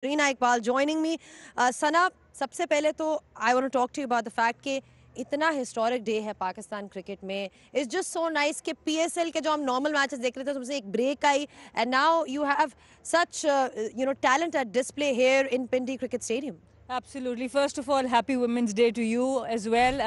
Reena Iqbal joining me. Sana, सबसे पहले तो I want to talk to you about the fact कि इतना हिस्टोरिक डे है पाकिस्तान क्रिकेट में. It's just so nice कि PSL के जो हम नॉर्मल मैचेस देख रहे थे उसमें से एक ब्रेक आई and now you have such talent at display here in Pindi Cricket Stadium. Absolutely. First of all, happy Women's Day to you as well.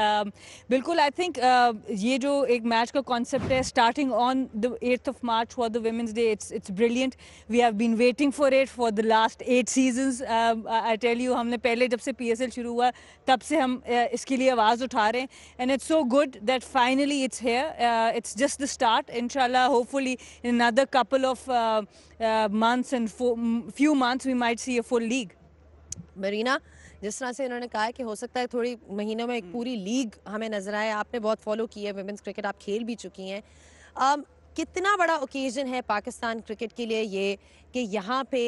बिल्कुल, I think ये जो एक मैच का concept है, starting on the 8th of March for the Women's Day, it's brilliant. We have been waiting for it for the last 8 seasons. I tell you, हमने पहले जब से PSL शुरू हुआ, तब से हम इसके लिए आवाज़ उठा रहे हैं, and it's so good that finally it's here. It's just the start. Inshallah, hopefully in another couple of months and few months we might see a full league. Marina, जिस तरह से इन्होंने कहा है कि हो सकता है थोड़ी महीनों में एक पूरी लीग हमें नजर आए. आपने बहुत फॉलो की है वुमेन्स क्रिकेट, आप खेल भी चुकी हैं. कितना बड़ा ओकेजन है पाकिस्तान क्रिकेट के लिए ये कि यहाँ पे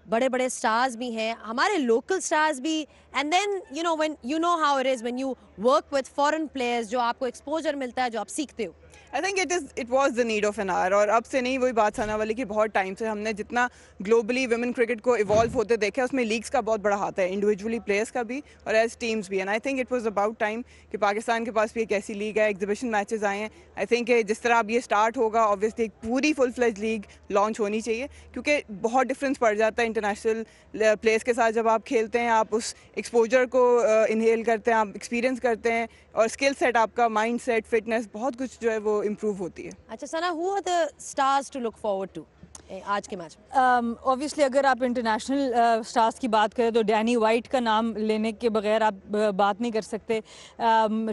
बड़े बड़े स्टार्स भी हैं, हमारे लोकल स्टार्स भी, and then when you know how it is when you work with foreign players, जो आपको एक्सपोजर मिलता है, जो आप सीखते हो. I think it was the need of an hour. और अब से नहीं, वही बात सना वाली कि बहुत टाइम से हमने जितना ग्लोबली वुमेन क्रिकेट को इवॉल्व होते देखा, उसमें लीग्स का बहुत बड़ा हाथ है, इंडिविजुअली प्लेयर्स का भी और एज टीम्स भी. And I think it was about time कि पाकिस्तान के पास भी एक ऐसी लीग है, एग्जीबिशन मैचेस आए हैं. आई थिंक जिस तरह अब ये स्टार्ट होगा, ऑब्वियसली एक पूरी फुल फ्लेज लीग लॉन्च होनी चाहिए, क्योंकि बहुत डिफरेंस पड़ जाता है इंटरनेशनल प्लेयर्स के साथ. जब आप खेलते हैं, आप उस एक्सपोजर को इनहेल करते हैं, आप एक्सपीरियंस करते हैं, और स्किल सेट आपका, माइंड सेट, फिटनेस, बहुत कुछ जो है वो इम्प्रूव होती है. अच्छा Sana, who are the stars to look forward to आज के मैच में? ऑब्वियसली अगर आप इंटरनेशनल स्टार्स की बात करें तो डैनी वाइट का नाम लेने के बगैर आप बात नहीं कर सकते.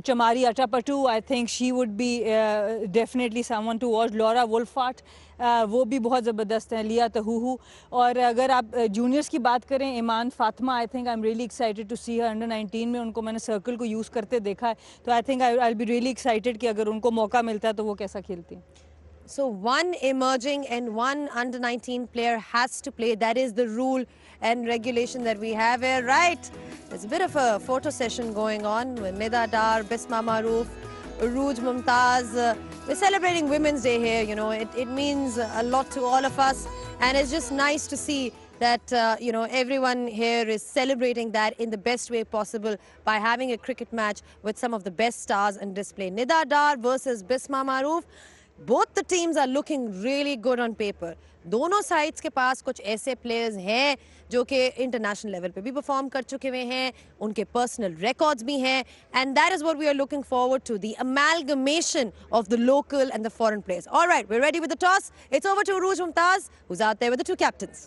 Chamari Athapaththu, I think she would be definitely someone to watch. Laura Wolvaardt, वो भी बहुत ज़बरदस्त हैं. लिया तहूहू. और अगर आप जूनियर्स की बात करें, Eman Fatima, I think I am really excited to see her. Under 19 में उनको मैंने सर्कल को यूज़ करते देखा है, तो आई think I will be really excited कि अगर उनको मौका मिलता है तो वो कैसा खेलती हैं. So one emerging and one under 19 player has to play. That is the rule and regulation that we have here, right? There's a bit of a photo session going on with Nida Dar, Bisma Maroof, Arooj Mumtaz. We're celebrating Women's Day here. You know, it means a lot to all of us, and it's just nice to see that everyone here is celebrating that in the best way possible by having a cricket match with some of the best stars on display. Nida Dar versus Bisma Maroof. Both the teams are looking really good on paper. दोनों sides के पास कुछ ऐसे players हैं जो कि international level पे भी perform कर चुके हुए हैं, उनके पर्सनल रिकॉर्ड्स भी हैं, and that is what we are looking forward to, the amalgamation of the local and the foreign players. All right, we're ready with the toss. It's over to Arooj Mumtaz, who's out there with the two captains.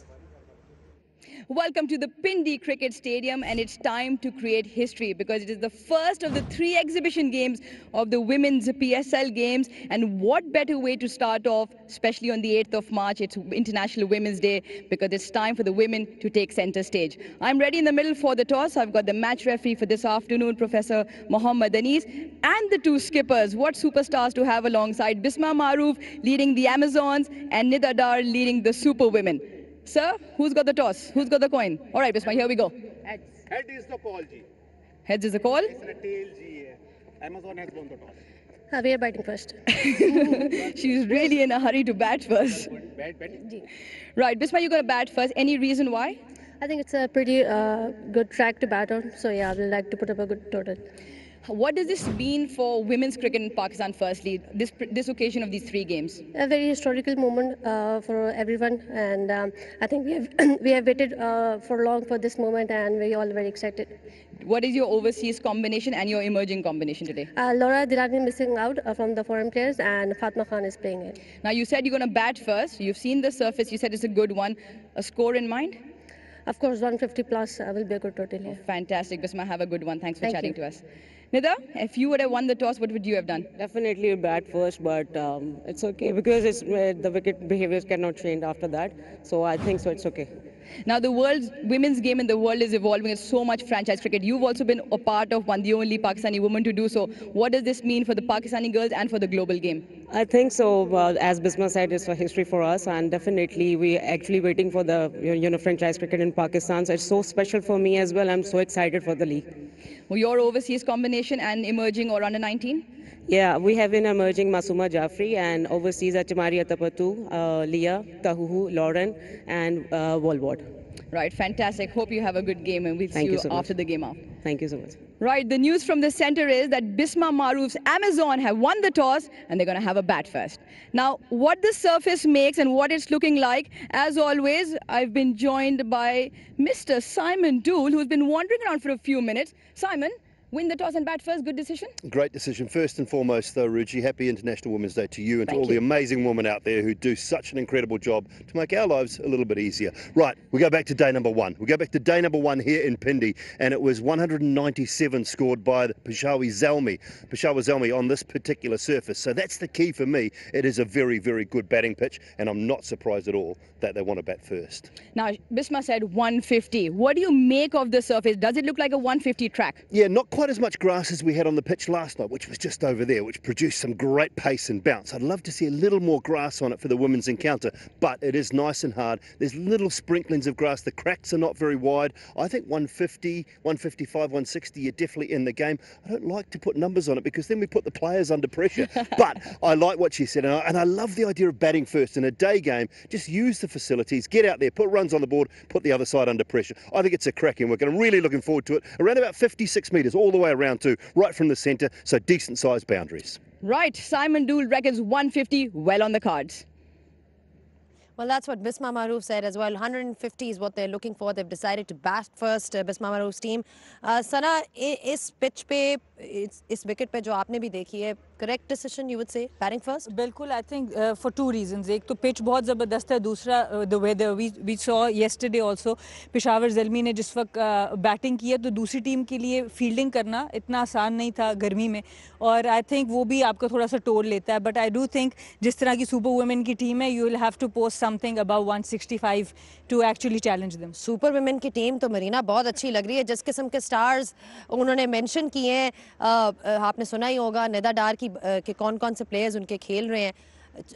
Welcome to the Pindi Cricket Stadium, and it's time to create history because it is the first of the 3 exhibition games of the women's PSL games. And what better way to start off, especially on the 8th of March, it's International Women's Day, because it's time for the women to take center stage. I'm ready in the middle for the toss. I've got the match referee for this afternoon, Professor Mohammad Anis, and the 2 skippers. What superstars to have alongside. Bisma Maroof leading the Amazons and Nida Dar leading the Super Women. Sir, who's got the toss? Who's got the coin? All right, Bisma, here we go. Heads. Head is the call, G. Heads is the call. It's a tail, G. Amazon has won the toss. We are batting first. She's really in a hurry to bat first. Bat. Right, Bisma, you're going to bat first. Any reason why? I think it's a pretty good track to bat on. So yeah, I would like to put up a good total. What does this mean for women's cricket in Pakistan firstly, this occasion of these 3 games? A very historical moment for everyone, and I think we have waited for long for this moment, and we're all very excited. What is your overseas combination and your emerging combination today? Laura Dilani missing out from the foreign players, and Fatma Khan is playing it. Now you said you're going to bat first. You've seen the surface. You said it's a good one. A score in mind? Of course, 150 plus will be a good total here. Fantastic, Bisma. Have a good one. Thanks for Thank chatting you. to us. Nida, if you would have won the toss, what would you have done? Definitely bat first, but it's okay because the wicket behaviors cannot change after that. So I think so it's okay. Now the women's game in the world is evolving. There's so much franchise cricket. You've also been a part of one, the only Pakistani woman to do so. What does this mean for the Pakistani girls and for the global game? I think so. As Bisma said, it's a history for us, and definitely we're actually waiting for the franchise cricket in Pakistan. So it's so special for me as well. I'm so excited for the league. Well, your overseas combination and emerging or under 19? Yeah, we have been emerging Masuma Jaffrey, and overseas are Chamari Atapatu, Leah, Tahuhu, Lauren, and Walward. Right, fantastic. Hope you have a good game and we'll see Thank you you so much. after the game after. Thank you so much. Right, the news from the center is that Bisma Maroof's Amazon have won the toss and they're going to have a bat first. Now, what the surface makes and what it's looking like, as always, I've been joined by Mr. Simon Dool, who's been wandering around for a few minutes. Simon, win the toss and bat first, good decision? Great decision. First and foremost, though, Ruchi, happy International Women's Day to you and to Thank all the you. amazing women out there who do such an incredible job to make our lives a little bit easier. Right, we go back to day number one. We go back to day number one here in Pindi, and it was 197 scored by the Peshawar Zalmi on this particular surface. So that's the key for me. It is a very, very good batting pitch, and I'm not surprised at all that they want to bat first. Now, Bisma said 150. What do you make of the surface? Does it look like a 150 track? Yeah, not quite as much grass as we had on the pitch last night, which was just over there, which produced some great pace and bounce. I'd love to see a little more grass on it for the women's encounter, but it is nice and hard. There's little sprinklings of grass. The cracks are not very wide. I think 150, 155, 160, you're definitely in the game. I don't like to put numbers on it because then we put the players under pressure. But I like what she said, and I love the idea of batting first in a day game. Just use the facilities, get out there, put runs on the board, put the other side under pressure. I think it's a cracking work, and I'm really looking forward to it. Around about 56 metres all the way around too, right from the centre, so decent sized boundaries. Right, Simon Dool reckons 150 well on the cards. Well, that's what Bisma Maroof said as well. 150 is what they're looking for. They've decided to bat first, Bisma Maroof's team. Sana, इस pitch पे, इस wicket पे जो आपने भी देखी है, correct decision you would say, batting first? बिल्कुल, I think for two reasons. एक तो pitch बहुत ज़बरदस्त है, दूसरा the weather. We saw yesterday also Peshawar Zalmi ने जिस वक्त बैटिंग की है तो दूसरी टीम के लिए फील्डिंग करना इतना आसान नहीं था गर्मी में, और I think वो भी आपको थोड़ा सा टोल लेता है. But I do think जिस तरह की सुपर वुमेन की टीम है, you will have to post something above 165 to actually challenge them. Super women की टीम तो मरीना बहुत अच्छी लग रही है. जिस किस्म के स्टार्स उन्होंने मेंशन किए हैं, आपने सुना ही होगा निदा डार की कि कौन-कौन से प्लेयर्स उनके खेल रहे हैं.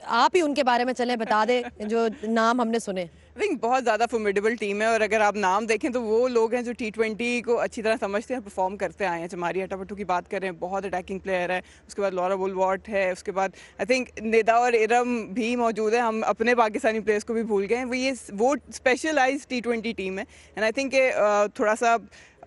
आप ही उनके बारे में चलें बता दें जो नाम हमने सुने. आई थिंक बहुत ज़्यादा फॉर्मिडेबल टीम है, और अगर आप नाम देखें तो वो लोग हैं जो T20 को अच्छी तरह समझते हैं, परफॉर्म करते आए हैं. चमारी अटापट्टू की बात करें, बहुत अटैकिंग प्लेयर है. उसके बाद लॉरा बुलवॉट है. उसके बाद आई थिंक निदा और इरम भी मौजूद है. हम अपने पाकिस्तानी प्लेयर्स को भी भूल गए हैं. वो स्पेशलाइज T20 टीम है, एंड आई थिंक थोड़ा सा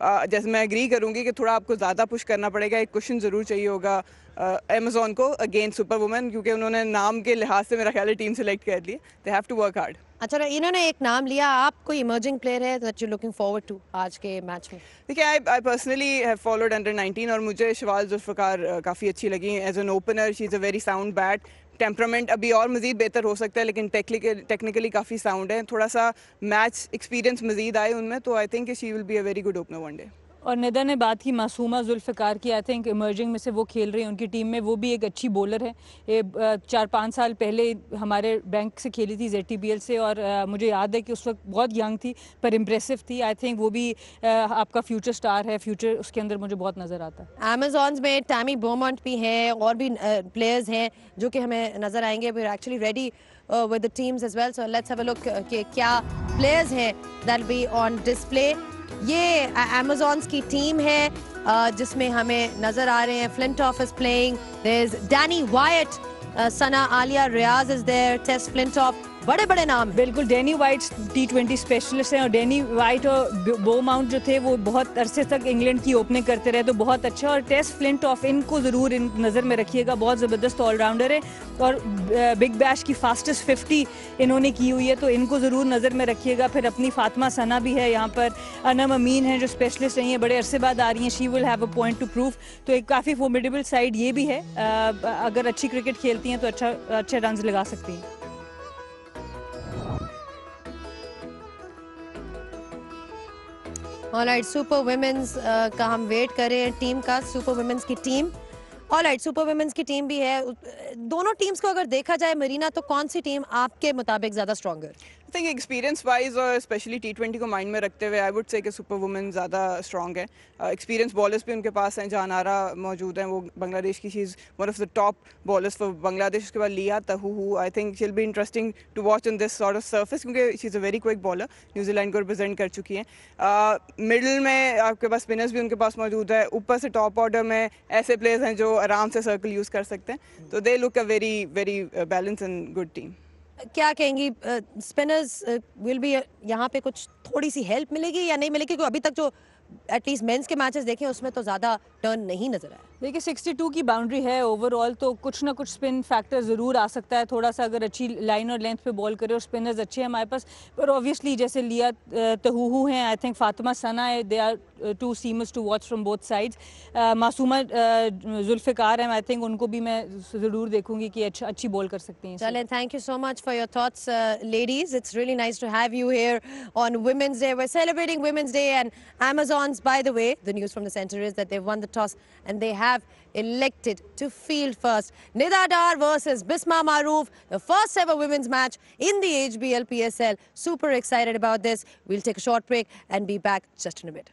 जैसे मैं एग्री करूँगी कि थोड़ा आपको ज़्यादा पुश करना पड़ेगा. एक क्वेश्चन ज़रूर चाहिए होगा अमेज़ॉन को अगेंस्ट सुपर वुमेन, क्योंकि उन्होंने नाम के लिहाज से मेरा ख्याल है टीम सेलेक्ट कर ली. They have to work hard. अच्छा, इन्होंने एक नाम लिया. आप कोई इमर्जिंग प्लेयर है that you looking forward to आज के मैच में? देखिए, I personally have followed under 19, और मुझे शवाल जुल्फ़िकार काफ़ी अच्छी लगी as an opener. She is a very sound bat. Temperament अभी और मज़ीद बेहतर हो सकता है, लेकिन टेक्निकली काफ़ी साउंड है. थोड़ा सा मैच एक्सपीरियंस मज़ीद आए उनमें, तो आई think she will be a very good opener one day. और निदा ने बात की मासूमा जुल्फ़िकार की. आई थिंक इमर्जिंग में से वो खेल रही हैं उनकी टीम में. वो भी एक अच्छी बॉलर है. ये 4-5 साल पहले हमारे बैंक से खेली थी ZTBL से, और मुझे याद है कि उस वक्त बहुत यंग थी पर इम्प्रेसिव थी. आई थिंक वो भी आपका फ्यूचर स्टार है. फ्यूचर उसके अंदर मुझे बहुत नज़र आता है. अमेज़ॉन्स में टैमी बोमंट भी हैं और भी प्लेयर्स हैं जो कि हमें नज़र आएंगे. We are actually ready with the teams as well, so let's have a look कि क्या players हैं that will be on display. ये Amazons की टीम है जिसमें हमें नज़र आ रहे हैं. Flintoff is playing. There's Danny Wyatt, Sana Alia Riaz is there, Tess Flintoff. बड़े बड़े नाम हैं. बिल्कुल, डैनी वाइट T20 स्पेशलिस्ट हैं, और डैनी वाइट और बो माउंट जो थे वो बहुत अरसे तक इंग्लैंड की ओपनिंग करते रहे, तो बहुत अच्छा. और टेस फ्लिंटॉफ, इनको ज़रूर नज़र में रखिएगा. बहुत ज़बरदस्त ऑलराउंडर है, और बिग बैश की फास्टेस्ट 50 इन्होंने की हुई है, तो इनको ज़रूर नज़र में रखिएगा. फिर अपनी फातिमा सना भी है यहाँ पर. अनम अमीन है जो स्पेशलिस्ट रही हैं, बड़े अरसे बाद आ रही हैं. She will have a point two prove. तो एक काफ़ी फॉर्मिडेबल साइड ये भी है. अगर अच्छी क्रिकेट खेलती हैं तो अच्छे रन लगा सकती हैं. ऑलराइट, सुपर वुमेन्स का हम वेट कर रहे हैं टीम का. सुपर वुमेन्स की टीम, ऑलराइट, सुपर वुमेन्स की टीम भी है. दोनों टीम्स को अगर देखा जाए मरीना, तो कौन सी टीम आपके मुताबिक ज़्यादा stronger? I think experience wise और स्पेशली T20 को माइंड में रखते हुए आई वुड से कि सुपर वुमेन ज़्यादा स्ट्रॉन्ग है. एक्सपीरियंस बॉलर्स भी उनके पास हैं. जहान आरा मौजूद हैं, वो बांग्लादेश की. She is one of the top bowlers for Bangladesh. उसके बाद Lea Tahuhu. I think she will be interesting to watch on this sort of surface, क्योंकि she is a very quick bowler. New Zealand को रिप्रेजेंट कर चुकी हैं. Middle में आपके पास spinners भी उनके पास मौजूद है. ऊपर से टॉप ऑर्डर में ऐसे प्लेयर्स हैं जो आराम से सर्कल यूज़ कर सकते हैं. तो they look a very very balance and good team. क्या कहेंगी स्पिनर्स विल बी यहाँ पे कुछ थोड़ी सी हेल्प मिलेगी या नहीं मिलेगी? क्योंकि अभी तक जो एटलीस्ट मेंस के मैचेस देखें उसमें तो ज़्यादा टर्न नहीं नजर आया। देखिए 62 की बाउंड्री है ओवरऑल, तो कुछ ना कुछ स्पिन फैक्टर ज़रूर आ सकता है। थोड़ा सा अगर अच्छी लाइन और लेंथ पे बॉल करे और स्पिनर्स अच्छे हैं हमारे पास, पर ऑब्वियसली जैसे लिया तहूहू हैं, आई थिंक फातिमा सना है, they are two seamers to watch from both sides. Masuma Zulfiqar हैं, आई थिंक उनको भी मैं ज़रूर देखूंगी कि अच्छी बॉल कर सकती हैं। चलें, thank you so much for your thoughts, ladies. It's really nice to have you here on Women's Day. We're celebrating Women's Day, and Amazons, by the way, the news from the centre is that they've won the toss and they have elected to field first. Nida Dar versus Bisma Maroof, the first ever women's match in the HBL PSL. Super excited about this. We'll take a short break and be back just in a bit.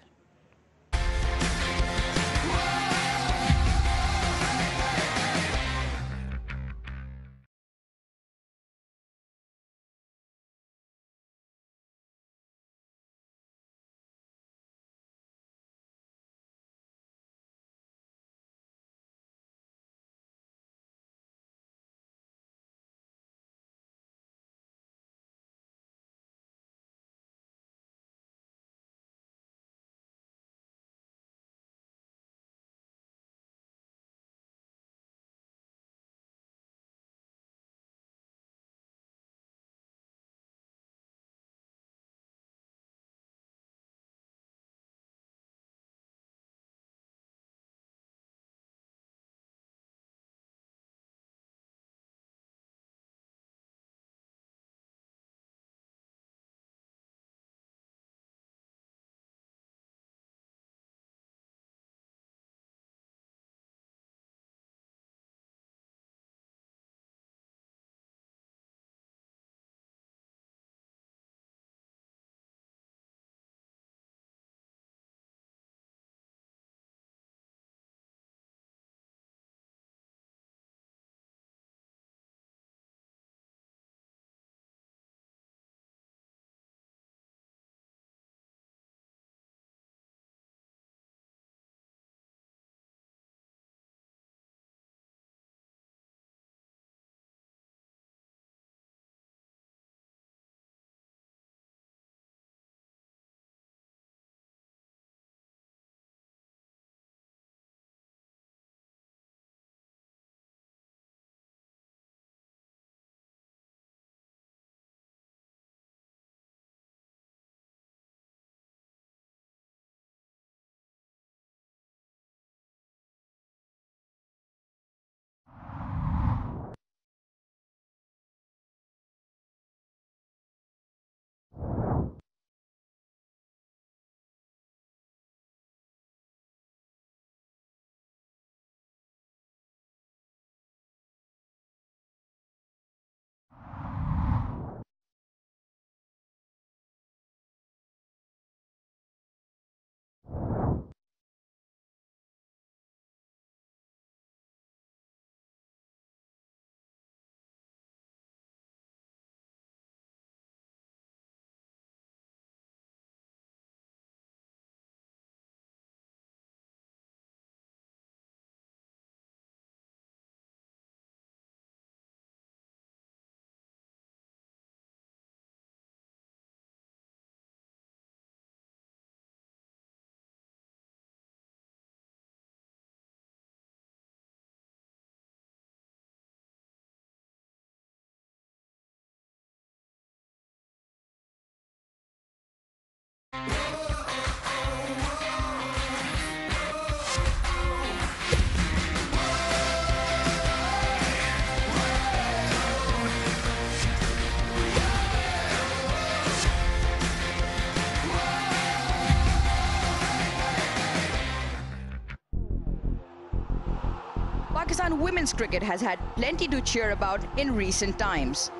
Pakistan women's cricket has had plenty to cheer about in recent times.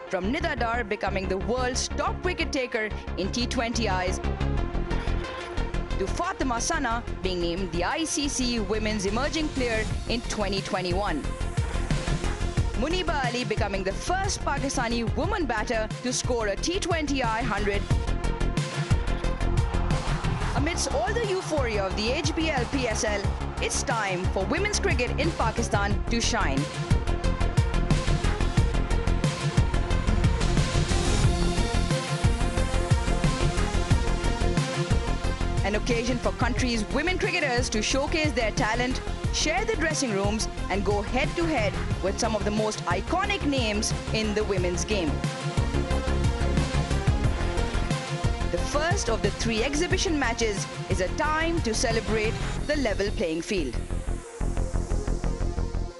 From Nida Dar becoming the world's top wicket taker in T20Is, to Fatima Sana being named the ICC Women's Emerging Player in 2021. Muniba Ali becoming the first Pakistani woman batter to score a T20I 100. Amidst all the euphoria of the HBL PSL, it's time for women's cricket in Pakistan to shine. An occasion for country's women cricketers to showcase their talent, share the dressing rooms and go head-to-head with some of the most iconic names in the women's game. The first of the 3 exhibition matches is a time to celebrate the level playing field.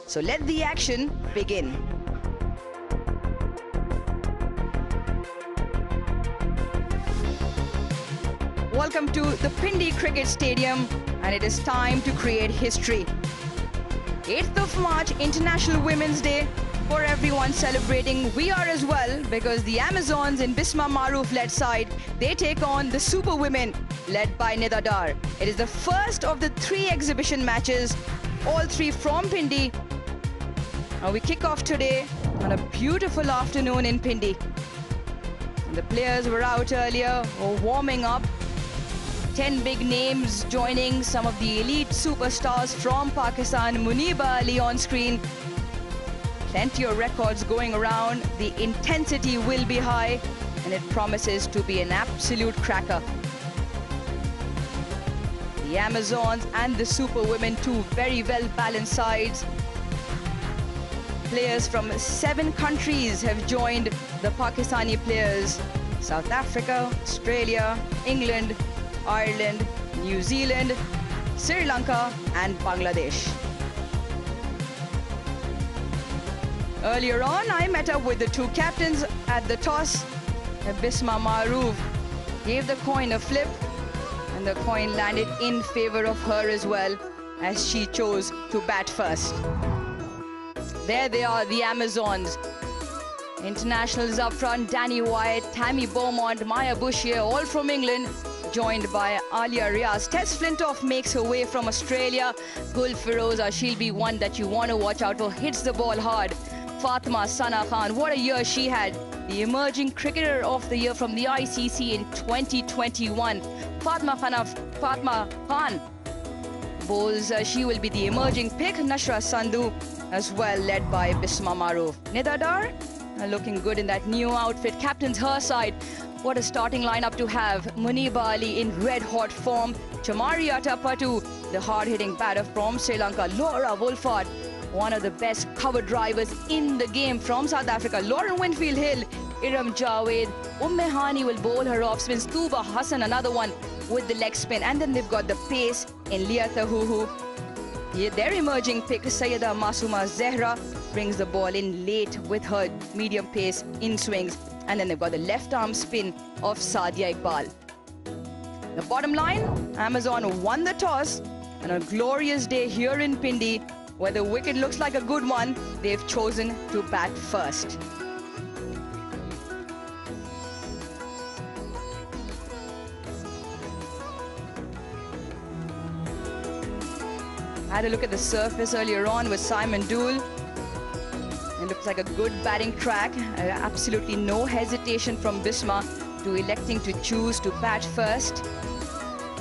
So let the action begin. Welcome to the Pindi Cricket Stadium, and it is time to create history. 8th of March, International Women's Day. For everyone celebrating, we are as well, because the Amazons in Bisma Maroof-led side, they take on the Super Women, led by Nida Dar. It is the first of the 3 exhibition matches, all 3 from Pindi. Now we kick off today on a beautiful afternoon in Pindi. And the players were out earlier, were warming up. 10 big names joining some of the elite superstars from Pakistan. Muniba Ali on screen. Plenty of records going around. The intensity will be high, and it promises to be an absolute cracker. The Amazons and the Super Women, 2 very well-balanced sides. Players from 7 countries have joined the Pakistani players. South Africa, Australia, England, Ireland, New Zealand, Sri Lanka and Bangladesh. Earlier on, I met up with the 2 captains at the toss. Bisma Maroof gave the coin a flip, and the coin landed in favor of her as well, as she chose to bat first. There they are, the Amazons. Internationals up front, Danni Wyatt, Tammy Beaumont, Maya Bouchier, all from England, joined by Alia Riaz. Tess Flintoff makes her way from Australia. Gul Firoza, she'll be one that you want to watch out for, hits the ball hard. Fatma Sana Khan, what a year she had. The emerging cricketer of the year from the ICC in 2021. Fatma Khan bowls, she will be the emerging pick. Nashra Sandhu as well, led by Bisma Maroof. Nida Dar looking good in that new outfit, captains her side. What a starting lineup to have. Muniba Ali in red-hot form. Chamari Atapattu, the hard-hitting batter from Sri Lanka. Laura Wolford, one of the best cover drivers in the game from South Africa. Lauren Winfield-Hill, Iram Javed. Hani will bowl her off spins. Tuba Hassan, another one with the leg spin. And then they've got the pace in Leah Tahuhu. Their emerging pick, Sayyida Masuma Zehra, brings the ball in late with her medium pace in swings. And then they've got the left arm spin of Sadia Iqbal. The bottom line, Amazon won the toss, and a glorious day here in Pindi, where the wicket looks like a good one. They've chosen to bat first. I had a look at the surface earlier on with Simon Dool. It looks like a good batting track. Absolutely no hesitation from Bisma to electing to choose to bat first.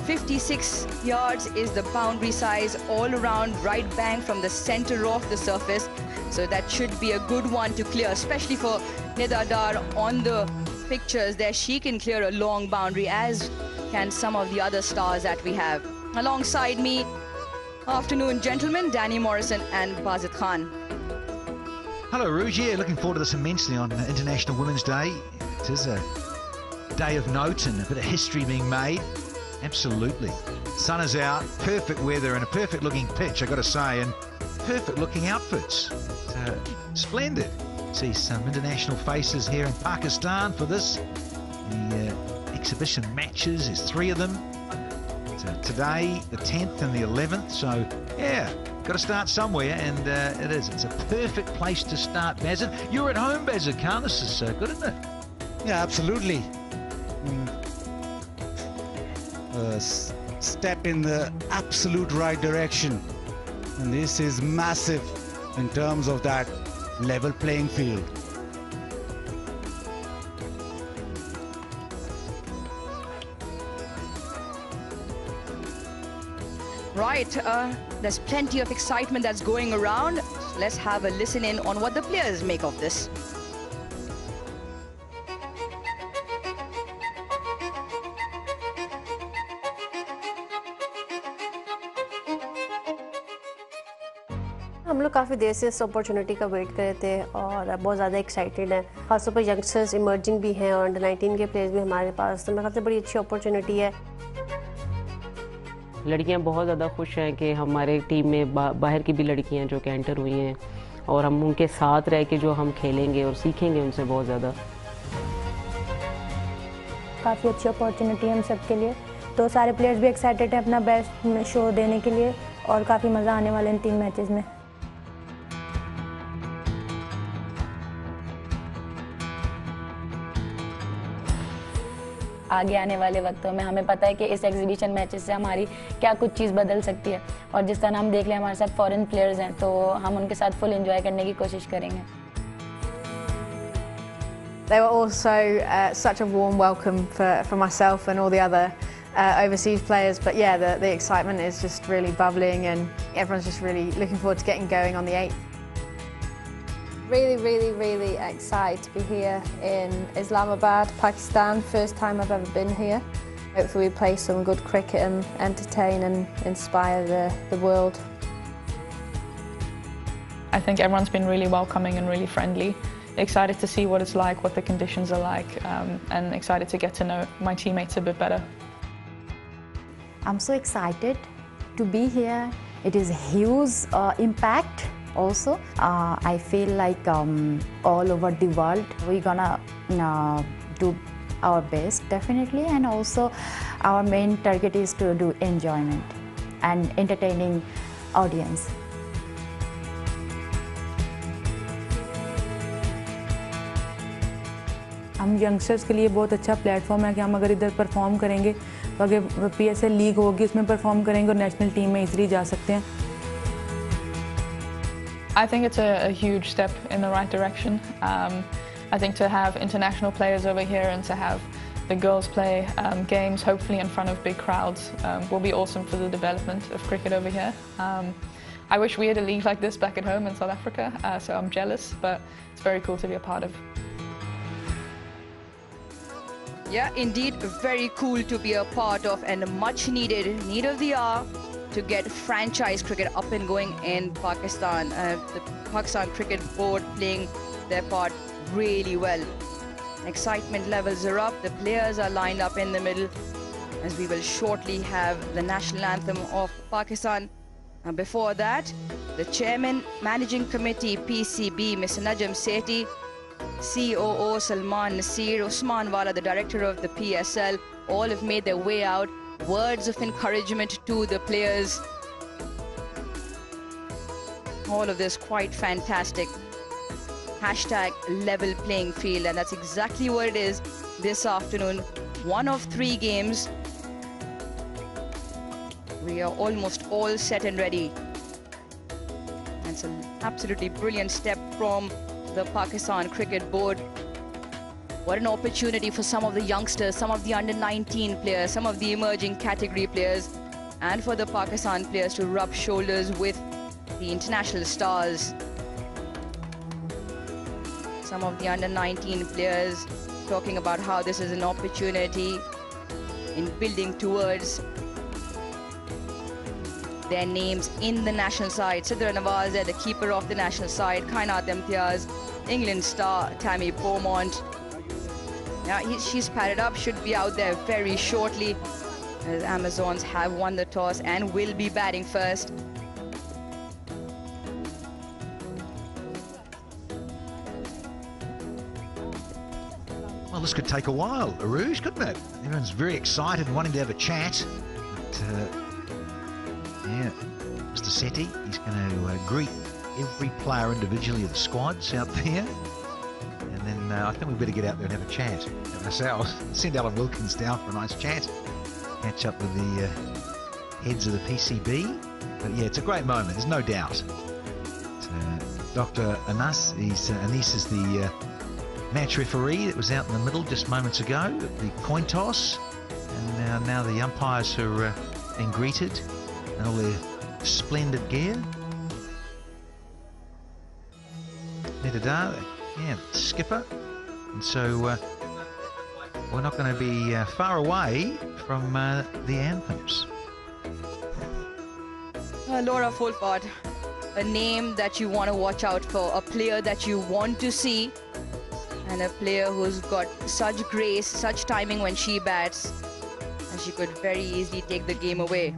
56 yards is the boundary size all around, right bang from the center of the surface. So that should be a good one to clear, especially for Nida Dar on the pictures there. She can clear a long boundary, as can some of the other stars that we have. Alongside me, afternoon gentlemen, Danny Morrison and Bazit Khan. Hello, Rouge. Yeah, looking forward to this immensely on International Women's Day. It is a day of note and a bit of history being made. Absolutely. Sun is out, perfect weather and a perfect looking pitch, I've got to say, and perfect looking outfits. Splendid. See some international faces here in Pakistan for this. The exhibition matches, there's 3 of them. So today, the 10th and the 11th, so yeah. Got to start somewhere, and it is. It's a perfect place to start, Bazit. You're at home, Bazit Khan. This is good, isn't it? Yeah, absolutely. Step in the absolute right direction. And this is massive in terms of that level playing field. Right, there's plenty of excitement that's going around. Let's have a listen in on what the players make of this. हम लोग काफ़ी देर से इस opportunity का wait कर रहे थे और बहुत ज़्यादा एक्साइटेड हैं, खासतौर पर यंगस्टर्स इमर्जिंग भी हैं और अंडर 19 के प्लेयर्स भी हमारे पास, तो मेरे ख्याल से बड़ी अच्छी अपॉर्चुनिटी है। लड़कियां बहुत ज़्यादा खुश हैं कि हमारे टीम में बाहर की भी लड़कियां जो कि एंटर हुई हैं और हम उनके साथ रह के जो हम खेलेंगे और सीखेंगे उनसे बहुत ज़्यादा। काफ़ी अच्छी अपॉर्चुनिटी है हम सब के लिए, तो सारे प्लेयर्स भी एक्साइटेड हैं अपना बेस्ट शो देने के लिए और काफ़ी मज़ा आने वाला है इन 3 मैचेस में। आगे आने वाले वक्तों में हमें पता है कि इस एग्जीबिशन मैचेस से हमारी क्या कुछ चीज़ बदल सकती है और जिस तरह हम देख लें हमारे साथ फॉरेन प्लेयर्स हैं तो हम उनके साथ फुल एंजॉय करने की कोशिश करेंगे। They were also such a warm welcome for myself and all the other overseas players, but yeah, the excitement is just really bubbling and everyone's just really looking forward to getting going on the 8th. Really excited to be here in Islamabad, Pakistan. First time I've ever been here. Hopefully we play some good cricket and entertain and inspire the world. I think everyone's been really welcoming and really friendly. Excited to see what it's like, what the conditions are like, and excited to get to know my teammates a bit better. I'm so excited to be here. It is a huge impact. Also, I feel like all over the world we're gonna do our best definitely, and also our main target is to do enjoyment and entertaining audience. हम youngsters के लिए बहुत अच्छा platform है कि हम अगर इधर परफॉर्म करेंगे तो आगे PSL लीग होगी उसमें परफॉर्म करेंगे और नेशनल टीम में इजीली जा सकते हैं। I think it's a huge step in the right direction. I think to have international players over here and to have the girls play games hopefully in front of big crowds will be awesome for the development of cricket over here. I wish we had a league like this back at home in South Africa, so I'm jealous, but it's very cool to be a part of. Yeah, indeed, very cool to be a part of and much needed, need of the hour to get franchise cricket up and going in Pakistan. The Pakistan Cricket Board playing their part really well. Excitement levels are up, the players are lined up in the middle as we will shortly have the national anthem of Pakistan. And before that, the Chairman, Managing Committee, PCB, Mr. Najam Sethi, COO Salman Nasir, Usman Wala, the Director of the PSL, all have made their way out. Words of encouragement to the players. All of this quite fantastic. Hashtag level playing field, and that's exactly what it is this afternoon. 1 of 3 games. We are almost all set and ready. That's an absolutely brilliant step from the Pakistan Cricket Board. What an opportunity for some of the youngsters, some of the under-19 players, some of the emerging category players, and for the Pakistan players to rub shoulders with the international stars. Some of the under-19 players talking about how this is an opportunity in building towards their names in the national side. Sidra Nawaz, the keeper of the national side, Kainat Imtiaz, England star Tammy Beaumont. Now she's padded up, should be out there very shortly, as Amazons have won the toss and will be batting first. Well, this could take a while, Arooj, couldn't it? Everyone's very excited and wanting to have a chat. But, yeah, Mr. Sethi, he's going to greet every player individually of the squads out there. And then I think we better get out there and have a chat ourselves. Send Alan Wilkins down for a nice chat. Catch up with the heads of the PCB. But yeah, it's a great moment, there's no doubt. Dr. Anas, Anis is the match referee that was out in the middle just moments ago at the coin toss. And now the umpires are being greeted. and all their splendid gear. Neda Dar, yeah, skipper. And so we're not going to be far away from the anthems. Laura Fulford, a name that you want to watch out for, a player that you want to see, and a player who's got such grace, such timing when she bats, and she could very easily take the game away.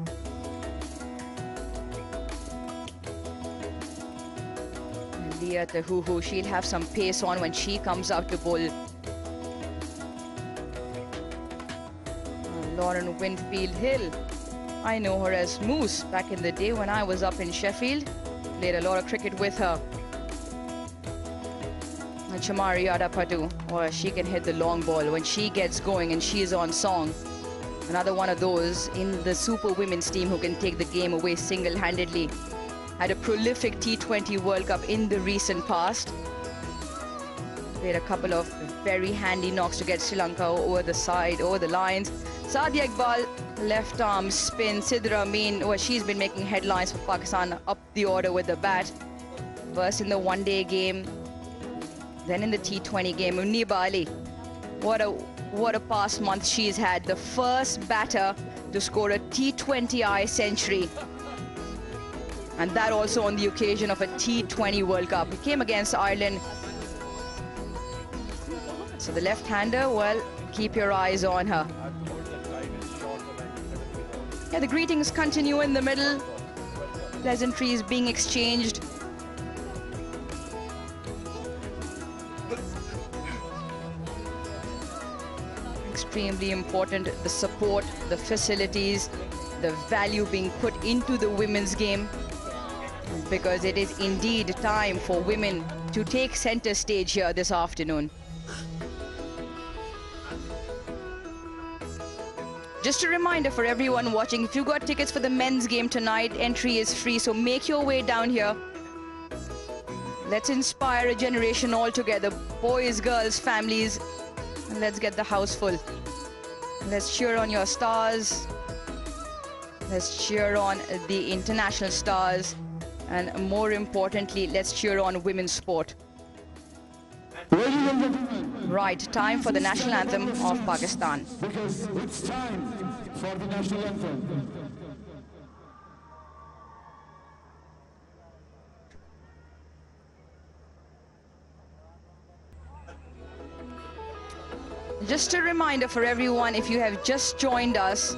Leah Tahuhu, she'll have some pace on when she comes out to bowl. Lauren Winfield Hill, I know her as Moose back in the day when I was up in Sheffield. Played a lot of cricket with her. And Chamari Adapatu, oh, she can hit the long ball when she gets going and she is on song. Another one of those in the Super Women's team who can take the game away single-handedly. Had a prolific T20 World Cup in the recent past. Played a couple of very handy knocks to get Sri Lanka over the side, over the lines. Sadia Iqbal, left arm spin. Sidra Amin, well, she's been making headlines for Pakistan up the order with the bat. First in the one-day game, then in the T20 game. Muniba Ali, what a past month she's had. The first batter to score a T20I century. And that also on the occasion of a T20 World Cup. It came against Ireland. So the left-hander, well, keep your eyes on her. Yeah, the greetings continue in the middle. Pleasantries being exchanged. Extremely important, the support, the facilities, the value being put into the women's game, because it is indeed time for women to take center stage here this afternoon. Just a reminder for everyone watching, if you got tickets for the men's game tonight, entry is free, so make your way down here. Let's inspire a generation all together, boys, girls, families, and let's get the house full. Let's cheer on your stars. Let's cheer on the international stars. And more importantly, let's cheer on women's sport. Right, time for the national anthem of Pakistan. Because it's time for the national anthem. Just a reminder for everyone, if you have just joined us,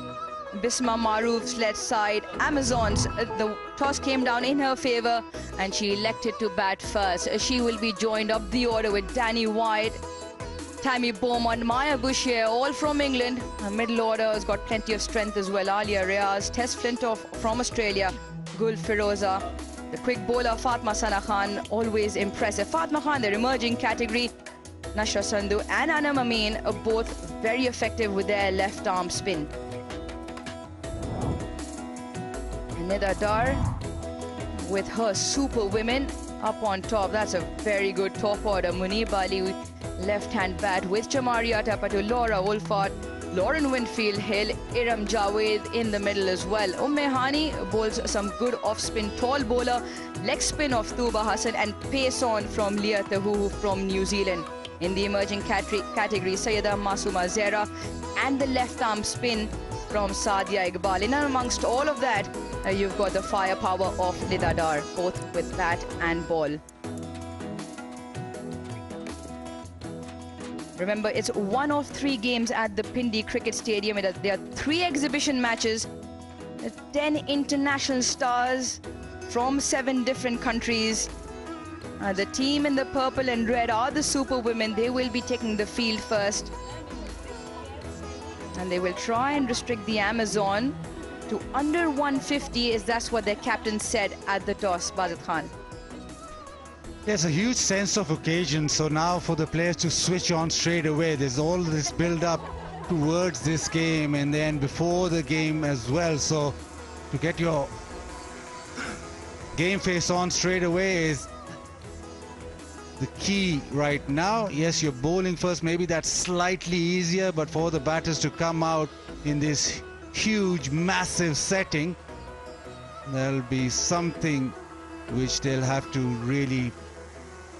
Bisma Maroof's left side, Amazons, the toss came down in her favor and she elected to bat first. She will be joined up the order with Danny White, Tammy Beaumont, Maya Boucher, all from England. Her middle order has got plenty of strength as well. Alia Riaz, Tess Flintoff from Australia, Gul Firoza, the quick bowler Fatma Sana Khan, always impressive. Fatma Khan, their emerging category, Nashra Sandhu and Anam Amin are both very effective with their left arm spin. Neda Dar with her super women up on top. That's a very good top order. Muniba Ali, left-hand bat with Chamari Atapatu, Laura Wolford, Lauren Winfield Hill, Iram Javed in the middle as well. Hani bowls some good off-spin, tall bowler, leg spin of Tuba Hassan and pace on from Leah Tahuhu from New Zealand. In the emerging category, Sayyida Masuma Zehra and the left-arm spin from Sadia Iqbal. And amongst all of that, you've got the firepower of Neda Dar, both with bat and ball. Remember, it's one of 3 games at the Pindi Cricket Stadium. There are 3 exhibition matches, 10 international stars from 7 different countries. The team in the purple and red are the super women. They will be taking the field first. And they will try and restrict the Amazon to under 150, as that's what their captain said at the toss, Bazat Khan. There's a huge sense of occasion, so now for the players to switch on straight away, there's all this build-up towards this game and then before the game as well. So to get your game face on straight away is the key right now. Yes, you're bowling first, maybe that's slightly easier, but for the batters to come out in this huge, massive setting, there'll be something which they'll have to really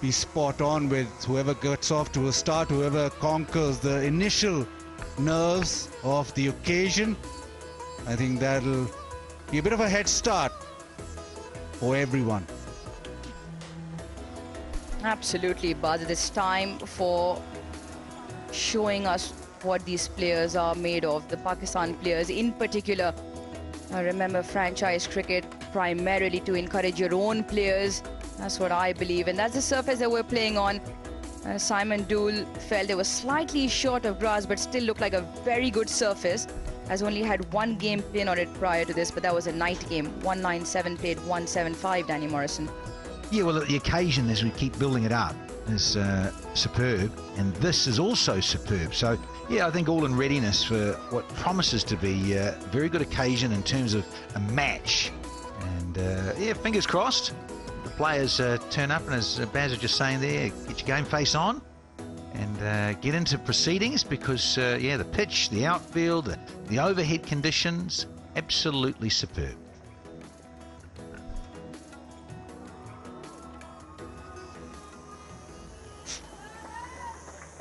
be spot on with. Whoever gets off to a start, whoever conquers the initial nerves of the occasion, I think that'll be a bit of a head start for everyone. Absolutely, Buzz. It is time for showing us what these players are made of, the Pakistan players in particular. Remember, franchise cricket primarily to encourage your own players. That's what I believe, and that's the surface that we're playing on. Simon Doull felt it was slightly short of grass, but still looked like a very good surface. Has only had one game played on it prior to this, but that was a night game. 197 played 175, Danny Morrison. Yeah, well, the occasion as we keep building it up is superb, and this is also superb. So, yeah, I think all in readiness for what promises to be a very good occasion in terms of a match. And, yeah, fingers crossed. The players turn up, and as Baz was just saying there, get your game face on and get into proceedings because, yeah, the pitch, the outfield, the overhead conditions, absolutely superb.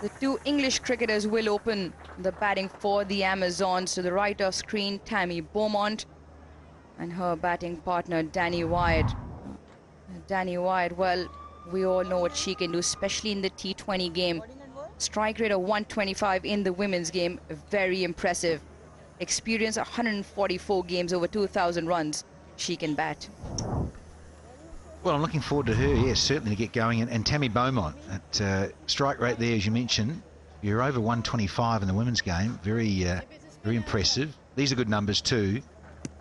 The two English cricketers will open the batting for the Amazons. To the right of screen, Tammy Beaumont and her batting partner, Danni Wyatt. Danni Wyatt, well, we all know what she can do, especially in the T20 game. Strike rate of 125 in the women's game, very impressive. Experience 144 games, over 2,000 runs. She can bat. Well, I'm looking forward to her, yes, certainly to get going. And Tammy Beaumont, at strike rate there, as you mentioned, you're over 125 in the women's game. Very impressive. These are good numbers too.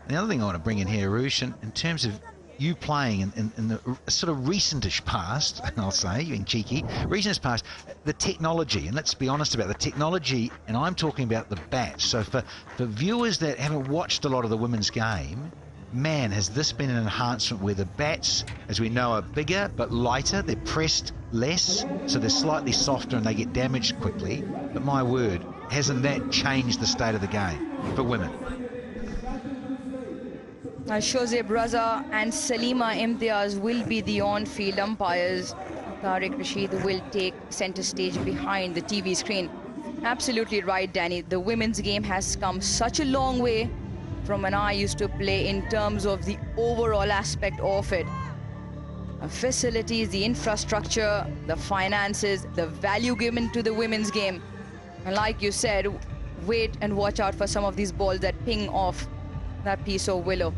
And the other thing I want to bring in here, Arush, in terms of you playing in the sort of recentish past, I'll say, being cheeky, recentish past, the technology, and let's be honest about the technology, and I'm talking about the bats. So for viewers that haven't watched a lot of the women's game, man, has this been an enhancement where the bats, as we know, are bigger but lighter. They're pressed less, so they're slightly softer and they get damaged quickly. But my word, hasn't that changed the state of the game for women? Shozeb Raza and Salima Imtiaz will be the on-field umpires. Tariq Rashid will take center stage behind the TV screen. Absolutely right, Danny. The women's game has come such a long way from when I used to play in terms of the overall aspect of it. Facilities, the infrastructure, the finances, the value given to the women's game. And like you said, wait and watch out for some of these balls that ping off that piece of willow.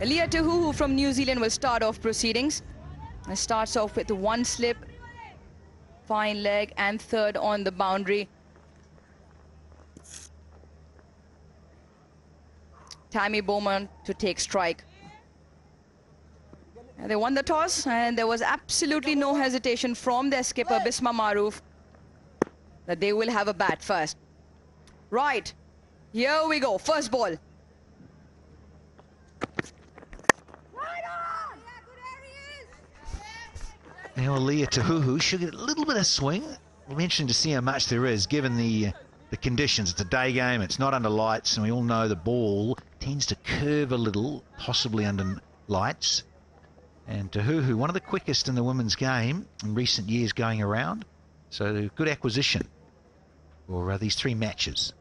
Leah Tahuhu from New Zealand will start off proceedings. And starts off with one slip, fine leg, and third on the boundary. Tammy Beaumont to take strike. And they won the toss, and there was absolutely no hesitation from their skipper, Bisma Maroof, that they will have a bat first. Right, here we go, first ball. Now Leah Tahuhu should get a little bit of swing. It'll be interesting to see how much there is, given the conditions. It's a day game, it's not under lights, and we all know the ball tends to curve a little, possibly under lights. And Tahuhu, one of the quickest in the women's game in recent years going around. So good acquisition for these three matches.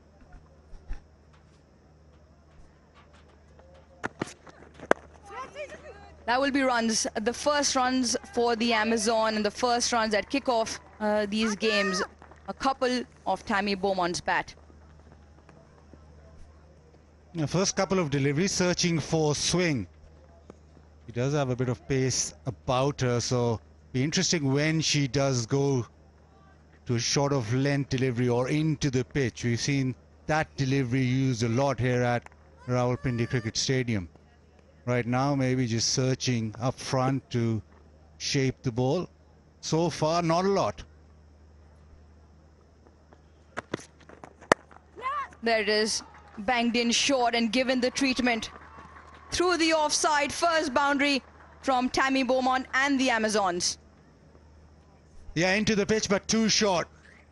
That will be runs, the first runs for the Amazon and the first runs that kick off these games. A couple of Tammy Beaumont's bat. The first couple of deliveries searching for swing. She does have a bit of pace about her, so be interesting when she does go to a short of length delivery or into the pitch. We've seen that delivery used a lot here at Rawalpindi Cricket Stadium. Right now, maybe just searching up front to shape the ball. So far, not a lot. There it is, banged in short and given the treatment. Through the offside, first boundary from Tammy Beaumont and the Amazons. Yeah, into the pitch, but too short.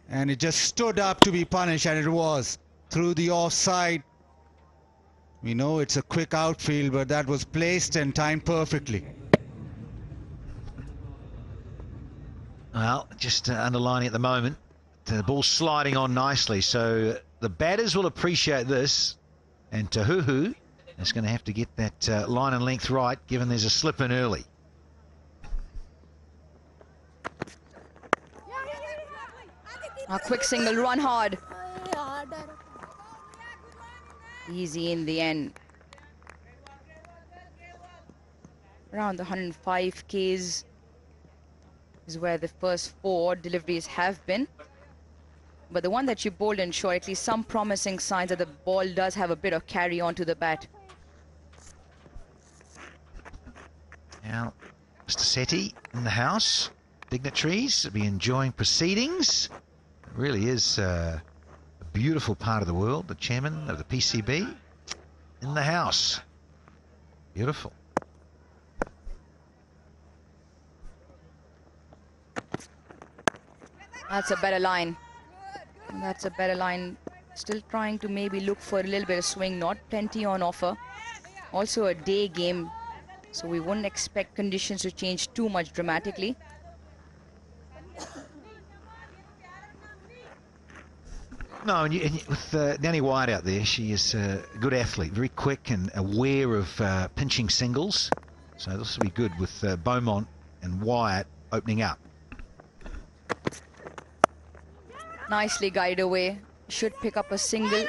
And it just stood up to be punished, and it was. Through the offside. We know it's a quick outfield, but that was placed and timed perfectly. Well, just underlining at the moment, the ball's sliding on nicely, so the batters will appreciate this, and Tahuhu is going to have to get that line and length right, given there's a slip in early. A quick single, run hard. Easy in the end. Around the 105 Ks is where the first 4 deliveries have been. But the one that you bowled in short, at least some promising signs that the ball does have a bit of carry on to the bat. Now, Mr. Sethi in the house. Dignitaries will be enjoying proceedings. It really is a beautiful part of the world. The chairman of the PCB in the house. Beautiful. That's a better line. That's a better line. Still trying to maybe look for a little bit of swing. Not plenty on offer. Also a day game, so we wouldn't expect conditions to change too much dramatically. No, and with Danni Wyatt out there, she is a good athlete, very quick and aware of pinching singles. So this will be good with Beaumont and Wyatt opening up. Nicely guided away. Should pick up a single.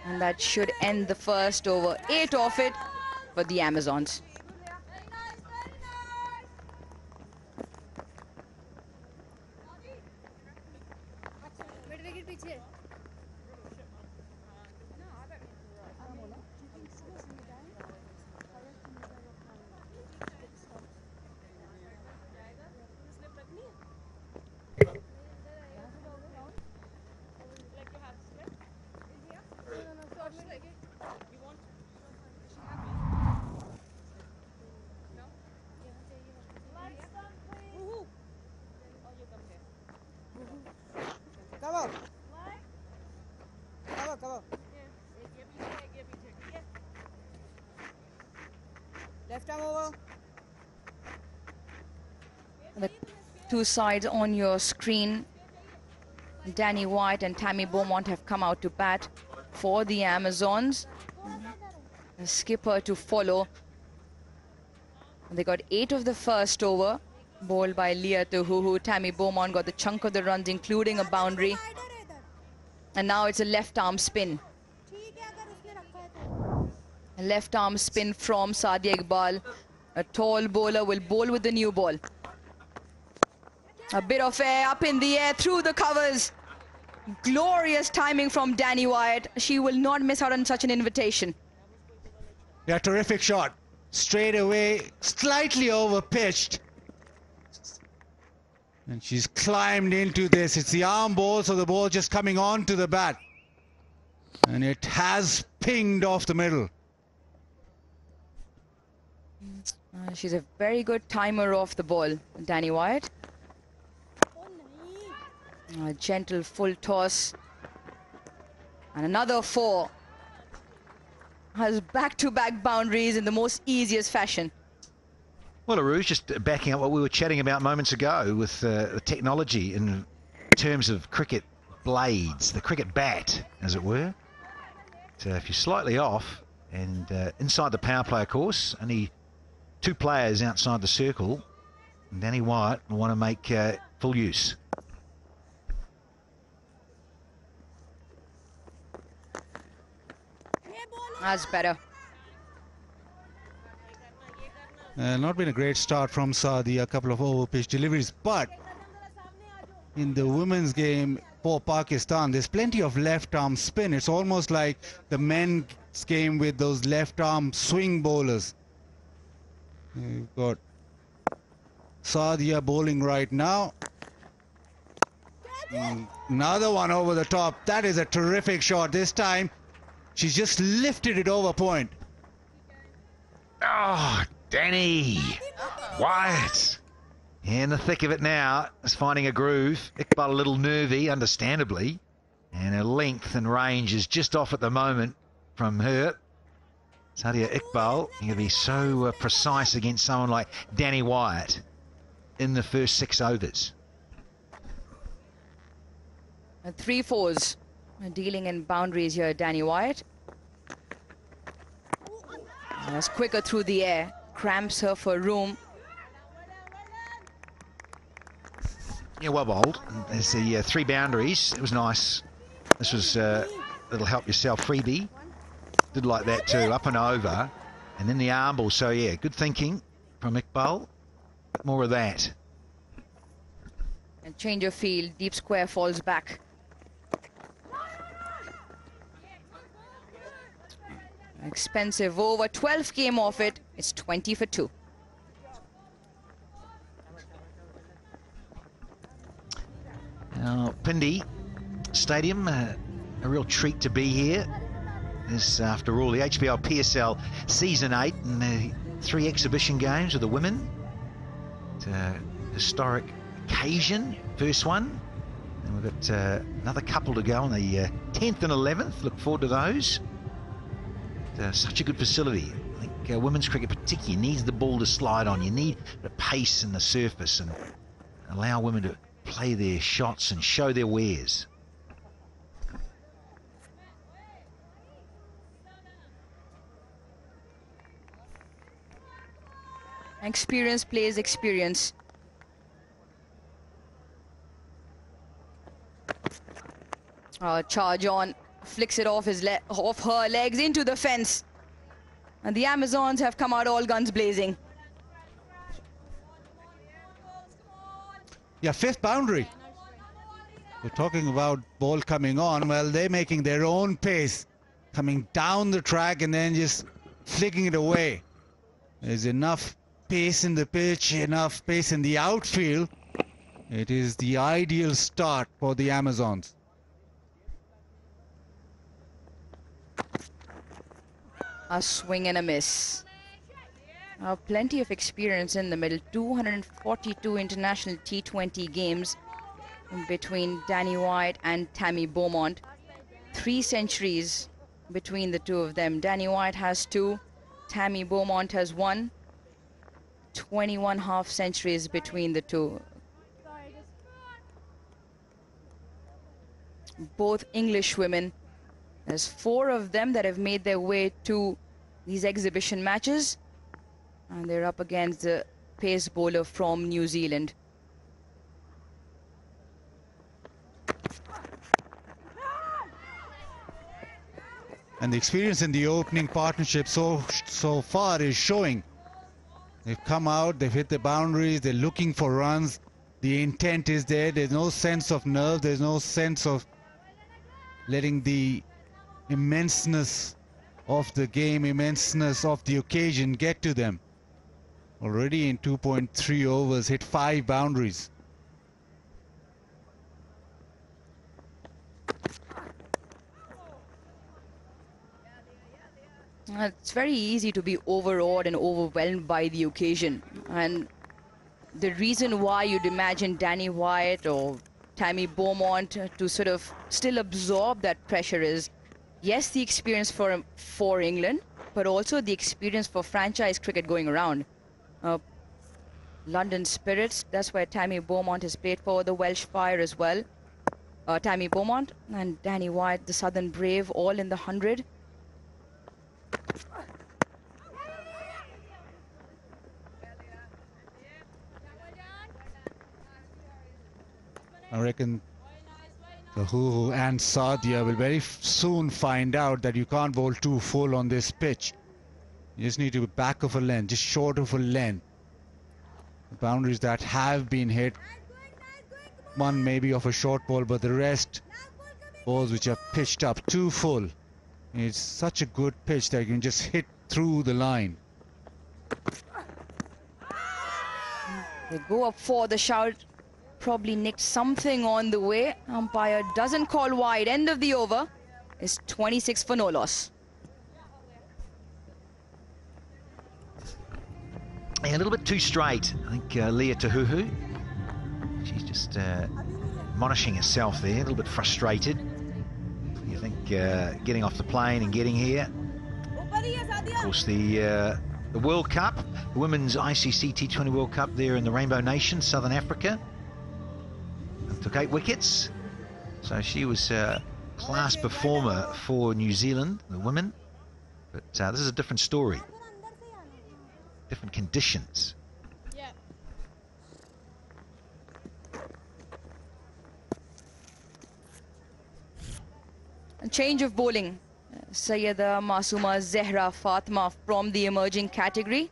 And that should end the first over. 8 off it for the Amazons. Left arm over. The 2 sides on your screen. Danni Wyatt and Tammy Beaumont have come out to bat for the Amazons. The skipper to follow. They got 8 of the first over, bowled by Leah Tahuhu. Tammy Beaumont got the chunk of the runs, including a boundary. And now it's a left arm spin. A left arm spin from Sadia Iqbal. A tall bowler will bowl with the new ball. A bit of air up in the air through the covers. Glorious timing from Danni Wyatt. She will not miss out on such an invitation. Yeah, terrific shot. Straight away, slightly over pitched. And she's climbed into this. It's the arm ball, so the ball just coming on to the bat. And it has pinged off the middle. She's a very good timer off the ball, Danni Wyatt. A gentle full toss. And another 4. Has back-to-back boundaries in the most easiest fashion. Well, Aruj, just backing up what we were chatting about moments ago with the technology in terms of cricket blades, the cricket bat, as it were. So if you're slightly off, and inside the power play, of course, only 2 players outside the circle, and Danni Wyatt will want to make full use. That's better. Not been a great start from Saudi, a couple of over-pitch deliveries, but in the women's game for Pakistan, there's plenty of left-arm spin. It's almost like the men's game with those left-arm swing bowlers. You've got Sadia bowling right now. Another one over the top. That is a terrific shot. This time, she's just lifted it over point. Oh, Danni Wyatt in the thick of it now, is finding a groove. Iqbal a little nervy, understandably, and her length and range is just off at the moment from her. Sadia Iqbal, you can be so precise against someone like Danni Wyatt in the first 6 overs. 3 fours dealing in boundaries here, Danni Wyatt. That's quicker through the air, cramps her for room. Yeah, well bowled. There's the 3 boundaries. It was nice. This was that'll help yourself freebie. Did like that too, up and over, and then the arm ball. So yeah, good thinking from Iqbal. More of that. And change of field, deep square falls back. Expensive over, 12 came off it. It's 20 for 2. Now, Pindi Stadium, a real treat to be here. This, after all, the HBL PSL Season 8 and the 3 exhibition games with the women. It's a historic occasion, first one. And we've got another couple to go on the 10th and 11th. Look forward to those. Such a good facility. I think women's cricket particularly needs the ball to slide on. You need the pace and the surface and allow women to play their shots and show their wares. Experience plays experience. Charge on, flicks it off off her legs into the fence. And the Amazons have come out all guns blazing. Yeah, 5th boundary. We're talking about ball coming on. Well, they're making their own pace, coming down the track and then just flicking it away. There's enough pace in the pitch, enough pace in the outfield. It is the ideal start for the Amazons. A swing and a miss. Plenty of experience in the middle. 242 international T20 games between Danni Wyatt and Tammy Beaumont. 3 centuries between the two of them. Danni Wyatt has 2, Tammy Beaumont has 1. 21 half centuries between the two. Both English women. There's 4 of them that have made their way to these exhibition matches. And they're up against the pace bowler from New Zealand. And the experience in the opening partnership so far is showing. They've come out, they've hit the boundaries, they're looking for runs. The intent is there. There's no sense of nerve. There's no sense of letting the immenseness of the game, immenseness of the occasion get to them. Already in 2.3 overs, hit 5 boundaries. It's very easy to be overawed and overwhelmed by the occasion. And the reason why you'd imagine Danni Wyatt or Tammy Beaumont to sort of still absorb that pressure is, yes, the experience for England, but also the experience for franchise cricket going around. London Spirits, that's where Tammy Beaumont has played for, the Welsh Fire as well. Tammy Beaumont and Danni Wyatt, the Southern Brave, all in the 100. I reckon the Huhu and Sadia will very soon find out that you can't bowl too full on this pitch. You just need to be back of a length, just short of a length. The boundaries that have been hit, one maybe of a short ball, but the rest balls which are pitched up too full. It's such a good pitch that you can just hit through the line. They go up for the shout. Probably nicked something on the way. Umpire doesn't call wide. End of the over. Is 26 for no loss. Yeah, a little bit too straight, I think, Leah Tahuhu. She's just admonishing herself there, a little bit frustrated. You think getting off the plane and getting here. Of course, the World Cup, the Women's ICC T20 World Cup there in the Rainbow Nation, Southern Africa. Took 8 wickets. So she was a class performer for New Zealand, the women. But this is a different story. Different conditions. A change of bowling. Sayyida Masuma Zehra Fatma from the emerging category.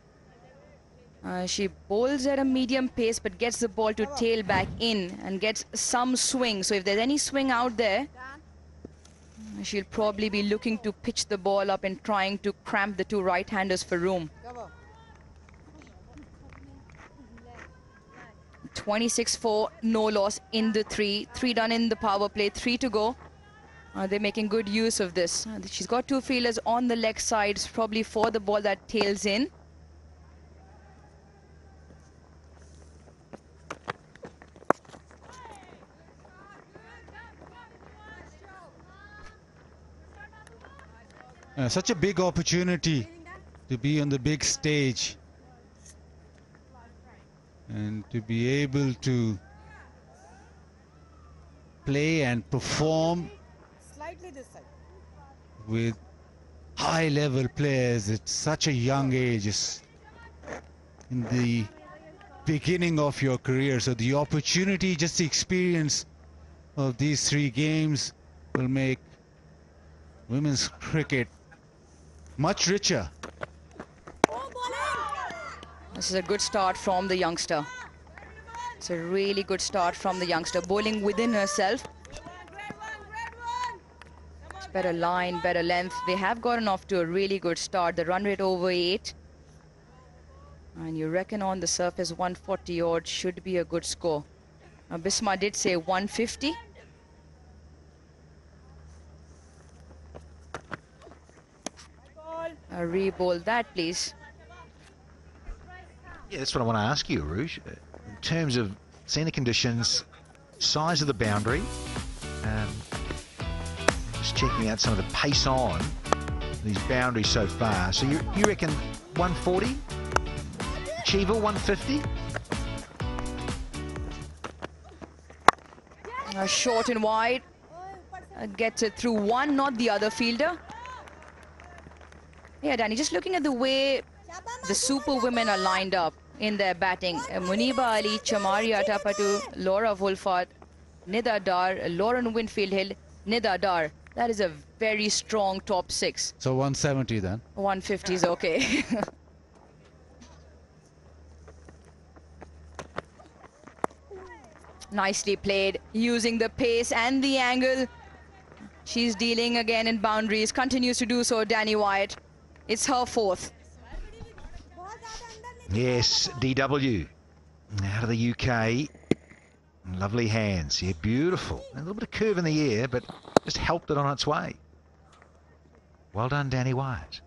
She bowls at a medium pace but gets the ball to tail back in and gets some swing. So if there's any swing out there, she'll probably be looking to pitch the ball up and trying to cramp the two right-handers for room. 26 for no loss in the 3 done in the power play, 3 to go. They're making good use of this. She's got 2 fielders on the leg sides, probably for the ball that tails in. Such a big opportunity to be on the big stage and to be able to play and perform with high-level players at such a young age, in the beginning of your career. So the opportunity, just the experience of these 3 games will make women's cricket much richer. This is a good start from the youngster. It's a really good start from the youngster, bowling within herself. It's better line, better length. They have gotten off to a really good start. The run rate over 8. And you reckon on the surface 140 odd should be a good score. Now Bisma did say 150. Re-bowl that, please. Yeah, that's what I want to ask you, Rouge. In terms of seeing the conditions, size of the boundary, just checking out some of the pace on these boundaries so far. So you reckon 140? Achievable 150? Short and wide. Gets it through one, not the other fielder. Yeah, Danny, just looking at the way the super women are lined up in their batting. Muniba Ali, Chamari Atapattu, Laura Wolfart, Nida Dar, Lauren Winfield Hill, Nida Dar. That is a very strong top 6. So 170 then? 150 is okay. Nicely played, using the pace and the angle. She's dealing again in boundaries, continues to do so, Danny Wyatt. It's her 4th. Yes, DW out of the UK. Lovely hands. Yeah, beautiful. A little bit of curve in the air, but just helped it on its way. Well done, Danny Wyatt.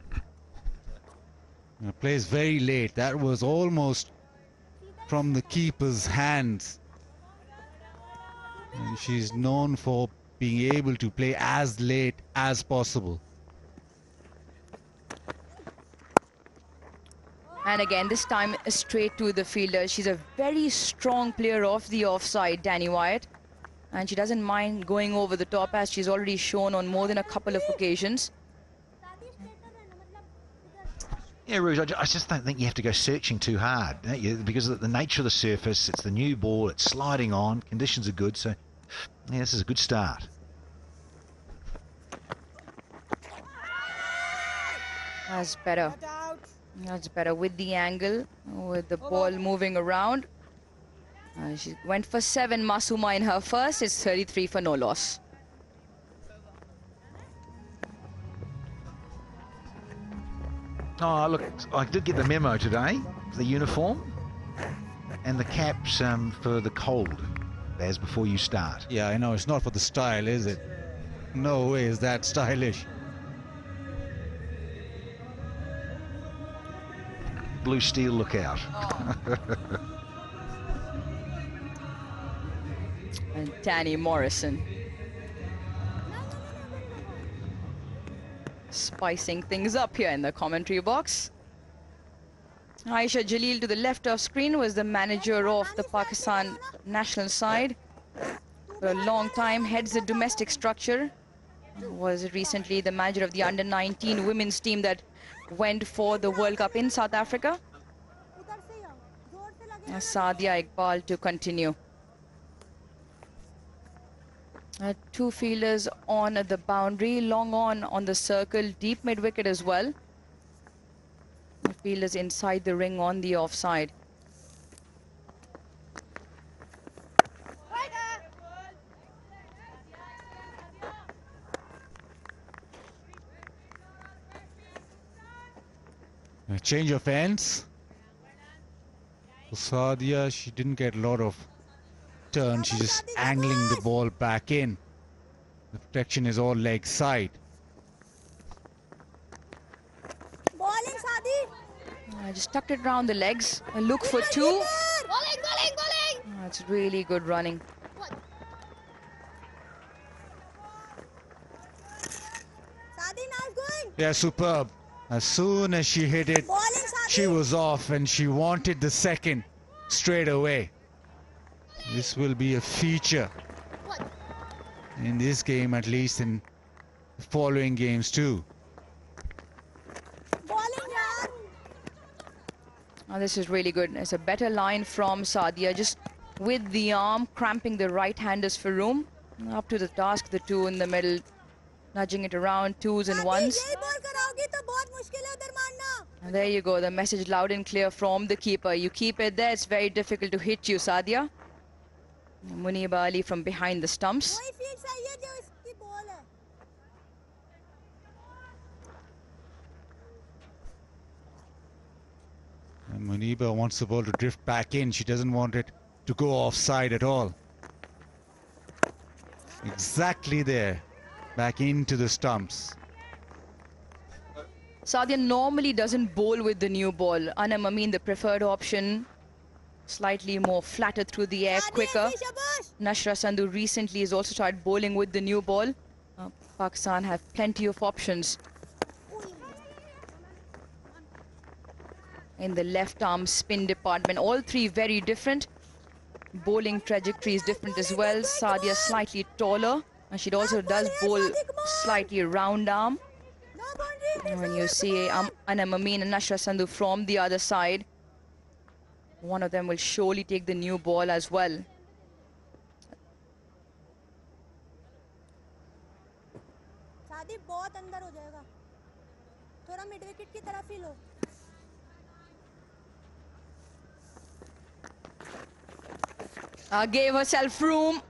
Plays very late. That was almost from the keeper's hands. And she's known for being able to play as late as possible. And again, this time straight to the fielder. She's a very strong player off the offside, Danny Wyatt. And she doesn't mind going over the top, as she's already shown on more than a couple of occasions. Yeah, Rouge, I just don't think you have to go searching too hard, don't you? Because of the nature of the surface, it's the new ball, it's sliding on, conditions are good, so yeah, this is a good start. That's better. That's better with the angle, with the ball moving around. She went for 7, Masuma in her first. It's 33 for no loss. Oh, look, I did get the memo today, the uniform and the caps for the cold, as before you start. Yeah, I know, it's not for the style, is it? No way is that stylish. Blue steel lookout. And Danny Morrison. spicing things up here in the commentary box. Aisha Jalil to the left of screen was the manager of the Pakistan national side. For a long time, heads the domestic structure. Was recently the manager of the under-19 women's team that went for the World Cup in South Africa. Sadia Iqbal to continue. Two fielders on the boundary, long on the circle, deep mid-wicket as well. The fielders inside the ring on the offside. A change of ends. Sadia, she didn't get a lot of turn. She's just angling the ball back in. The protection is all leg side. Bowling, Sadi. Just tucked it around the legs. A look for two. Bowling. That's really good running. Yeah, superb. As soon as she hit it, she was off and she wanted the second straight away. This will be a feature in this game, at least in the following games too. Now this is really good. It's a better line from Sadia, just with the arm, cramping the right-handers for room. Up to the task, the two in the middle, nudging it around, twos and ones. And there you go, the message loud and clear from the keeper. You keep it there, it's very difficult to hit you, Sadia. Muniba Ali from behind the stumps. And Muniba wants the ball to drift back in. She doesn't want it to go offside at all. Exactly there, back into the stumps. Sadia normally doesn't bowl with the new ball. Anam Amin, the preferred option, slightly more flatter through the air, quicker. Nashra Sandhu recently has also started bowling with the new ball. Pakistan have plenty of options. In the left arm spin department, all three very different. Bowling trajectory is different as well. Sadia slightly taller, and she also does bowl slightly round arm. When you see Anam Amin and Nashra Sandhu from the other side, one of them will surely take the new ball as well. शादी बहुत अंदर हो जाएगा, थोड़ा mid wicket की तरफ ही लो. Gave herself room,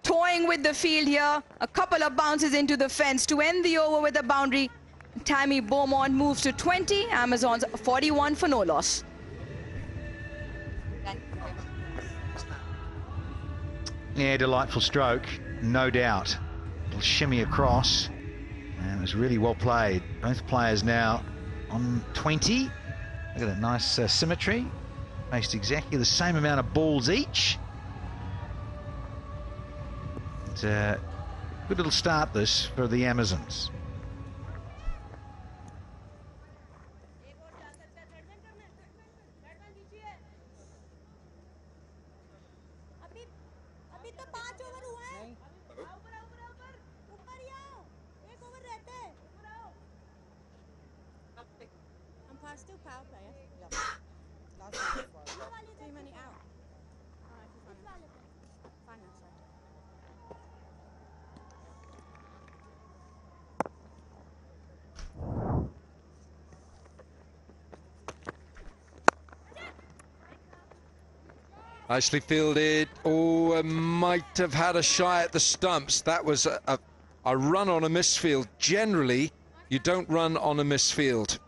toying with the field here. A couple of bounces into the fence to end the over with a boundary. Tammy Beaumont moves to 20, Amazons 41 for no loss. Yeah, delightful stroke, no doubt. It'll shimmy across, and it was really well played. Both players now on 20. Look at that nice symmetry. Faced exactly the same amount of balls each. It's a good little start this for the Amazons. Nicely fielded. Oh, might have had a shy at the stumps. That was a run on a misfield. Generally, you don't run on a misfield.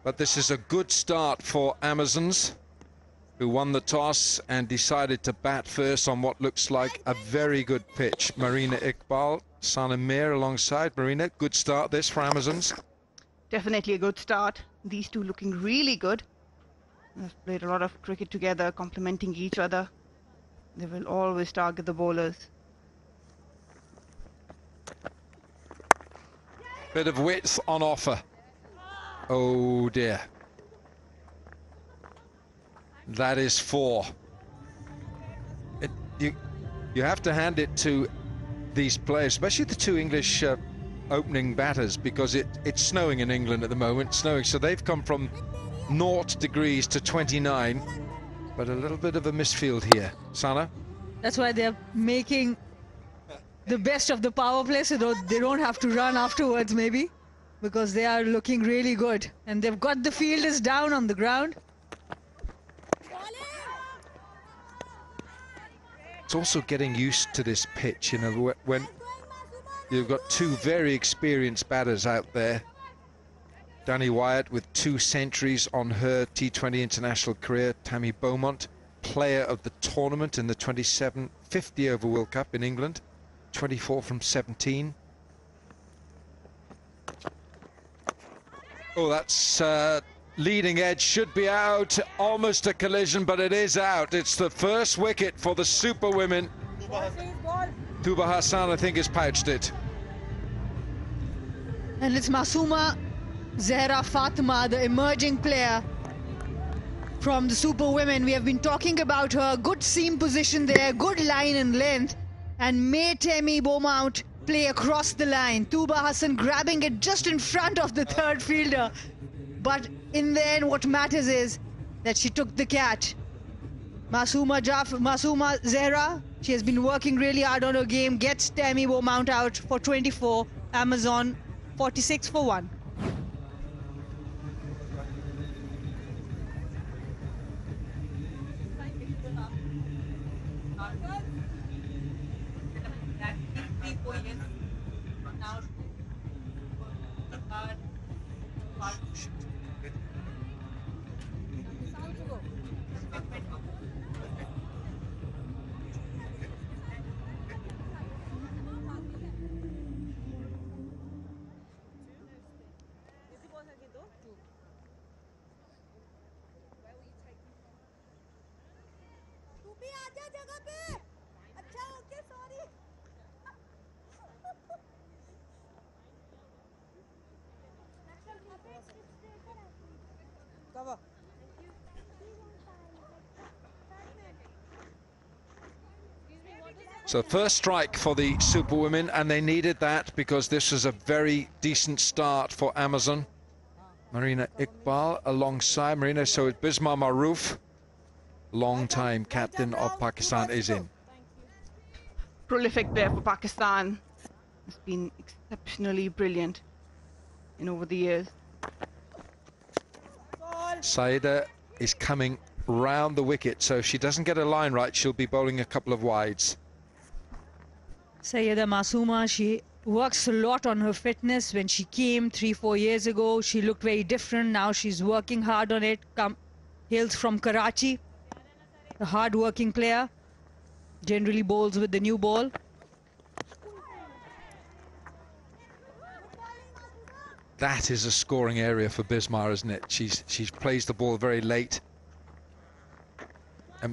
But this is a good start for Amazons, who won the toss and decided to bat first on what looks like a very good pitch. Marina Iqbal, Sana Mir alongside. Marina, good start this for Amazons. Definitely a good start. These two looking really good. They've played a lot of cricket together, complementing each other. They will always target the bowlers. Bit of width on offer. Oh dear. That is 4. You have to hand it to these players, especially the 2 English opening batters, because it's snowing in England at the moment, so they've come from 0 degrees to 29, but a little bit of a misfield here. Sana? That's why they're making the best of the power play, so they don't have to run afterwards, maybe, because they are looking really good. And they've got the fielders down on the ground. It's also getting used to this pitch, you know, when you've got 2 very experienced batters out there. Danni Wyatt with 2 centuries on her T20 international career. Tammy Beaumont, player of the tournament in the 50 over World Cup in England. 24 from 17. Oh, that's leading edge, should be out. Almost a collision, but it is out. It's the first wicket for the Super Women. Tuba Hassan, I think, has pouched it. And it's Masooma Zehra Fatima, the emerging player from the Super Women. We have been talking about her. Good seam position there, good line and length. And may Tammy Beaumont play across the line. Tuba Hassan grabbing it just in front of the 3rd fielder. But in the end, what matters is that she took the catch. Masooma Zehra, she has been working really hard on her game, gets Tammy Beaumont out for 24. Amazon 46 for 1. So first strike for the Super Women, and they needed that because this was a very decent start for Amazon. Marina Iqbal alongside Marina, so it's Bismar Maroof, long-time captain of Pakistan, is in. Prolific player for Pakistan. Has been exceptionally brilliant over the years. Saida is coming round the wicket, so if she doesn't get a line right, she'll be bowling a couple of wides. Sayyida Masooma, she works a lot on her fitness. When she came 3-4 years ago, she looked very different. Now she's working hard on it. Hails from Karachi, a hard-working player. Generally bowls with the new ball. That is a scoring area for Bismar, isn't it? She plays the ball very late.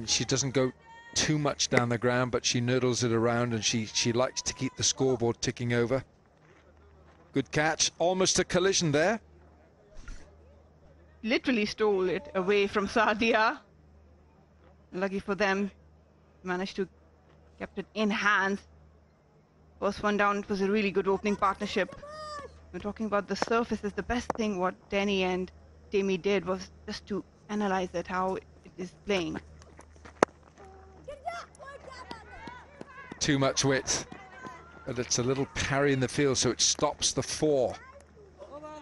She doesn't go too much down the ground, but she noodles it around, and she likes to keep the scoreboard ticking over. Good catch, almost a collision there. Literally stole it away from Sadia. Lucky for them, managed to kept it in hand. First one down, it was a really good opening partnership. We're talking about the surfaces. The best thing what Danny and Tammy did was just to analyze it, how it is playing. Too much width, but it's a little parry in the field, so it stops the 4.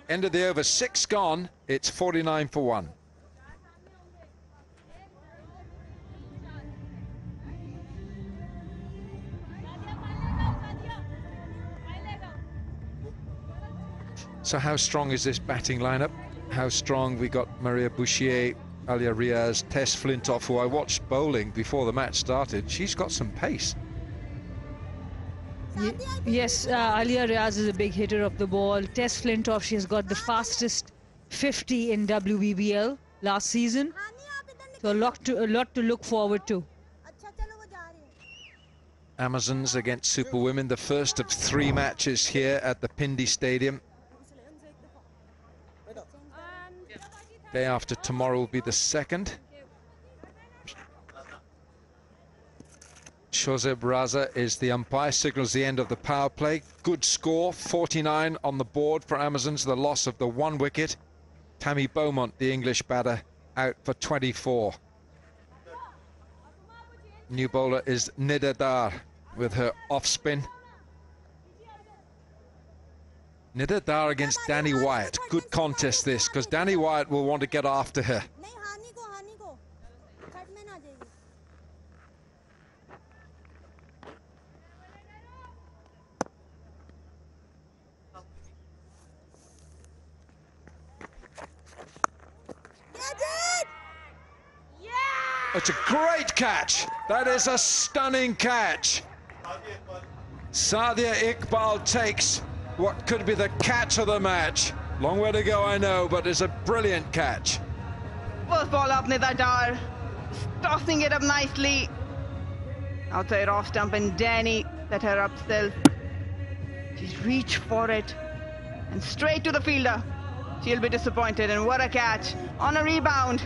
End of the over, 6 gone. It's 49 for 1. So how strong is this batting lineup? How strong? We got Maria Bouchier, Alia Riaz, Tess Flintoff, who I watched bowling before the match started. She's got some pace. Yes, Alia Riaz is a big hitter of the ball. Tess Flintoff, she has got the fastest 50 in WBBL last season. So a lot to look forward to. Amazons against Super Women, the first of 3 matches here at the Pindi Stadium. Day after tomorrow will be the 2nd. Josep Raza is the umpire, signals the end of the power play. Good score, 49 on the board for Amazons, the loss of the 1 wicket. Tammy Beaumont, the English batter, out for 24. New bowler is Nida Dar with her off spin. Nida Dar against Danni Wyatt. Good contest this, because Danni Wyatt will want to get after her. It's a great catch. That is a stunning catch. Sadia Iqbal takes what could be the catch of the match. Long way to go, I know, but it's a brilliant catch. First ball up, Nida Dar, tossing it up nicely. Outside off stump, and Danny let her up still. She's reached for it and straight to the fielder. She'll be disappointed, and what a catch on a rebound.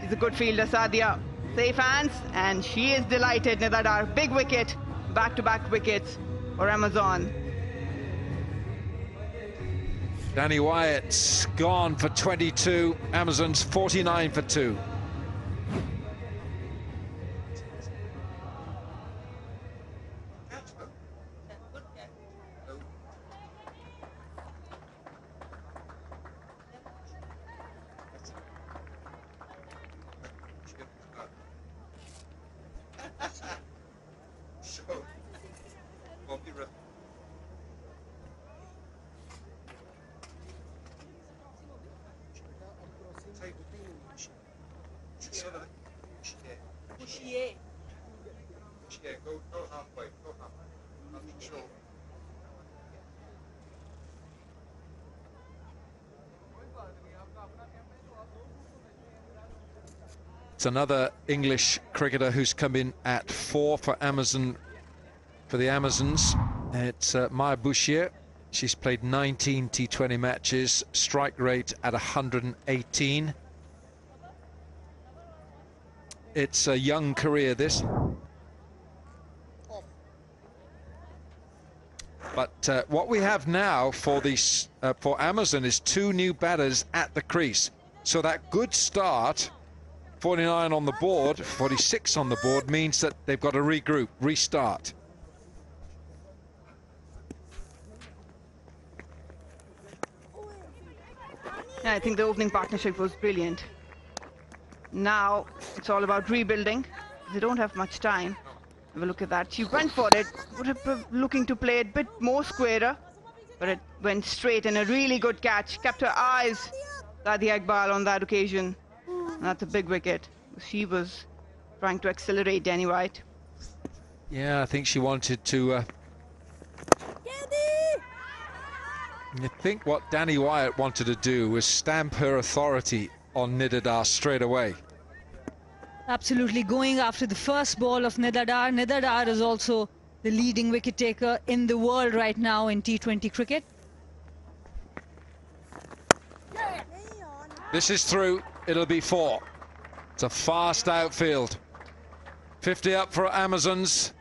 She's a good fielder, Sadia. Safe hands, and she is delighted. Nida Dar, big wicket, back-to-back wickets for Amazon. Danni Wyatt's gone for 22. Amazons 49 for 2. It's another English cricketer who's come in at 4 for the Amazons. It's Maya Bouchier. She's played 19 T20 matches, strike rate at 118. It's a young career, this. But what we have now for for Amazon is 2 new batters at the crease. So that good start, 49 on the board, 46 on the board, means that they've got to regroup, restart. I think the opening partnership was brilliant. Now it's all about rebuilding. They don't have much time. Have a look at that. She went for it, looking to play it a bit more squarer, but it went straight, and a really good catch. Kept her eyes, Sadia Iqbal, on that occasion. That's a big wicket. She was trying to accelerate Danni Wyatt. Yeah, I think she wanted to... I think what Danni Wyatt wanted to do was stamp her authority on Nida Dar straight away. Absolutely, going after the first ball of Nida Dar. Nida Dar is also the leading wicket taker in the world right now in T20 cricket. This is through, it'll be 4. It's a fast outfield. 50 up for Amazons.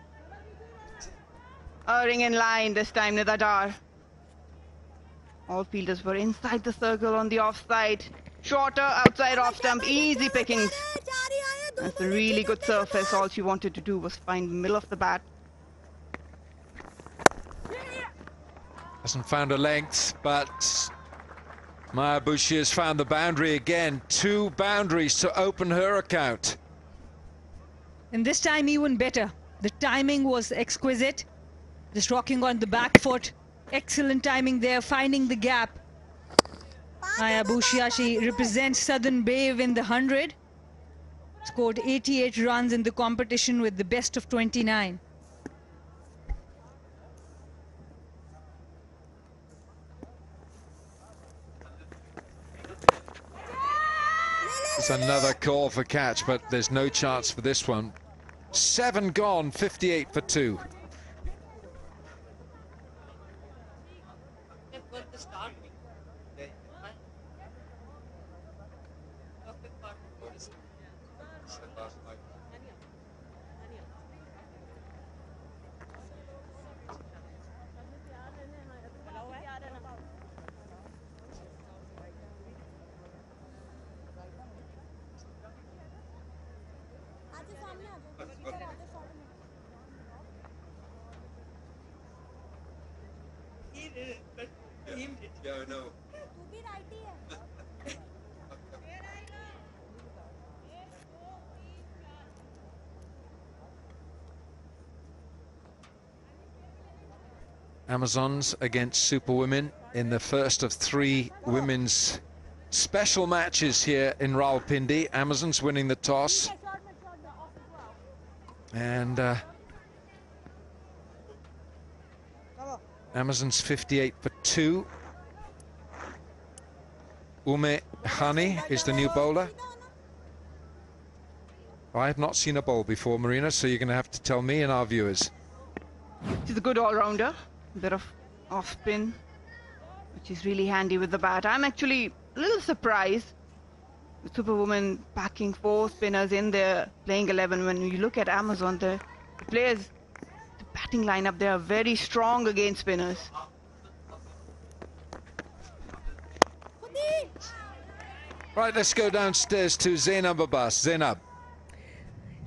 Erring in line this time, Nida Dar. All fielders were inside the circle on the offside. Shorter, outside off stump, easy pickings. That's a really good surface. All she wanted to do was find the middle of the bat. Hasn't found a length, but Maya Bouchier has found the boundary again. 2 boundaries to open her account. And this time even better. The timing was exquisite. Just rocking on the back foot. Excellent timing there, finding the gap. Maya Bouchier, she represents Southern Bay in the 100. Scored 88 runs in the competition with the best of 29. It's another call for catch, but there's no chance for this one. 7 gone, 58 for 2. Yeah, I know. Amazons against Superwomen in the first of 3 women's special matches here in Rawalpindi. Amazons winning the toss. And Amazons 58 for 2. Ume Hani is the new bowler. I have not seen a bowl before, Marina, so you're going to have to tell me and our viewers. She's a good all-rounder. Bit of off-spin, which is really handy with the bat. I'm actually a little surprised with Superwoman packing 4 spinners in there, playing 11. When you look at Amazon, the players, the batting lineup, they are very strong against spinners. Right, let's go downstairs to Zainab Abbas. Zainab.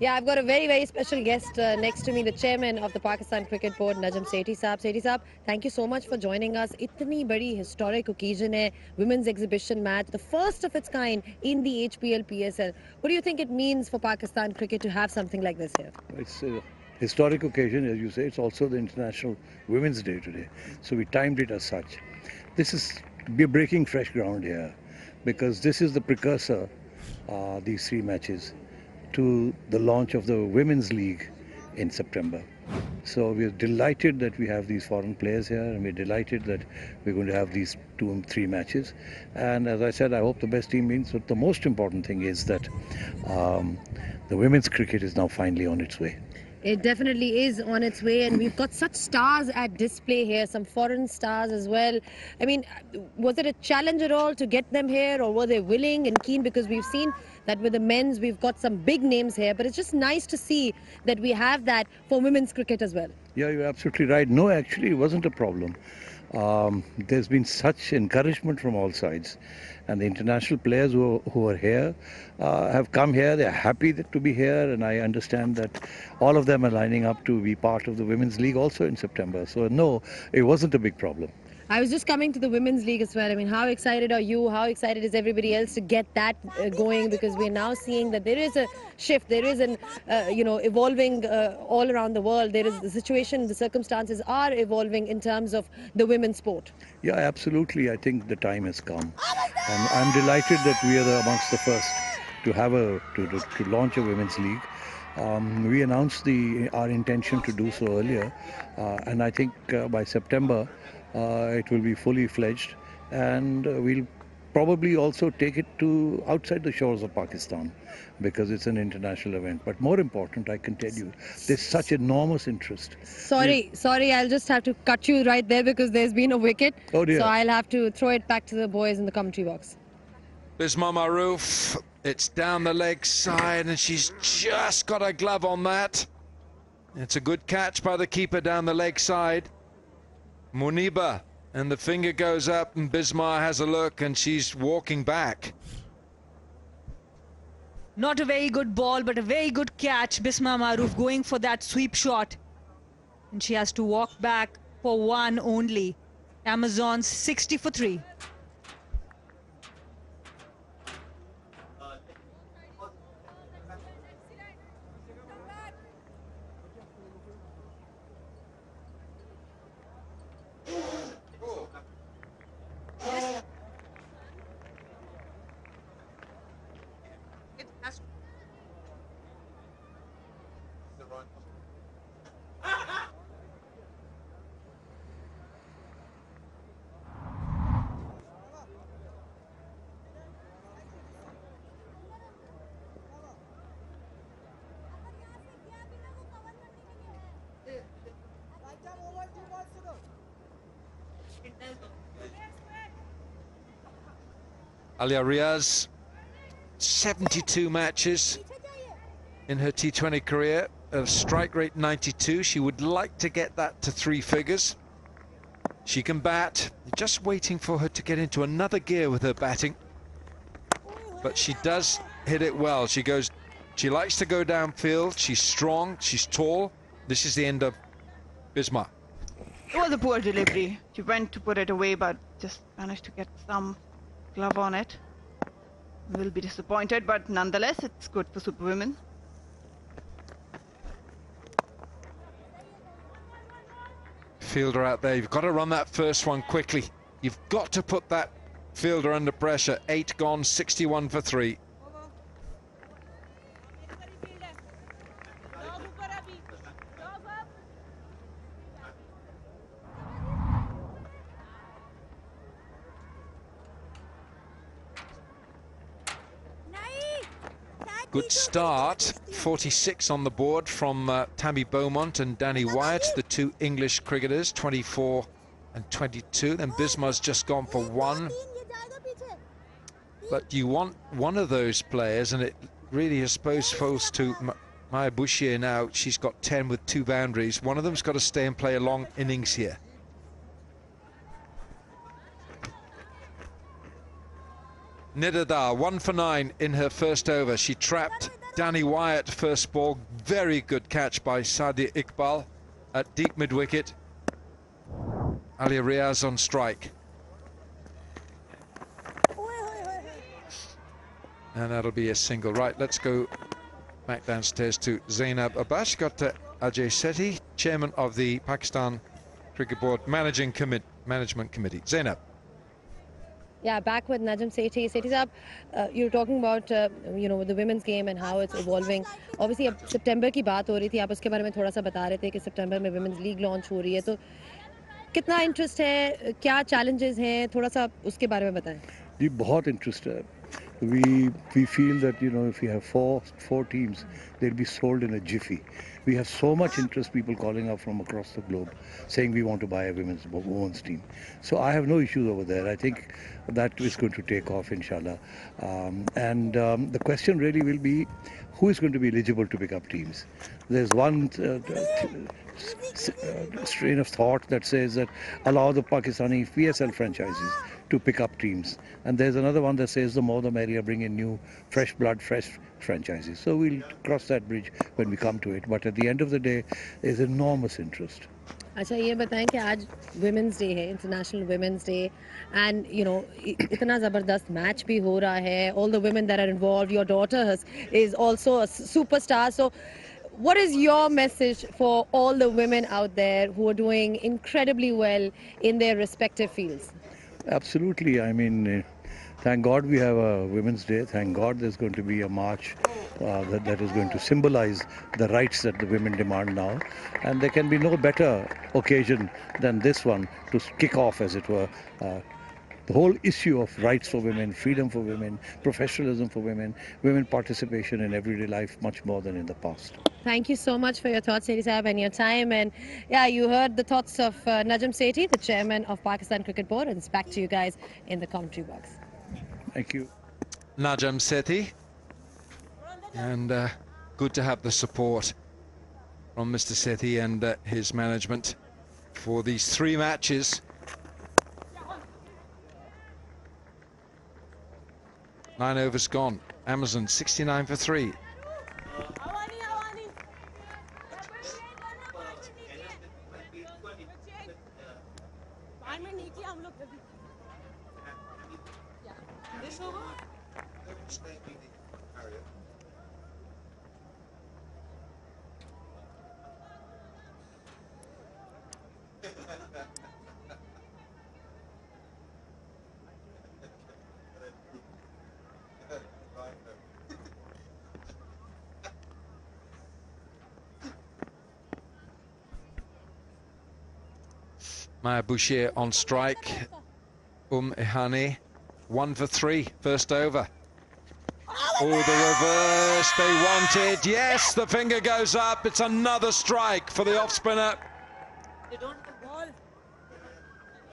Yeah, I've got a very, very special guest next to me, the chairman of the Pakistan Cricket Board, Najam Sethi Saab. Sethi Saab, thank you so much for joining us. Itni badi historic occasion hai, women's exhibition match, the first of its kind in the HPL PSL. What do you think it means for Pakistan cricket to have something like this here? It's a historic occasion, as you say. It's also the International Women's Day today. So we timed it as such. We're breaking fresh ground here because this is the precursor, these 3 matches, to the launch of the Women's League in September. So we're delighted that we have these foreign players here, and we're delighted that we're going to have these 2 and 3 matches. And as I said, I hope the best team wins. But the most important thing is that the women's cricket is now finally on its way. It definitely is on its way, and we've got such stars at display here, some foreign stars as well. I mean, was it a challenge at all to get them here, or were they willing and keen? Because we've seen that with the men's, we've got some big names here, but it's just nice to see that we have that for women's cricket as well. Yeah, you're absolutely right. No, actually, it wasn't a problem. There's been such encouragement from all sides, and the international players who are here have come here. They're happy to be here, and I understand that all of them are lining up to be part of the Women's League also in September. So no, it wasn't a big problem. I was just coming to the Women's League as well. I mean, how excited are you? How excited is everybody else to get that going? Because we're now seeing that there is a shift. There is an, evolving all around the world. There is the situation, the circumstances are evolving in terms of the women's sport. Yeah, absolutely. I think the time has come. And I'm delighted that we are amongst the first to have to launch a Women's League. We announced our intention to do so earlier, and I think by September it will be fully fledged, and we'll probably also take it to outside the shores of Pakistan because it's an international event. But more important, I can tell you, there's such enormous interest. Sorry, I'll just have to cut you right there because there's been a wicket. Oh dear. So I'll have to throw it back to the boys in the commentary box. Bismah Maroof, it's down the leg side, and she's just got a glove on that. It's a good catch by the keeper down the leg side. Muniba, and the finger goes up, and Bismah has a look, and she's walking back. Not a very good ball, but a very good catch. Bismah Maroof going for that sweep shot. And she has to walk back for 1 only. Amazons 60 for 3. Alia Riaz, 72 matches in her T20 career, a strike rate 92. She would like to get that to 3 figures. She can bat, just waiting for her to get into another gear with her batting. But she does hit it well. She likes to go downfield. She's strong, she's tall. This is the end of Bismah. It was a poor delivery. She went to put it away, but just managed to get some glove on it. Will be disappointed, but nonetheless, it's good for Superwomen. Fielder out there, you've got to run that first one quickly. You've got to put that fielder under pressure. 8 gone, 61 for 3. Good start, 46 on the board from Tammy Beaumont and Danny Wyatt, the two English cricketers, 24 and 22. Then Bismar's just gone for 1. But you want one of those players, and it really, I suppose, falls to Maya Bouchier now. She's got 10 with 2 boundaries. One of them's got to stay and play a long innings here. Nida Dar, 1 for 9 in her first over. She trapped Danny Wyatt first ball. Very good catch by Sadia Iqbal at deep mid-wicket. Alia Riaz on strike. And that'll be a single. Right, let's go back downstairs to Zainab Abbas. Got Ajay Sethi, chairman of the Pakistan Cricket Board Management Committee. Zainab. Yeah, back with Najam Sethi. Sethi sahab, you're talking about, you know, the women's game and how it's evolving. Obviously, अब September की बात हो रही थी. आप उसके बारे में थोड़ा सा बता रहे थे कि September में women's league launch हो रही है. तो कितना interest है, क्या challenges हैं, थोड़ा सा उसके बारे में बताएं. जी बहुत interest है. We feel that, you know, if we have four teams, they'll be sold in a jiffy. We have so much interest, people calling up from across the globe saying we want to buy a women's team. So I have no issues over there. I think that is going to take off, inshallah. The question really will be, who is going to be eligible to pick up teams? There's one strain of thought that says that allow the Pakistani PSL franchises to pick up teams, and there's another one that says the more the merrier, bring in new fresh blood, fresh franchises. So we'll cross that bridge when we come to it, but at the end of the day there's enormous interest. अच्छा ये बताएं कि आज Women's Day है, International Women's Day, and you know इतना ज़बरदस्त match भी हो रहा है. All the women that are involved, your daughter is also a superstar. So what is your message for all the women out there who are doing incredibly well in their respective fields? Absolutely. I mean, thank God we have a Women's Day. Thank God there's going to be a march that is going to symbolize the rights that the women demand now. And there can be no better occasion than this one to kick off, as it were, the whole issue of rights for women, freedom for women, professionalism for women, women participation in everyday life much more than in the past. Thank you so much for your thoughts, Sethi Sahab, and your time. And yeah, you heard the thoughts of Najam Sethi, the chairman of Pakistan Cricket Board, and it's back to you guys in the commentary box. Thank you. Najam Sethi. And good to have the support from Mr. Sethi and his management for these 3 matches. 9 overs gone. Amazon 69 for 3. Maya Bouchier on strike. Ihani 1 for 3 first over. Oh, the reverse they wanted. Yes, the finger goes up. It's another strike for the off spinner.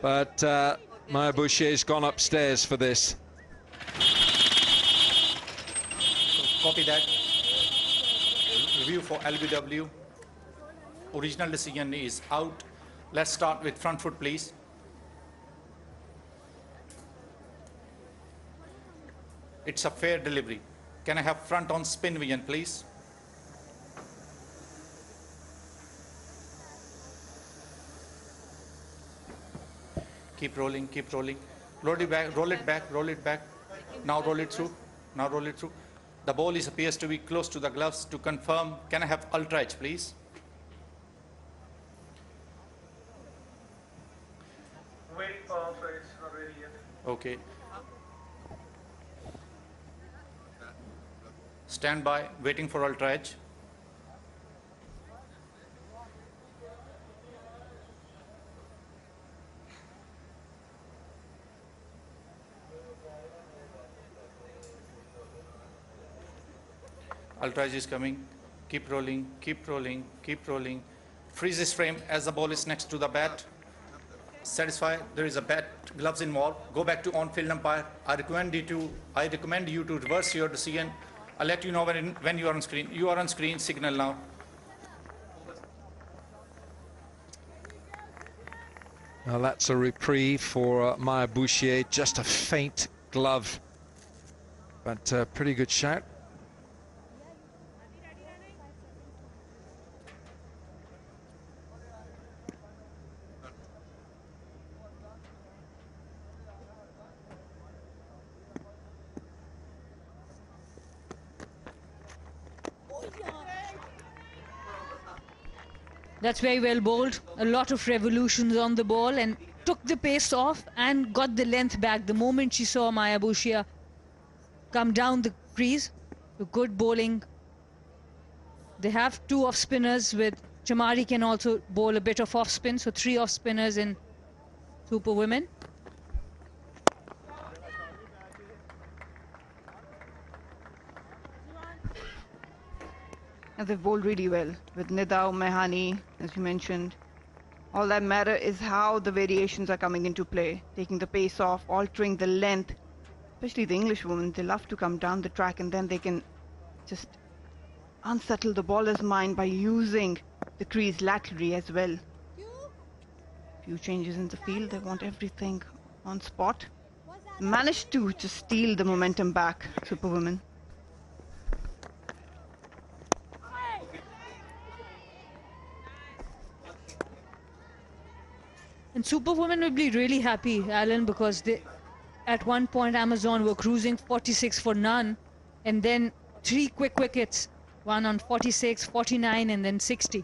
But Maya Bouchier's gone upstairs for this. Copy that. Review for LBW. Original decision is out. Let's start with front foot, please. It's a fair delivery. Can I have front on spin vision, please? keep rolling, keep rolling. Roll it back, roll it back, roll it back. Now roll it through, now roll it through. The ball appears to be close to the gloves. To confirm, can I have ultra edge, please? Waiting for ultra edge, not ready yet. Okay. Stand by, waiting for ultra edge. Ultra edge is coming. Keep rolling, keep rolling, keep rolling. Freeze this frame as the ball is next to the bat. Satisfied, there is a bat, gloves involved. Go back to on-field umpire. I recommend you to reverse your decision. I'll let you know when you are on screen. You are on screen, signal now. Now that's a reprieve for Maya Bouchier. Just a faint glove, but pretty good shot. That's very well bowled. A lot of revolutions on the ball and took the pace off and got the length back the moment she saw Maya Bouchier come down the crease. So good bowling. They have 2 off spinners with Chamari can also bowl a bit of off spin. So 3 off spinners in Super Women. And they've bowled really well with Nida, Mehani, as you mentioned. All that matter is how the variations are coming into play, taking the pace off, altering the length. Especially the English women, they love to come down the track and then they can just unsettle the bowler's mind by using the crease laterally as well. Few changes in the field, they want everything on spot. Managed to just steal the momentum back, Superwomen. And Superwomen will be really happy, Alan, because they, at one point Amazon were cruising 46 for none, and then 3 quick wickets, one on 46, 49, and then 60.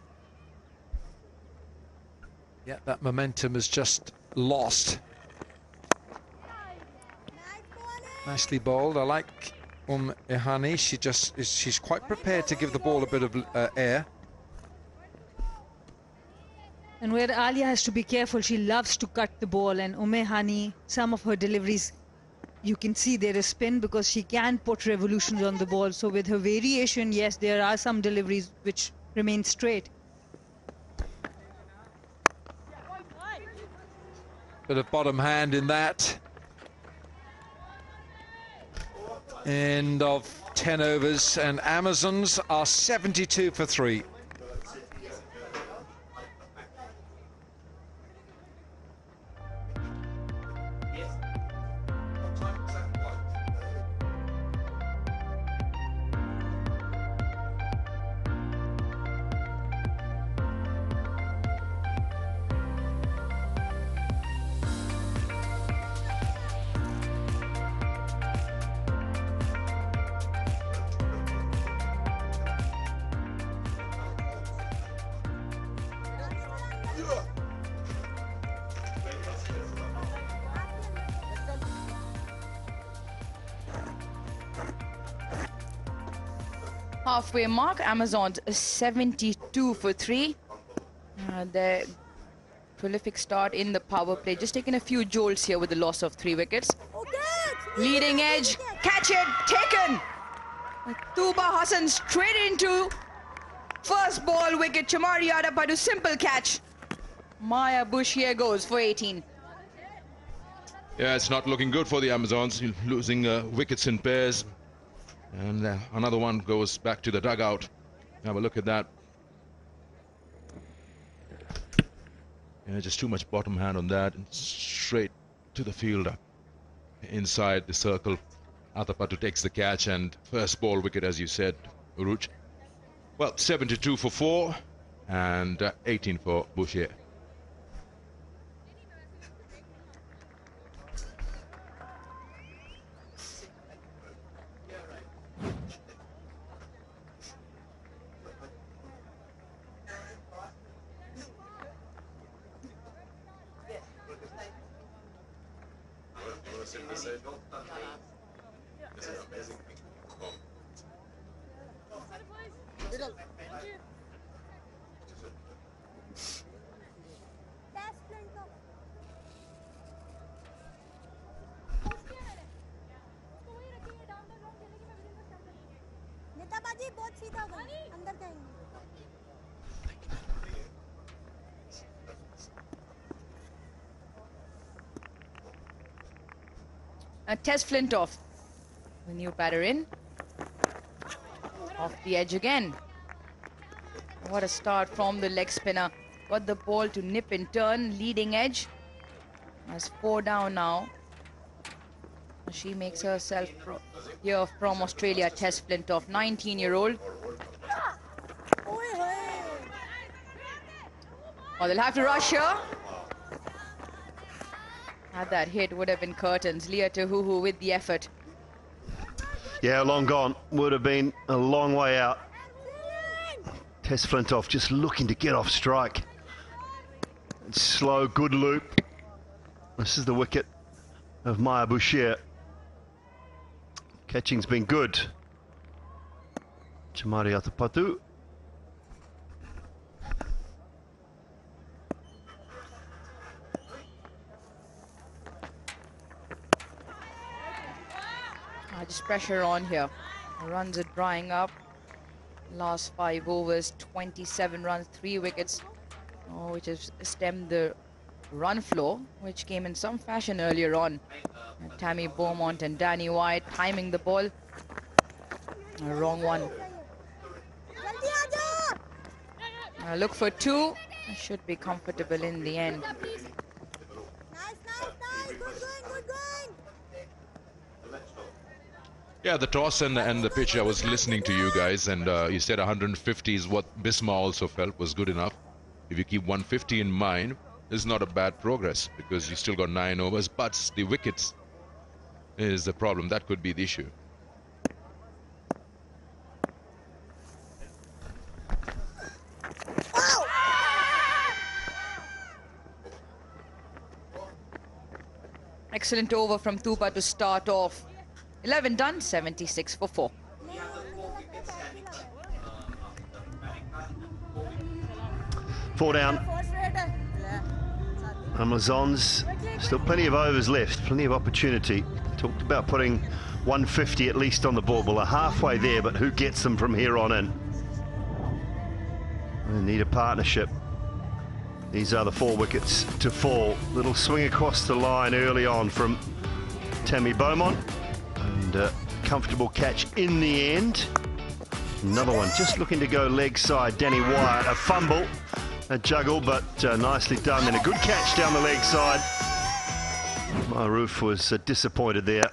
Yeah, that momentum is just lost. Nicely bowled. I like Ehani. She's quite prepared to give the ball a bit of air. And where Alia has to be careful, she loves to cut the ball, and Hani, some of her deliveries, you can see there is spin because she can put revolutions on the ball. So with her variation, yes, there are some deliveries which remain straight. Bit of bottom hand in that. End of 10 overs, and Amazons are 72 for 3. Halfway mark, Amazons 72 for 3. Their prolific start in the power play, just taking a few jolts here with the loss of 3 wickets. Leading edge, catch it, taken. Tuba Hassan straight into first ball wicket. Chamari Adapadu, simple catch. Maya Bouchier goes for 18. Yeah, it's not looking good for the Amazons, losing wickets in pairs. And another one goes back to the dugout. Have a look at that. Yeah, just too much bottom hand on that, and straight to the fielder. Inside the circle, Athapattu takes the catch, and first ball wicket, as you said, Uruj. Well, 72 for 4, and 18 for Bouchier. Tess Flintoff, the new batter in. Off the edge again. What a start from the leg spinner. Got the ball to nip and turn, leading edge. That's 4 down now. She makes herself here from Australia, Tess Flintoff, 19-year-old. Oh, they'll have to rush her. Had that hit, would have been curtains. Leah Tahuhu with the effort. Yeah, long gone. Would have been a long way out. Tess Flintoff just looking to get off strike. Slow, good loop. This is the wicket of Maya Bouchier. Catching's been good. Chamari Atapatu. Just pressure on here. Runs are drying up. Last 5 overs, 27 runs, 3 wickets, which has stemmed the run flow, which came in some fashion earlier on. Tammy Beaumont and Danny White timing the ball. Wrong one. Look for 2. Should be comfortable in the end. Yeah, the toss and the pitch, I was listening to you guys, and you said 150 is what Bisma also felt was good enough. If you keep 150 in mind, it's not a bad progress, because you still got 9 overs, but the wickets is the problem. That could be the issue. Excellent over from Tupa to start off. 11 done, 76 for 4. Four down. Amazons, still plenty of overs left, plenty of opportunity. Talked about putting 150 at least on the board. Well, they're halfway there, but who gets them from here on in? They need a partnership. These are the 4 wickets to fall. Little swing across the line early on from Tammy Beaumont. And a comfortable catch in the end. Another one just looking to go leg side. Danny Wyatt, a fumble, a juggle, but nicely done. Then a good catch down the leg side. Maroof was disappointed there.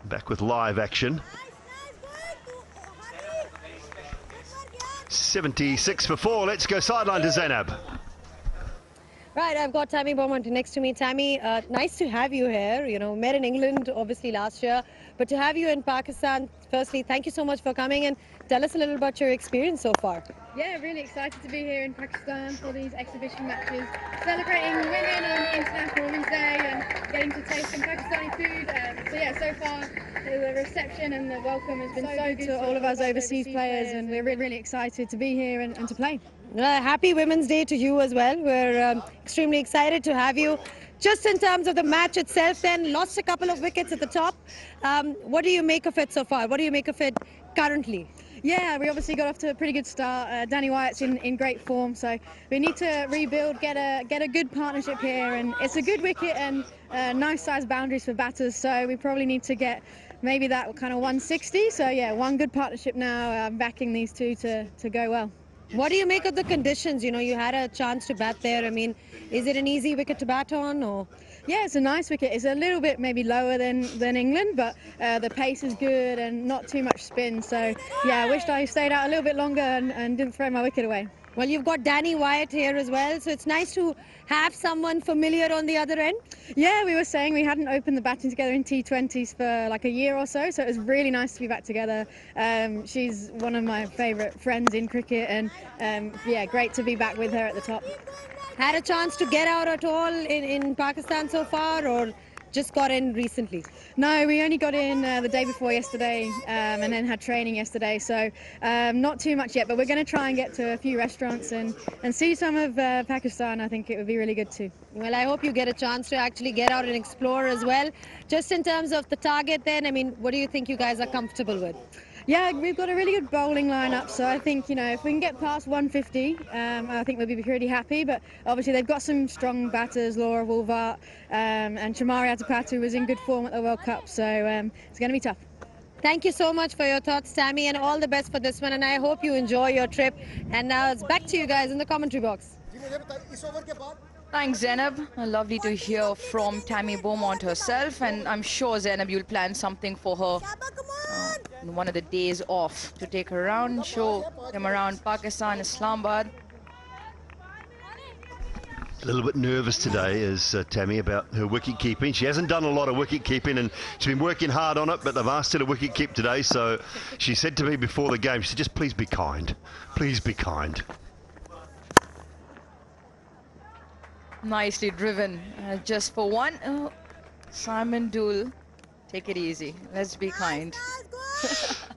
Back with live action. 76 for 4. Let's go sideline to Zainab. Right, I've got Tammy Beaumont next to me. Tammy, nice to have you here. You know, met in England, obviously, last year. But to have you in Pakistan, firstly, thank you so much for coming, and tell us a little about your experience so far. Yeah, really excited to be here in Pakistan for these exhibition matches, celebrating women on International Women's Day and getting to taste some Pakistani food. So yeah, so far the reception and the welcome has been so good to all of us overseas players, and we're really excited to be here and to play. Happy Women's Day to you as well. We're extremely excited to have you. Just in terms of the match itself then, lost a couple of wickets at the top. What do you make of it so far? What do you make of it currently? Yeah, we obviously got off to a pretty good start. Danny Wyatt's in great form, so we need to rebuild, get a good partnership here, and it's a good wicket and nice sized boundaries for batters, so we probably need to get maybe that kind of 160. So yeah, one good partnership now, backing these two to go well. What do you make of the conditions? You know, you had a chance to bat there. I mean, is it an easy wicket to bat on, or? Yeah, it's a nice wicket. It's a little bit maybe lower than England, but the pace is good and not too much spin. So yeah, I wished I stayed out a little bit longer and didn't throw my wicket away. Well, you've got Danny Wyatt here as well, so it's nice to have someone familiar on the other end. Yeah, we were saying we hadn't opened the batting together in T20s for like a year or so it was really nice to be back together. She's one of my favourite friends in cricket, and yeah, great to be back with her at the top. Had a chance to get out at all in Pakistan so far, or just got in recently? No, we only got in the day before yesterday and then had training yesterday, so not too much yet, but we're going to try and get to a few restaurants and see some of Pakistan. I think it would be really good too. Well, I hope you get a chance to actually get out and explore as well. Just in terms of the target then, I mean, what do you think you guys are comfortable with? Yeah, we've got a really good bowling lineup, so I think, if we can get past 150, I think we'll be pretty happy. But obviously they've got some strong batters, Laura Woolvart and Chamari Atapattu was in good form at the World Cup, so it's going to be tough. Thank you so much for your thoughts, Tammy, and all the best for this one, and I hope you enjoy your trip. And now it's back to you guys in the commentary box. Thanks, Zainab. Lovely to hear from Tammy Beaumont herself, and I'm sure, Zainab, you'll plan something for her one of the days off to take her around, show them around Pakistan, Islamabad. A little bit nervous today is Tammy about her wicket keeping. She hasn't done a lot of wicket keeping and she's been working hard on it, but they've asked her to wicket keep today, so she said to me before the game, she said, just please be kind. Please be kind. Nicely driven. Just for one. Oh, Simon Dool, take it easy. Let's be kind.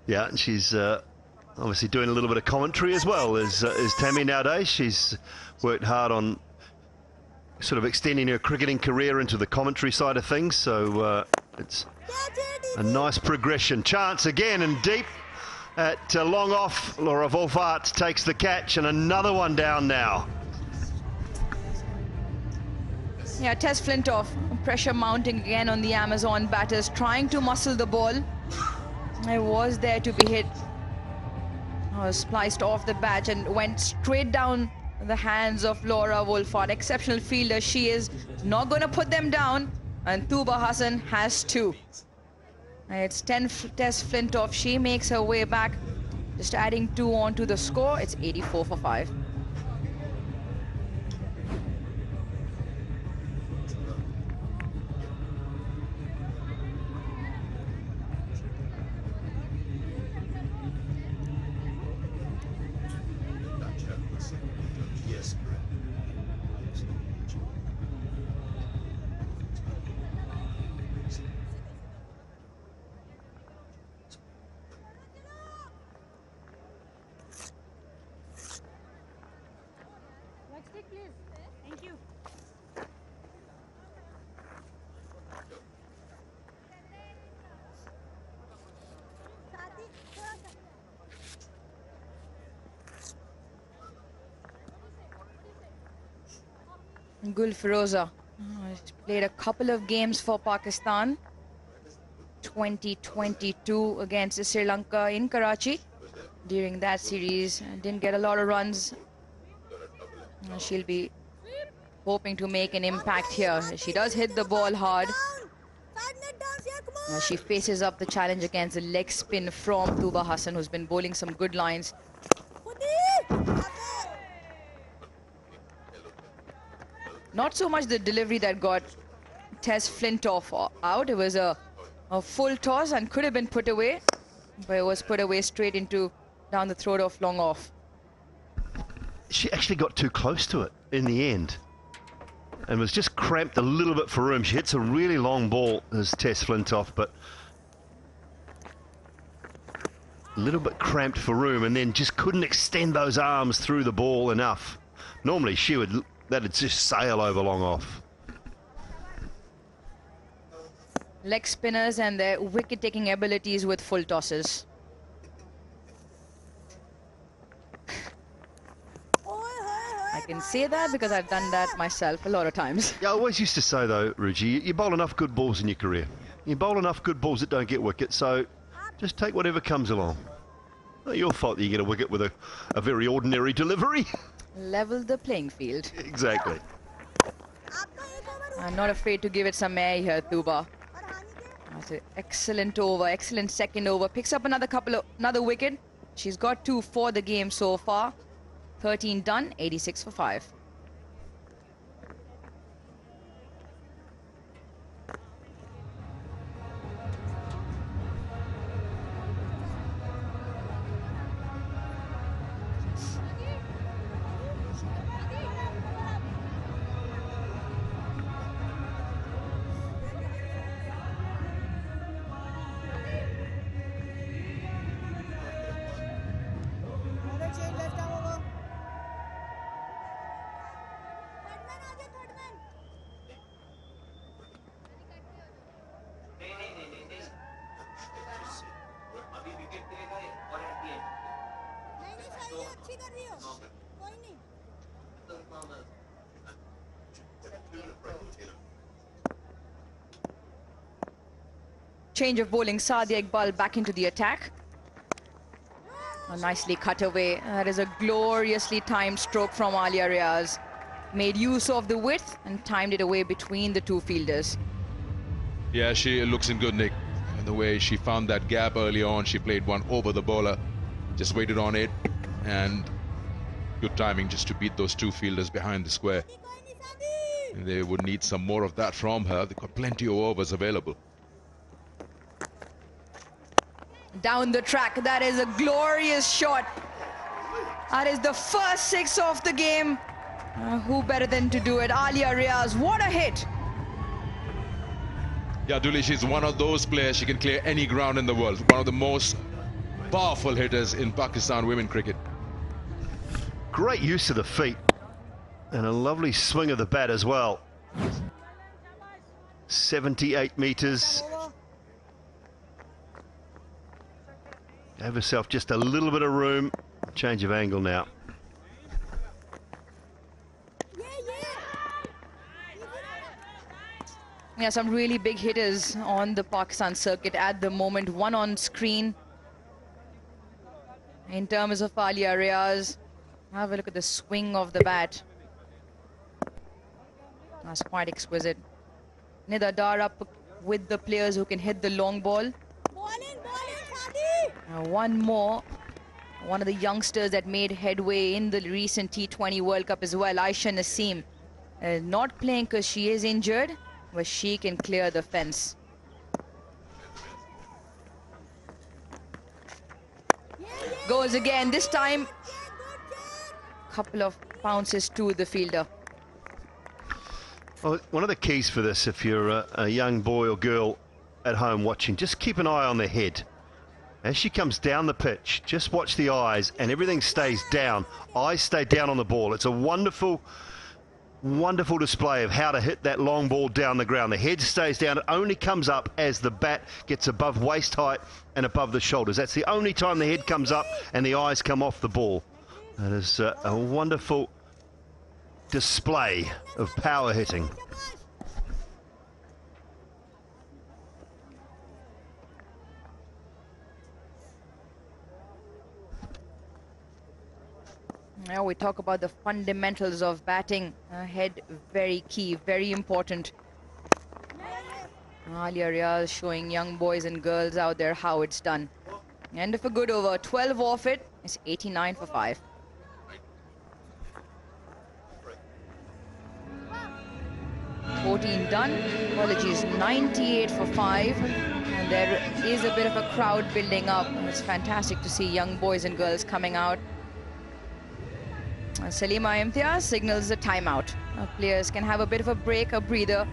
Yeah, and she's obviously doing a little bit of commentary as well as Tammy nowadays. She's worked hard on sort of extending her cricketing career into the commentary side of things, so it's a nice progression. Chance again and deep at long off. Laura Woolvart takes the catch and another one down now. Yeah, Tess Flintoff, pressure mounting again on the Amazon batters, trying to muscle the ball. It was there to be hit. Spliced off the bat and went straight down the hands of Laura Woolvart. Exceptional fielder she is. Not going to put them down. And Tuba Hassan has two. It's Tess Flintoff. She makes her way back. Just adding 2 on to the score. It's 84 for 5. Thank you. Gul Firoza played a couple of games for Pakistan. 2022 against Sri Lanka in Karachi. During that series, didn't get a lot of runs. She'll be hoping to make an impact here. She does hit the ball hard. She faces up the challenge against the leg spin from Tuba Hassan, who's been bowling some good lines. Not so much the delivery that got Tess Flintoff out. It was a full toss and could have been put away, but it was put away straight into down the throat of long off. She actually got too close to it in the end and was just cramped a little bit for room. She hits a really long ball as Tess Flintoff, but a little bit cramped for room and then just couldn't extend those arms through the ball enough. Normally that'd just sail over long off. Leg spinners and their wicket-taking abilities with full tosses. I can say that because I've done that myself a lot of times. Yeah, I always used to say though, Ruji, you bowl enough good balls in your career. You bowl enough good balls that don't get wickets, so just take whatever comes along. Not your fault that you get a wicket with a very ordinary delivery. Level the playing field. Exactly. I'm not afraid to give it some air here, Tuba. That's an excellent over, excellent second over. Picks up another wicket. She's got 2 for the game so far. 13 done, 86 for 5. Change of bowling, Sadia Iqbal back into the attack. Nicely cut away. That is a gloriously timed stroke from Alia Riaz. Made use of the width and timed it away between the two fielders. Yeah, she looks in good nick. And the way she found that gap early on, she played one over the bowler, just waited on it, and good timing just to beat those two fielders behind the square. And they would need some more of that from her. They've got plenty of overs available. Down the track, that is a glorious shot. That is the first 6 of the game. Who better than to do it? Alia Riaz, what a hit. Yeah, Duli, she's one of those players, she can clear any ground in the world. One of the most powerful hitters in Pakistan women cricket. Great use of the feet and a lovely swing of the bat as well. 78 metres. Gave herself just a little bit of room. Change of angle now. Yeah, some really big hitters on the Pakistan circuit at the moment. One on screen. In terms of Alia Riaz, have a look at the swing of the bat. That's quite exquisite. Nida Dar up with the players who can hit the long ball. One more. One of the youngsters that made headway in the recent T20 World Cup as well, Aisha Naseem. Not playing because she is injured, but she can clear the fence. Goes again, this time couple of bounces to the fielder. Well, one of the keys for this, if you're a young boy or girl at home watching, just keep an eye on their head. As she comes down the pitch, just watch the eyes and everything stays down. Eyes stay down on the ball. It's a wonderful, wonderful display of how to hit that long ball down the ground. The head stays down. It only comes up as the bat gets above waist height and above the shoulders. That's the only time the head comes up and the eyes come off the ball. That is a wonderful display of power hitting. Now we talk about the fundamentals of batting. Head very key, very important. Alia Riaz showing young boys and girls out there how it's done. End of a good over, 12 off it. It's 89 for 5. Done. Apologies, 98 for 5. And there is a bit of a crowd building up. It's fantastic to see young boys and girls coming out. Salima Imtiaz signals a timeout. Players can have a bit of a break, a breather,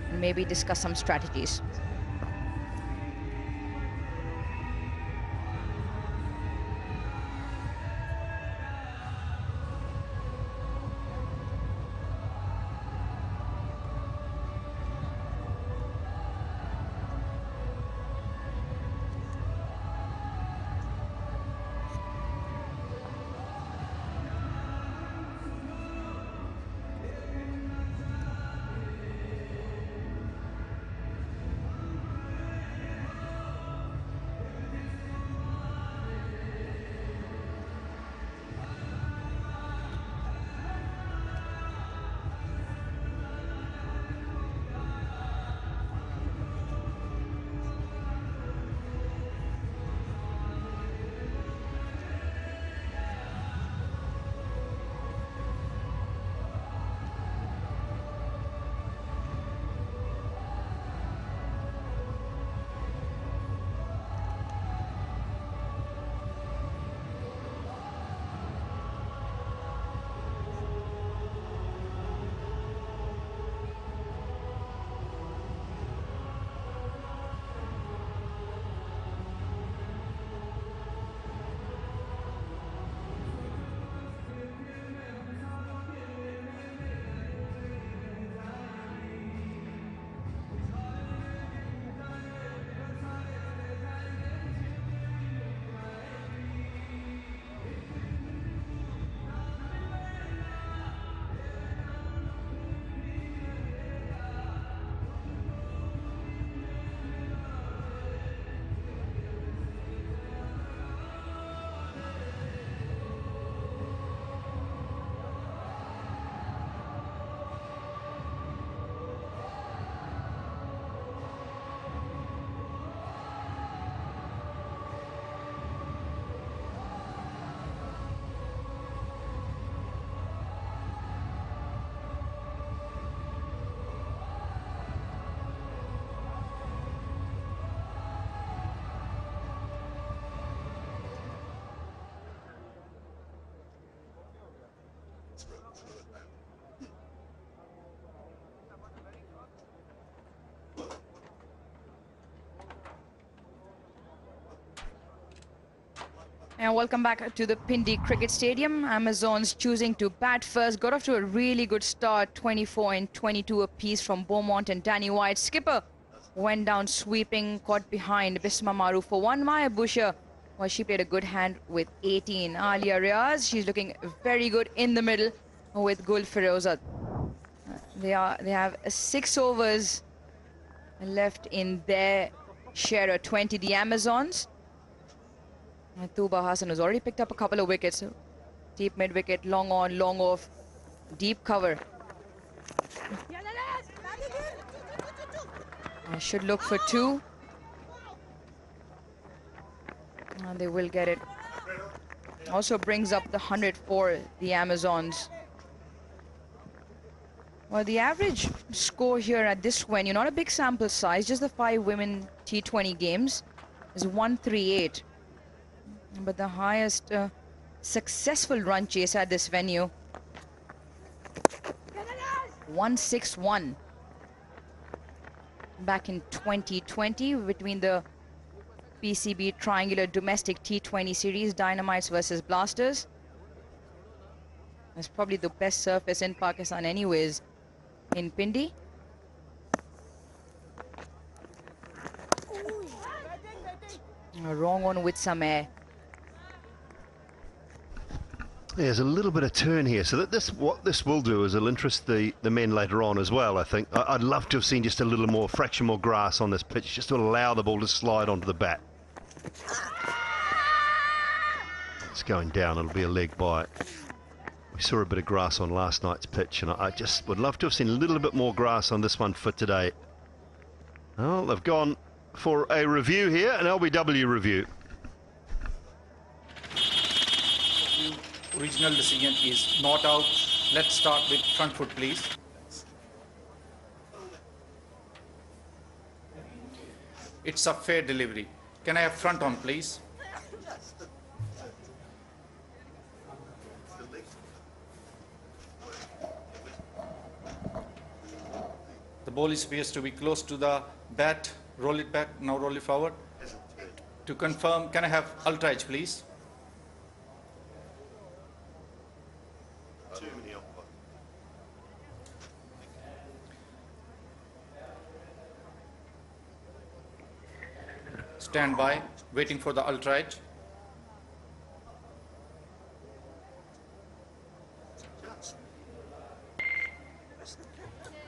and maybe discuss some strategies. And welcome back to the Pindi Cricket Stadium. Amazons choosing to bat first. Got off to a really good start. 24 and 22 apiece from Beaumont and Danny White. Skipper went down sweeping, caught behind Bisma Maru for one. Maya Busher, well, she played a good hand with 18. Alia Riaz, she's looking very good in the middle with Gul Firozat. They have 6 overs left in their share of 20. The Amazons. Tuba Hassan has already picked up a couple of wickets. Deep mid wicket, long on, long off, deep cover. I should look for 2. And they will get it. Also brings up the 100 for the Amazons. Well, the average score here at this venue, not a big sample size, just the 5 women T20 games, is 138. But the highest successful run chase at this venue, 161. Back in 2020 between the PCB Triangular Domestic T20 Series, Dynamites versus Blasters. It's probably the best surface in Pakistan anyways, in Pindi. A wrong one with some air. There's a little bit of turn here, so that what this will do is it'll interest the men later on as well, I think. I'd love to have seen just a little more, fraction more grass on this pitch, just to allow the ball to slide onto the bat. It's going down, it'll be a leg by. We saw a bit of grass on last night's pitch, and I just would love to have seen a little bit more grass on this one for today. Well, they've gone for a review here, an LBW review. Original decision is not out. Let's start with front foot, please. It's a fair delivery. Can I have front on, please? The ball is supposed to be close to the bat. Roll it back. Now roll it forward. To confirm, can I have ultra edge, please? Stand by, waiting for the ultra edge.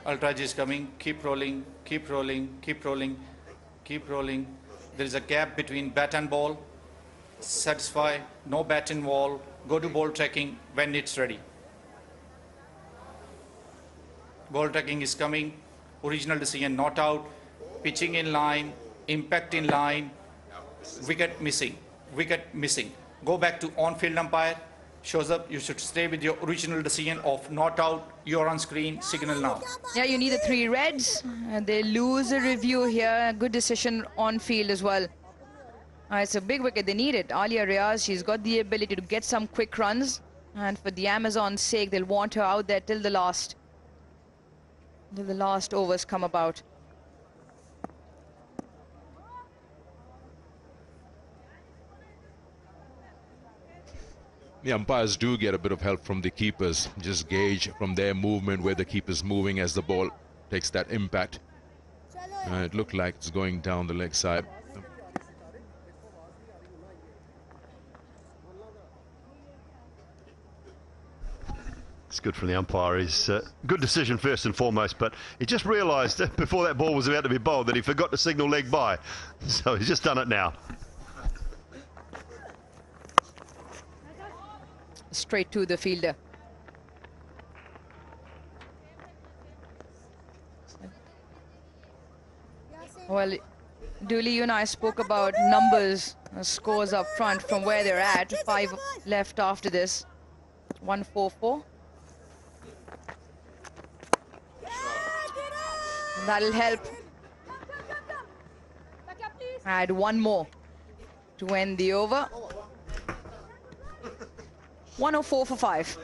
Ultra edge is coming. Keep rolling, keep rolling, keep rolling, keep rolling. There is a gap between bat and ball. Satisfy, no bat in wall. Go to ball tracking when it's ready. Ball tracking is coming. Original decision not out. Pitching in line. Impact in line, wicket missing, wicket missing. Go back to on-field umpire, shows up, you should stay with your original decision of not out, you're on screen, signal now. Yeah, you need the 3 reds, and they lose a review here. Good decision on field as well. It's a big wicket, they need it. Alia Riaz, she's got the ability to get some quick runs, and for the Amazons' sake, they'll want her out there till the last overs come about. The umpires do get a bit of help from the keepers. Just gauge from their movement where the keeper's moving as the ball takes that impact. It looked like it's going down the leg side. It's good from the umpire. He's good decision first and foremost, but he just realised before that ball was about to be bowled that he forgot to signal leg by. So he's just done it now. Straight to the fielder. Well, Dooley, you and I spoke about numbers, scores up front from where they're at. 5 left after this. 144. That'll help. Add 1 more to end the over. 104 for 5.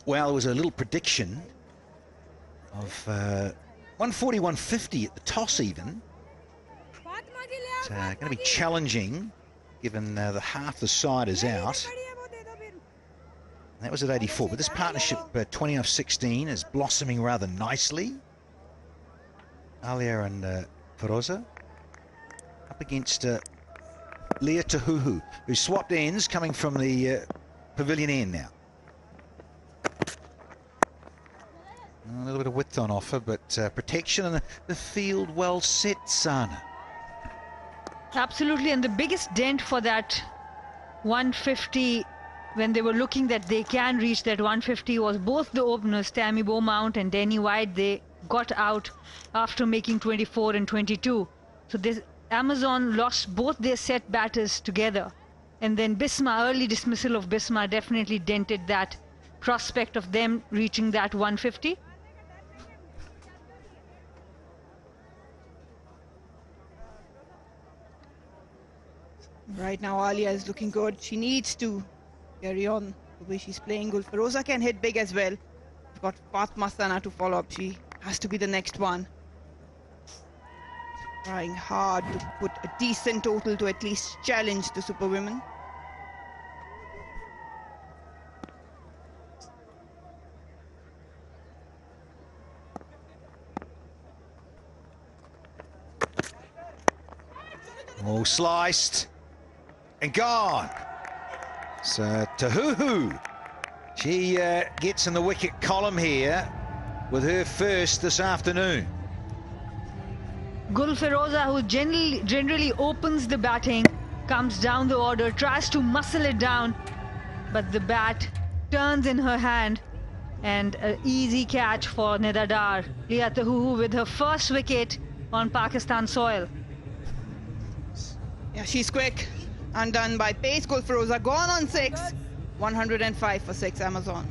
Well, there was a little prediction of 140, 150 at the toss even. It's going to be challenging, given the half the side is out. That was at 84, but this partnership 20 off 16 is blossoming rather nicely. Alia and Feroza up against Leah Tahuhu, who swapped ends coming from the pavilion end now. A little bit of width on offer, but protection and the field well set, Sana. Absolutely, and the biggest dent for that 150, when they were looking that they can reach that 150, was both the openers, Tammy Beaumont and Danny White. They got out after making 24 and 22. So this Amazon lost both their set batters together. And then Bisma, early dismissal of Bisma definitely dented that prospect of them reaching that 150. Right now, Alia is looking good. She needs to carry on the way she's playing. Gulfiroza can hit big as well. We've got Fatma Sana to follow up. She has to be the next one. Trying hard to put a decent total to at least challenge the Superwomen. All sliced and gone. So Tahuhu, she gets in the wicket column here with her first this afternoon. Gulfiroza, who generally opens the batting, comes down the order, tries to muscle it down, but the bat turns in her hand, and an easy catch for Nida Dar. Leah Tahuhu with her first wicket on Pakistan soil. Yeah, she's quick. Undone by pace. Gulfiroza gone on 6. 105 for 6, Amazon.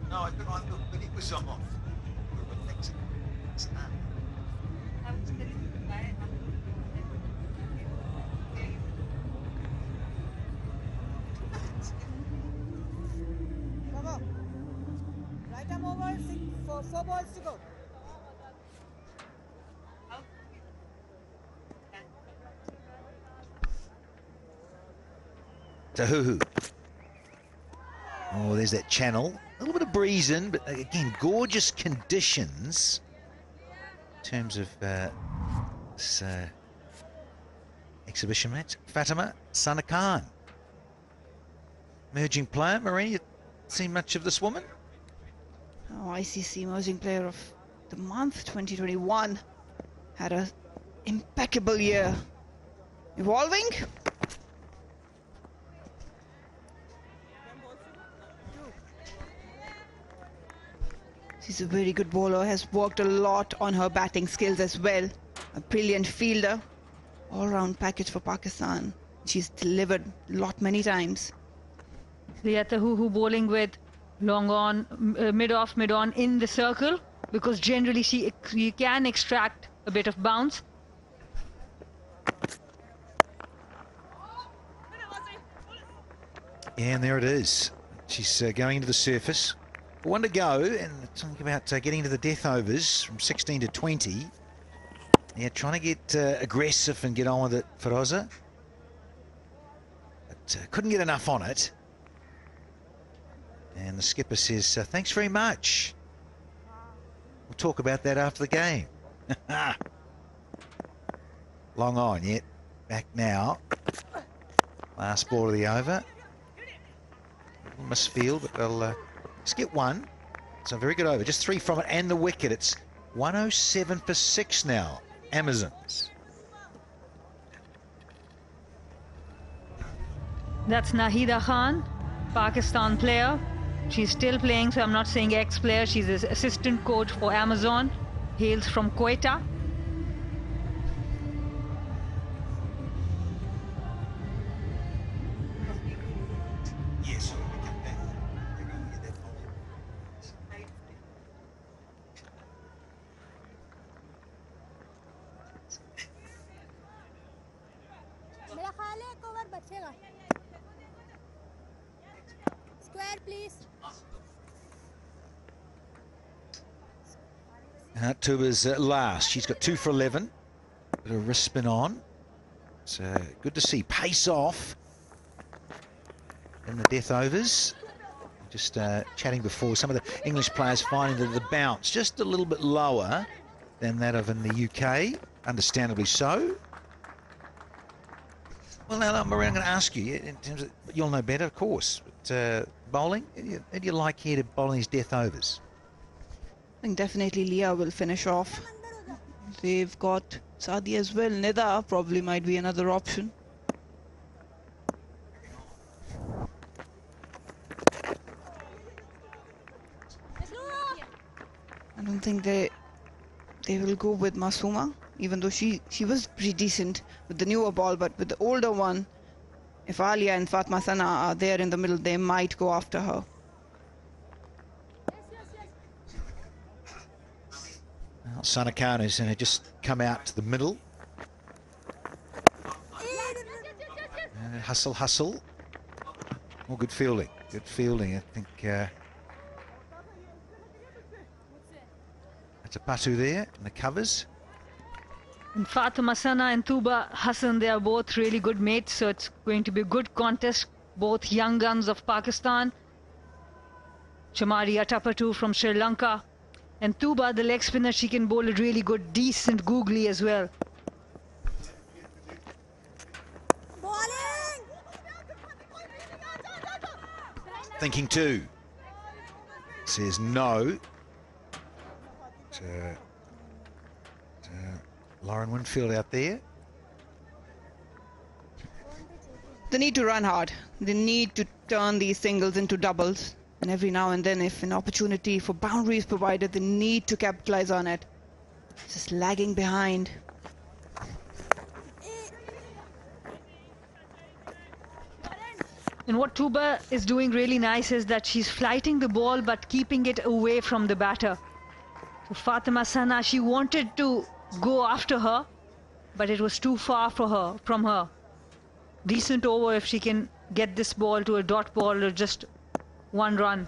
No, I couldn't look, but it was off. Right arm over, 4 balls to go. Tahuhu. Oh, there's that channel. A little bit of breeze in, but again, gorgeous conditions in terms of this exhibition match. Fatima Sana Khan. Emerging player. Maureen, you seen much of this woman? Oh, ICC Emerging Player of the Month 2021. Had an impeccable year. Evolving. She's a very good bowler, has worked a lot on her batting skills as well. A brilliant fielder. All-round package for Pakistan. She's delivered a lot many times. Leah Tahuhu bowling with long on, mid-off, mid-on in the circle, because generally she can extract a bit of bounce. Yeah, and there it is. She's going into the surface. One to go, and talking about getting into the death overs from 16 to 20. Yeah, trying to get aggressive and get on with it, Feroza. But couldn't get enough on it. And the skipper says, thanks very much. We'll talk about that after the game. Long on yet. Back now. Last ball of the over. Misfield, but they'll just get one. It's a very good over. Just 3 from it and the wicket. It's 107 for 6 now. Amazons. That's Nahida Khan, Pakistan player. She's still playing, so I'm not saying ex-player. She's an assistant coach for Amazon. Hails from Quetta. Yes. Tuba's last. She's got 2 for 11. Bit of wrist spin on. It's good to see. Pace off in the death overs. Just chatting before, some of the English players finding that the bounce just a little bit lower than that of in the UK. Understandably so. Well, now, Maria, I'm going to ask you, in terms of, you'll know better, of course, but bowling, who do you like here to bowl in these death overs? I think definitely Leah will finish off. They've got Sadia as well. Nida probably might be another option. I don't think they will go with Masuma, even though she was pretty decent with the newer ball, but with the older one, if Alia and Fatma Sana are there in the middle, they might go after her. Well, Sanakana's going to just come out to the middle. Hustle, hustle. Oh, good fielding. Good fielding. I think that's a Patu there in the covers. And Fatima Sana and Tuba Hassan, they are both really good mates, so it's going to be a good contest. Both young guns of Pakistan. Chamari Atapatu from Sri Lanka. And Tuba, the leg spinner, she can bowl a really good, decent googly as well. Thinking two. Says no. Lauren Winfield out there. They need to run hard. They need to turn these singles into doubles. And every now and then, if an opportunity for boundary is provided, they need to capitalize on it. Just lagging behind. And what Tuba is doing really nice is that she's flighting the ball but keeping it away from the batter. So Fatima Sana, she wanted to go after her, but it was too far for her, from her. Decent over if she can get this ball to a dot ball or just 1 run.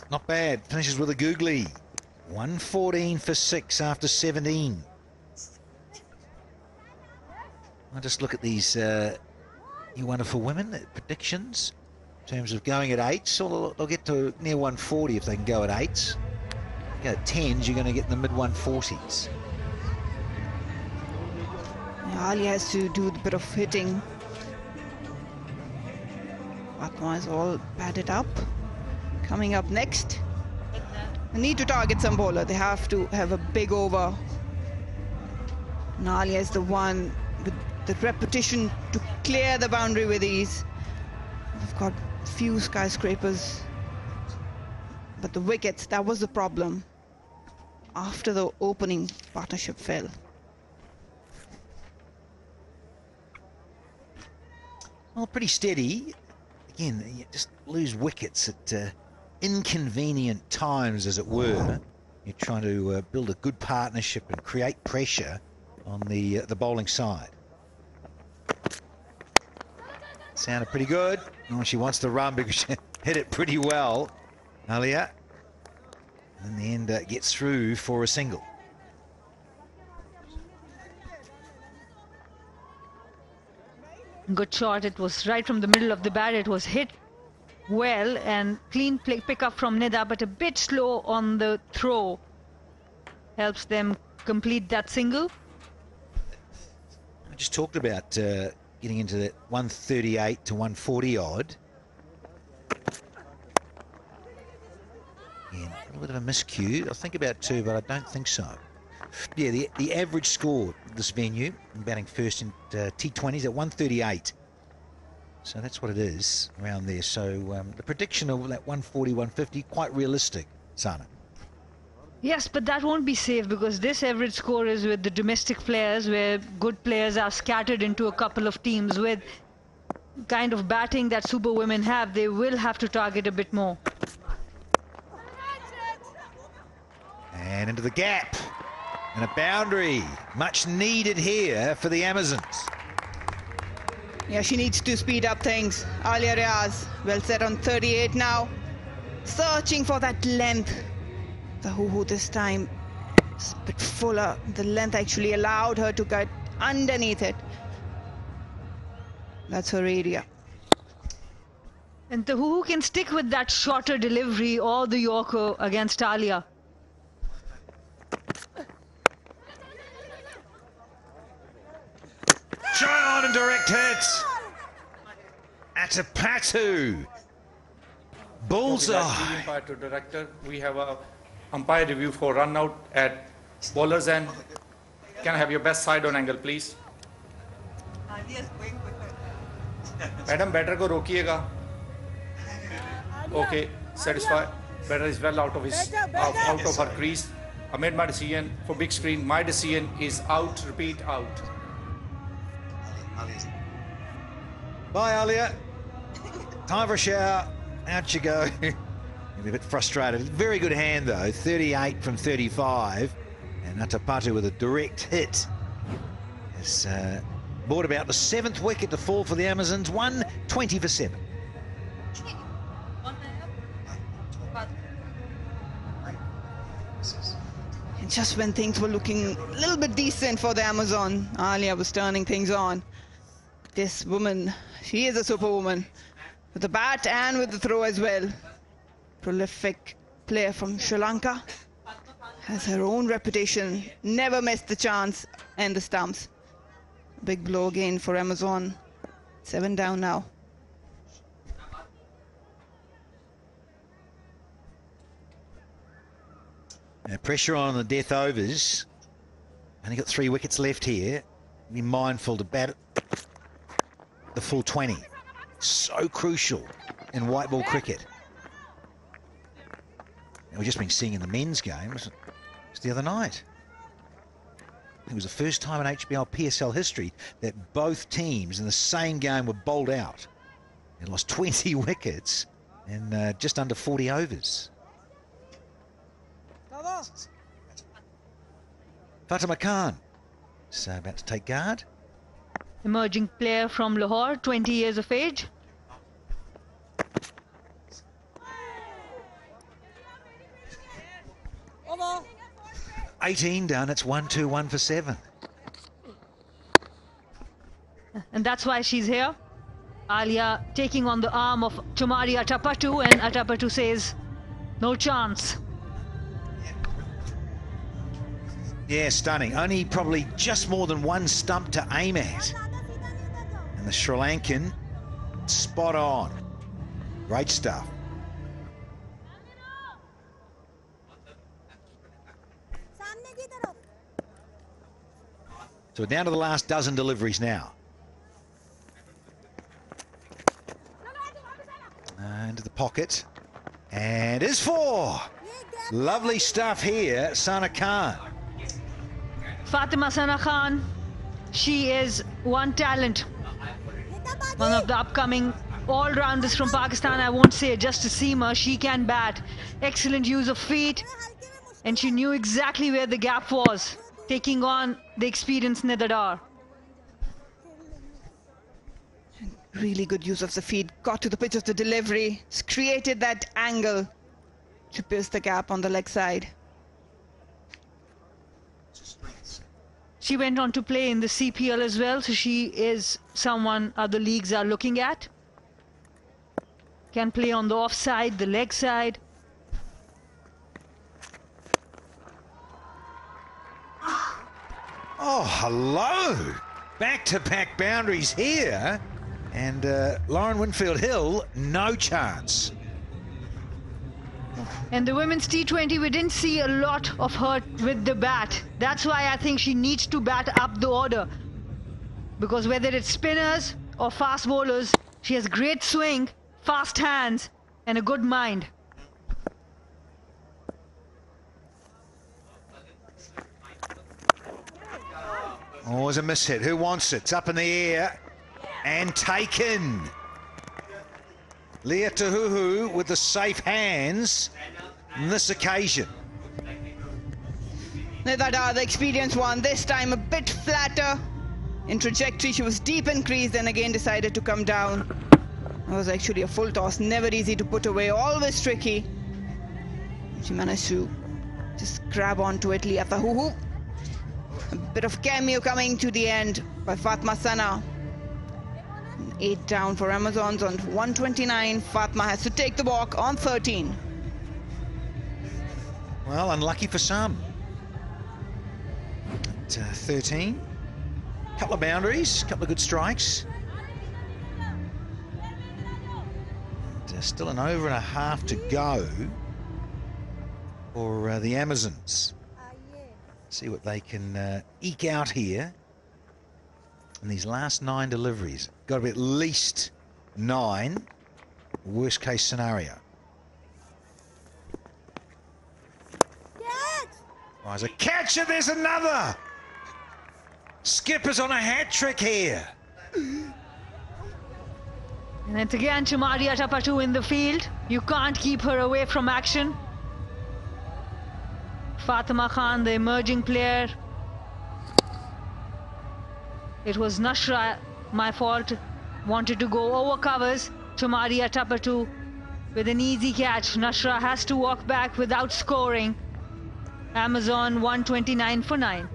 Not bad. Finishes with a googly. 114 for 6 after 17. I'll just look at these you wonderful women predictions in terms of going at 8s. So they'll get to near 140 if they can go at 8s. Go at 10s, you're going to get in the mid 140s. Alia has to do a bit of hitting. Fatma is all padded up. Coming up next, they need to target some bowler. They have to have a big over. And Alia is the one with the repetition to clear the boundary with ease. We've got few skyscrapers, but the wickets, that was the problem after the opening partnership fell. Well, pretty steady. Again, you just lose wickets at inconvenient times, as it were. You're trying to build a good partnership and create pressure on the bowling side. Sounded pretty good. Oh, she wants to run because she hit it pretty well, Alia. In the end, gets through for a single. Good shot. It was right from the middle of the bat. It was hit well and clean pick up from Nida, but a bit slow on the throw. Helps them complete that single. I just talked about getting into that 138 to 140 odd. Again, a little bit of a miscue. I think about 2, but I don't think so. Yeah, the average score of this venue, batting first in T20s at 138. So that's what it is around there. So the prediction of that 140, 150, quite realistic, Sana. Yes, but that won't be safe because this average score is with the domestic players where good players are scattered into a couple of teams. With kind of batting that super women have, they will have to target a bit more. And into the gap. And a boundary, much needed here for the Amazons. Yeah, she needs to speed up things. Alia Riaz, well set on 38 now. Searching for that length. The hoo-hoo this time is a bit fuller. The length actually allowed her to cut underneath it. That's her area. And the hoo-hoo can stick with that shorter delivery or the Yorker against Alia. Try on and direct hits. Atapatu. Bullseye. Umpire to director. We have a umpire review for run out at bowler's end. Can I have your best side on angle, please? Madam, batter ko rokiega. Okay, satisfied. Batter is well out of her crease. I made my decision for big screen. My decision is out. Repeat, out. Bye, Alia. Time for a shower. Out you go. You're a bit frustrated. Very good hand, though. 38 from 35. And Atapatu with a direct hit has brought about the 7th wicket to fall for the Amazons. 120 for 7. And just when things were looking a little bit decent for the Amazon, Alia was turning things on. This woman, she is a superwoman. With the bat and with the throw as well. Prolific player from Sri Lanka. Has her own reputation. Never missed the chance and the stumps. Big blow again for Amazon. 7 down now. Now pressure on the death overs. Only got 3 wickets left here. Be mindful to bat the full 20. So crucial in white ball cricket. And we've just been seeing in the men's game. It was the other night. It was the first time in HBL PSL history that both teams in the same game were bowled out. They lost 20 wickets in just under 40 overs. Fatima Khan is about to take guard. Emerging player from Lahore, 20 years of age. Over. 18 done, it's 1-2-1 for 7. And that's why she's here. Alia taking on the arm of Chamari Atapatu, and Atapatu says, no chance. Yeah, stunning. Only probably just more than 1 stump to aim at. And the Sri Lankan, spot on. Great stuff. So we're down to the last dozen deliveries now. Into the pocket. And is 4. Lovely stuff here, Sana Khan. Fatima Sana Khan, she is one talent. One of the upcoming all-rounders from Pakistan, I won't say, just a seamer. She can bat. Excellent use of feet. And she knew exactly where the gap was, taking on the experienced Nida Dar. Really good use of the feet. Got to the pitch of the delivery. Created that angle to pierce the gap on the leg side. She went on to play in the CPL as well, so she is someone other leagues are looking at. Can play on the offside, the leg side. Oh, hello. Back-to-back boundaries here. And Lauren Winfield-Hill, no chance. And the women's T20, we didn't see a lot of her with the bat. That's why I think she needs to bat up the order. Because whether it's spinners or fast bowlers, she has great swing, fast hands, and a good mind. Oh, there's a miss-hit. Who wants it? It's up in the air and taken. Leah Tahuhu with the safe hands on this occasion. Nida Dar, the experienced one, this time a bit flatter in trajectory. She was deep in crease, then again decided to come down. It was actually a full toss, never easy to put away, always tricky. She managed to just grab onto it, Lia Tahuhu. A bit of cameo coming to the end by Fatma Sana. 8 down for Amazons on 129. Fatma has to take the walk on 13. Well, unlucky for some. At 13. Couple of boundaries, couple of good strikes. And, still an over and a half to go for the Amazons. See what they can eke out here in these last 9 deliveries. Got to be at least 9, worst case scenario. Oh, there's a catch and there's another. Skipper's on a hat trick here. And it's again Chamaria Tapatu in the field. You can't keep her away from action. Fatima Khan, the emerging player. It was Nashra, my fault. Wanted to go over covers. Chamaria Tapatu with an easy catch. Nashra has to walk back without scoring. Amazon 129 for 9.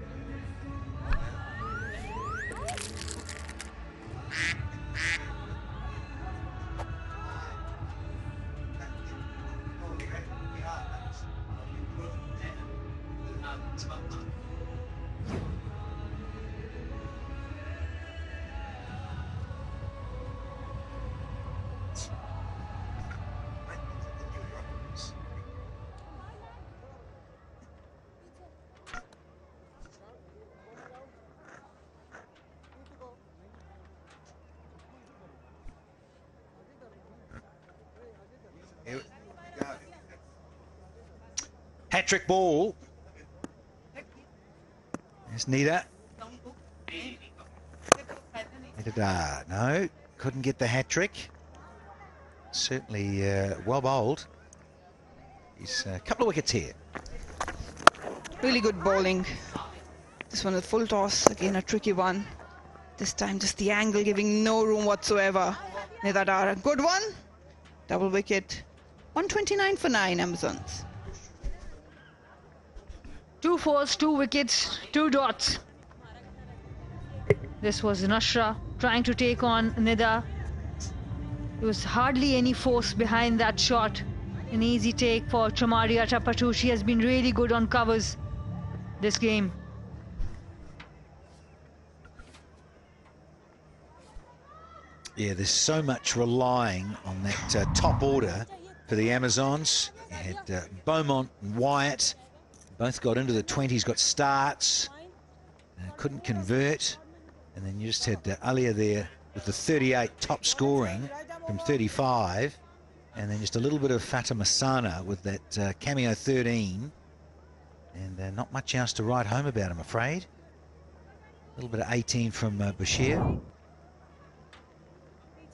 Hat-trick ball. There's Nida. Nida Dar. No, couldn't get the hat-trick. Certainly well bowled. He's a couple of wickets here. Really good bowling. This one a full toss, again a tricky one. This time just the angle giving no room whatsoever. Nida Dar, a good one. Double wicket. 129 for 9 Amazons. 2 fours, 2 wickets, 2 dots. This was Nashra trying to take on Nida. There was hardly any force behind that shot. An easy take for Chamaria Tapatu. She has been really good on covers this game. Yeah, there's so much relying on that top order for the Amazons. You had Beaumont and Wyatt. Both got into the 20s, got starts, couldn't convert. And then you just had Alia there with the 38 top scoring from 35. And then just a little bit of Fatima Sana with that cameo 13. And not much else to write home about, I'm afraid. A little bit of 18 from Bashir.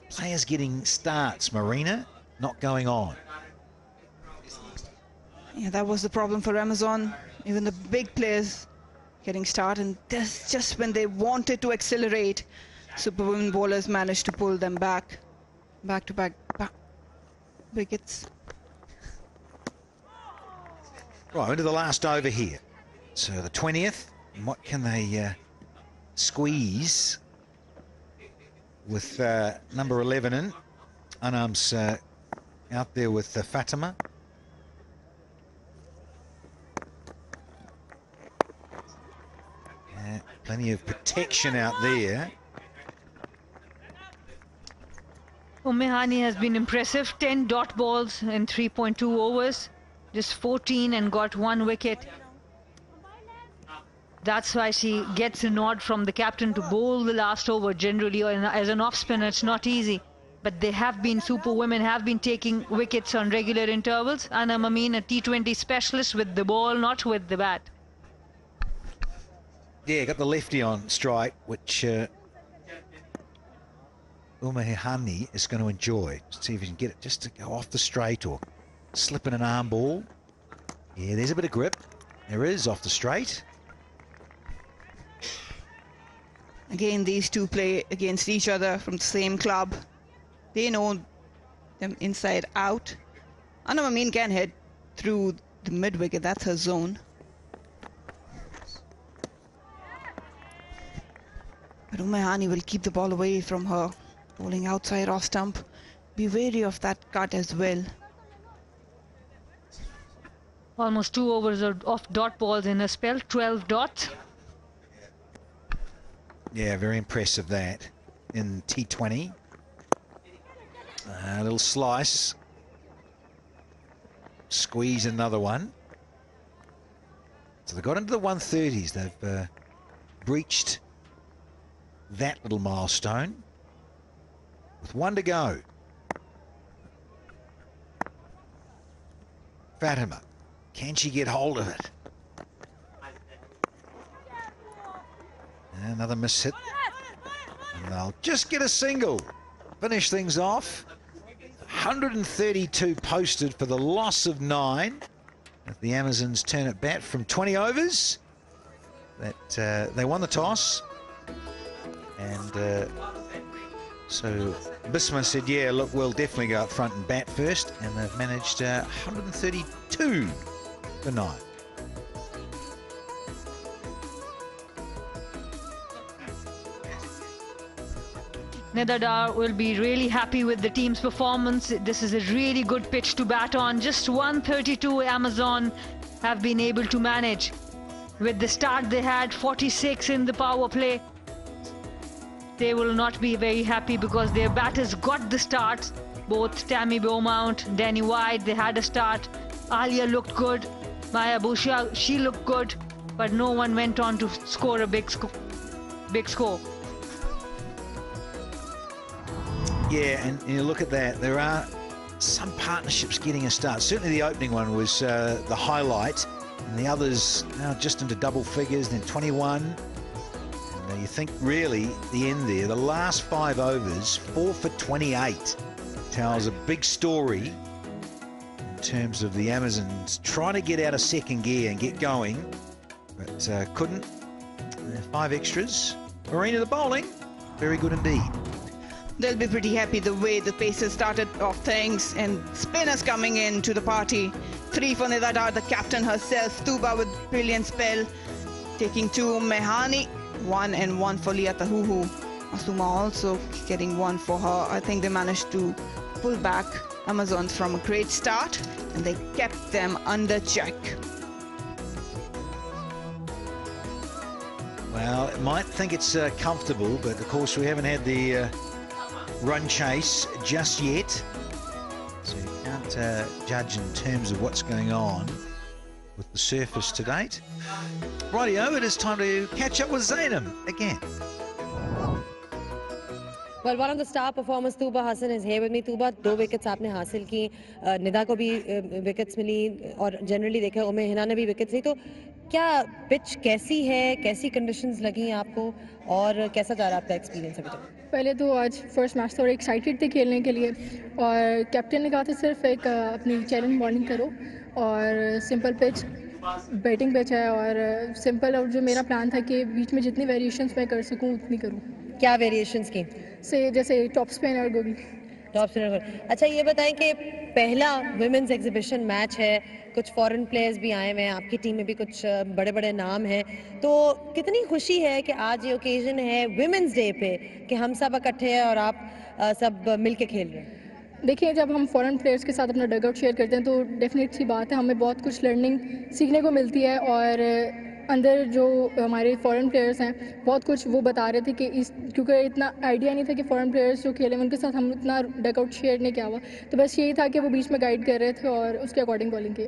Players getting starts, Marina, not going on. Yeah, that was the problem for Amazon. Even the big players getting started, and that's just when they wanted to accelerate. Superwomen bowlers managed to pull them back to back wickets. Right, into the last over here. So the 20th, and what can they squeeze with number 11 in? Anam's out there with Fatima. Plenty of protection out there. Ummehani has been impressive. 10 dot balls in 3.2 overs. Just 14 and got 1 wicket. That's why she gets a nod from the captain to bowl the last over. Generally, as an off-spinner, it's not easy. But they have been, Superwomen have been taking wickets on regular intervals. Anam Amin, a T20 specialist with the ball, not with the bat. Yeah, got the lefty on strike, which Ummehani is going to enjoy. See if he can get it just to go off the straight or slip in an arm ball. Yeah, there's a bit of grip. There is off the straight. Again, these two play against each other from the same club. They know them inside out. Anam Amin can head through the mid-wicket. That's her zone. But Umehani will keep the ball away from her. Bowling outside off stump. Be wary of that cut as well. Almost 2 overs of dot balls in a spell, 12 dots. Yeah, very impressive that in T20. A little slice. Squeeze another one. So they got into the 130s. They've breached that little milestone. With 1 to go. Fatima, can she get hold of it? Another miss hit. And they'll just get a single. Finish things off. 132 posted for the loss of 9. As the Amazons turn it back from 20 overs. That they won the toss. And so Bisma said, yeah, look, we'll definitely go up front and bat first. And they've managed 132 for 9. Nida Dar will be really happy with the team's performance. This is a really good pitch to bat on. Just 132 Amazon have been able to manage. With the start they had 46 in the power play. They will not be very happy because their batters got the starts. Both Tammy Beaumont, Danny White, they had a start. Alia looked good. Maya Busha, she looked good. But no one went on to score a big score. Yeah, and you look at that, there are some partnerships getting a start. Certainly the opening one was the highlight, and the others now just into double figures, then 21. And you think really the end there, the last 5 overs, 4 for 28, tells a big story in terms of the Amazons trying to get out of second gear and get going, but couldn't. 5 extras. Marina, the bowling, very good indeed. They'll be pretty happy the way the Pacers started off things, and spinners coming in to the party. 3 for Nida Dar, the captain herself. Tuba with brilliant spell. Taking 2, Mehani. 1 and 1 for Leah Tahuhu. Masuma also getting 1 for her. I think they managed to pull back Amazons from a great start, and they kept them under check. Well, it might think it's comfortable, but of course we haven't had the run chase just yet, so you can't judge in terms of what's going on with the surface to date. Rightio, it is time to catch up with Zainab again. Well, one of the star performers, Tuba Hassan, is here with me. Tuba, 2 wickets आपने हासिल की, निदा को भी wickets मिली, और generally देखा उमे हिना ने भी wickets ली. तो क्या pitch कैसी है, कैसी conditions लगी आपको, और कैसा जा रहा है आपका experience अभी तक? पहले तो आज फर्स्ट मैच थोड़े एक्साइटेड थे खेलने के लिए, और कैप्टन ने कहा था सिर्फ एक अपनी चैलेंज बॉलिंग करो, और सिंपल पिच बैटिंग पिच है, और सिंपल, और जो मेरा प्लान था कि बीच में जितनी वेरिएशंस मैं कर सकूं उतनी करूं. क्या वेरिएशंस की? से जैसे टॉप स्पिन और गोगी. Top spinner. अच्छा, ये बताएं कि पहला वुमेन्स एग्जीबिशन मैच है, कुछ फॉरेन प्लेयर्स भी आए हुए हैं, आपकी टीम में भी कुछ बड़े बड़े नाम हैं, तो कितनी खुशी है कि आज ये ओकेजन है वुमेन्स डे पे कि हम सब इकट्ठे हैं और आप सब मिलके खेल रहे हैं. देखिए, जब हम फॉरेन प्लेयर्स के साथ अपना डगआउट शेयर करते हैं तो डेफिनेट सी बात है, हमें बहुत कुछ लर्निंग सीखने को मिलती है, और अंदर जो हमारे फॉरेन प्लेयर्स हैं बहुत कुछ वो बता रहे थे कि क्योंकि इतना आइडिया नहीं था कि फॉरेन प्लेयर्स जो खेले उनके साथ हम इतना डगआउट शेयर नहीं किया हुआ, तो बस यही था कि वो बीच में गाइड कर रहे थे और उसके अकॉर्डिंग बॉलिंग की.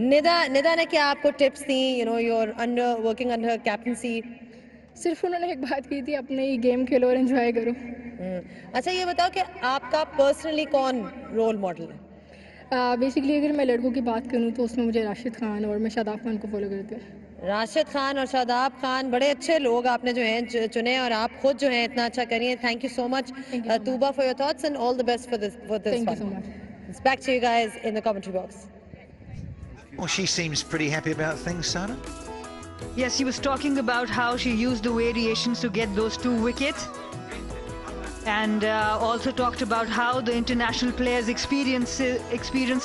निदा ने क्या आपको tips the, you know, your under working under captaincy? सिर्फ उन्होंने एक बात की थी, अपने ही गेम खेलो और एंजॉय करो. अच्छा, ये बताओ कि आपका पर्सनली कौन रोल मॉडल है? बेसिकली अगर मैं लड़कों की बात करूँ तो उसमें मुझे राशिद खान और मैं शादाब खान को फॉलो करती हूँ. राशिद खान और शादाब खान बड़े अच्छे लोग आपने जो हैं चुने, और आप खुद जो हैं इतना अच्छा करिए. Thank you so much Tuba for your thoughts and all the best for this. Thank you so much. It's back to you guys in the commentary box. Well, she seems pretty happy about things, Sana. Yes, she was talking about how she used the variations to get those 2 wickets. And also talked about how the international players' experience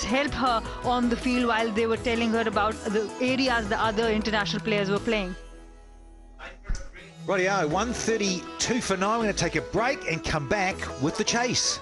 helped her on the field while they were telling her about the areas the other international players were playing. Rightio, 1:32 for 9. We're going to take a break and come back with the chase.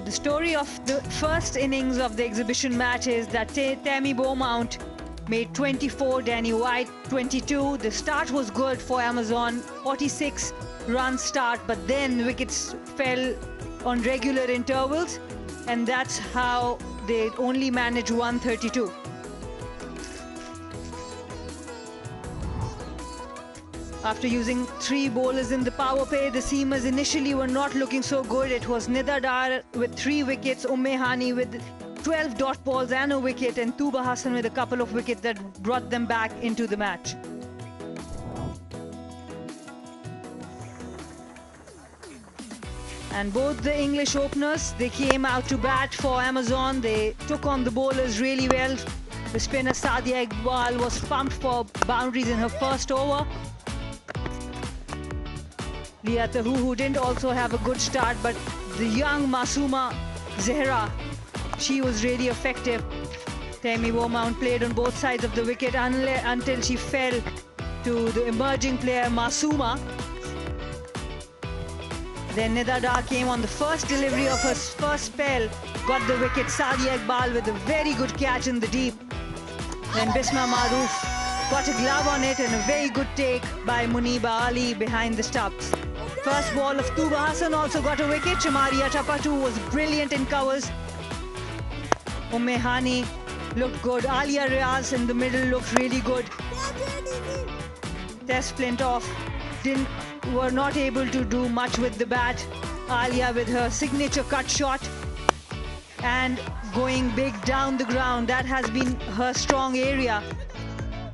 The story of the first innings of the exhibition match is that Tammy Beaumont made 24, Danny White 22. The start was good for Amazon, 46 run start, but then wickets fell on regular intervals, and that's how they only managed 132. After using 3 bowlers in the power play, the seamers initially were not looking so good. It was Nida Dar with 3 wickets, Hani with 12 dot balls and a wicket, and Tuba Hassan with a couple of wickets that brought them back into the match. And both the English openers, they came out to bat for Amazon. They took on the bowlers really well. The spinner Sadia Iqbal was pumped for boundaries in her first over. Leah Tahuhu didn't also have a good start, but the young Masooma Zehra, she was really effective. Tammy Beaumont played on both sides of the wicket until she fell to the emerging player Masooma. Then Nida Dar came on the first delivery of her first spell, got the wicket. Sadia Iqbal with a very good catch in the deep. Then Bisma Maroof got a glove on it and a very good take by Muniba Ali behind the stumps. First ball of Tuba Hassan also got a wicket. Chamaria Tapatu was brilliant in covers. Umme Hani looked good. Alia Riaz in the middle looked really good. Tess Flintoff were not able to do much with the bat. Alia with her signature cut shot and going big down the ground. That has been her strong area.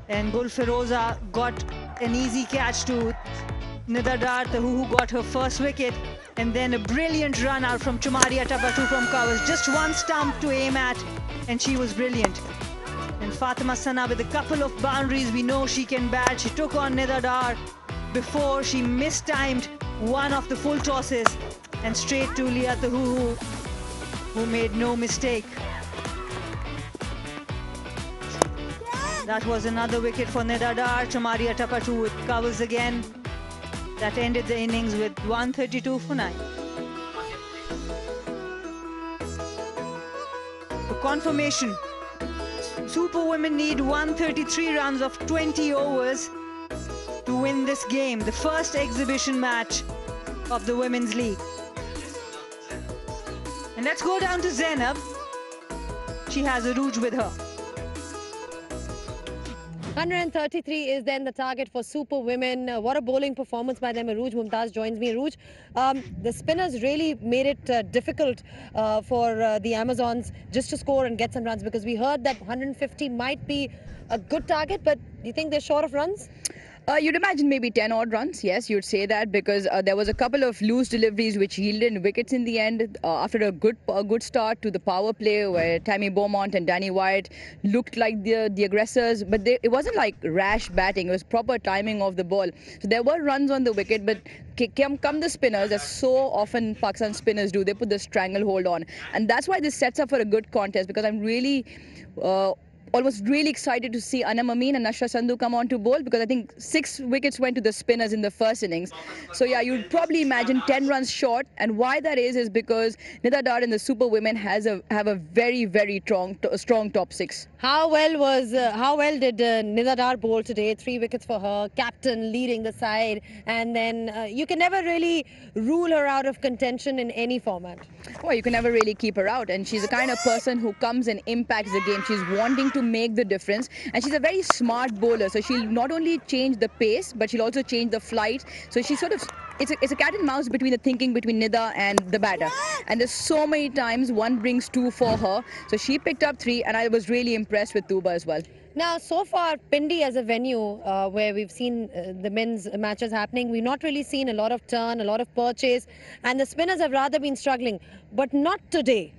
And Gul Feroza got an easy catch to Nida Dar, who got her first wicket. And then a brilliant run out from Chamaria Tapatu from covers. Just one stump to aim at, and she was brilliant. And Fatima Sana with a couple of boundaries. We know she can bat. She took on Nida Dar before she mistimed one of the full tosses and straight to Leah Tahuhu, who made no mistake. That was another wicket for Nida Dar. Chamaria Tapatu with covers again. That ended the innings with 132 for 9. For confirmation, Super Women need 133 runs of 20 overs to win this game, the first exhibition match of the Women's League. And let's go down to Zainab. She has Arooj with her. 133 is then the target for Super Women. What a bowling performance by them. Arooj Mumtaz joins me. Arooj, the spinners really made it difficult for the Amazons just to score and get some runs, because we heard that 150 might be a good target, but do you think they're short of runs? You'd imagine maybe 10 odd runs. Yes, you'd say that, because there was a couple of loose deliveries which yielded wickets in the end after a good start to the power play where Tammy Beaumont and Danny Wyatt looked like the aggressors, but it wasn't like rash batting. It was proper timing of the ball. So there were runs on the wicket, but come the spinners, as so often Pakistan spinners do, they put the stranglehold on, and that's why this sets up for a good contest, because I'm really almost really excited to see Anam Amin and Nashra Sandhu come on to bowl, because I think 6 wickets went to the spinners in the first innings. So yeah, you'd probably imagine 10 runs short, and why that is because Nida Dar and the Super Women have a very, very strong top 6. How well did Nida Dar bowl today? 3 wickets for her, captain leading the side, and then you can never really rule her out of contention in any format. Well, you can never really keep her out, and she's the kind of person who comes and impacts the game. She's wanting to make the difference, and she's a very smart bowler, so she'll not only change the pace, but she'll also change the flight. So she's sort of, it's a cat and mouse between the thinking between Nida and the batter, and there's so many times one brings 2 for her. So she picked up 3, and I was really impressed with Tuba as well. Now, so far, Pindi as a venue where we've seen the men's matches happening, we've not really seen a lot of turn, a lot of purchase, and the spinners have rather been struggling, but not today.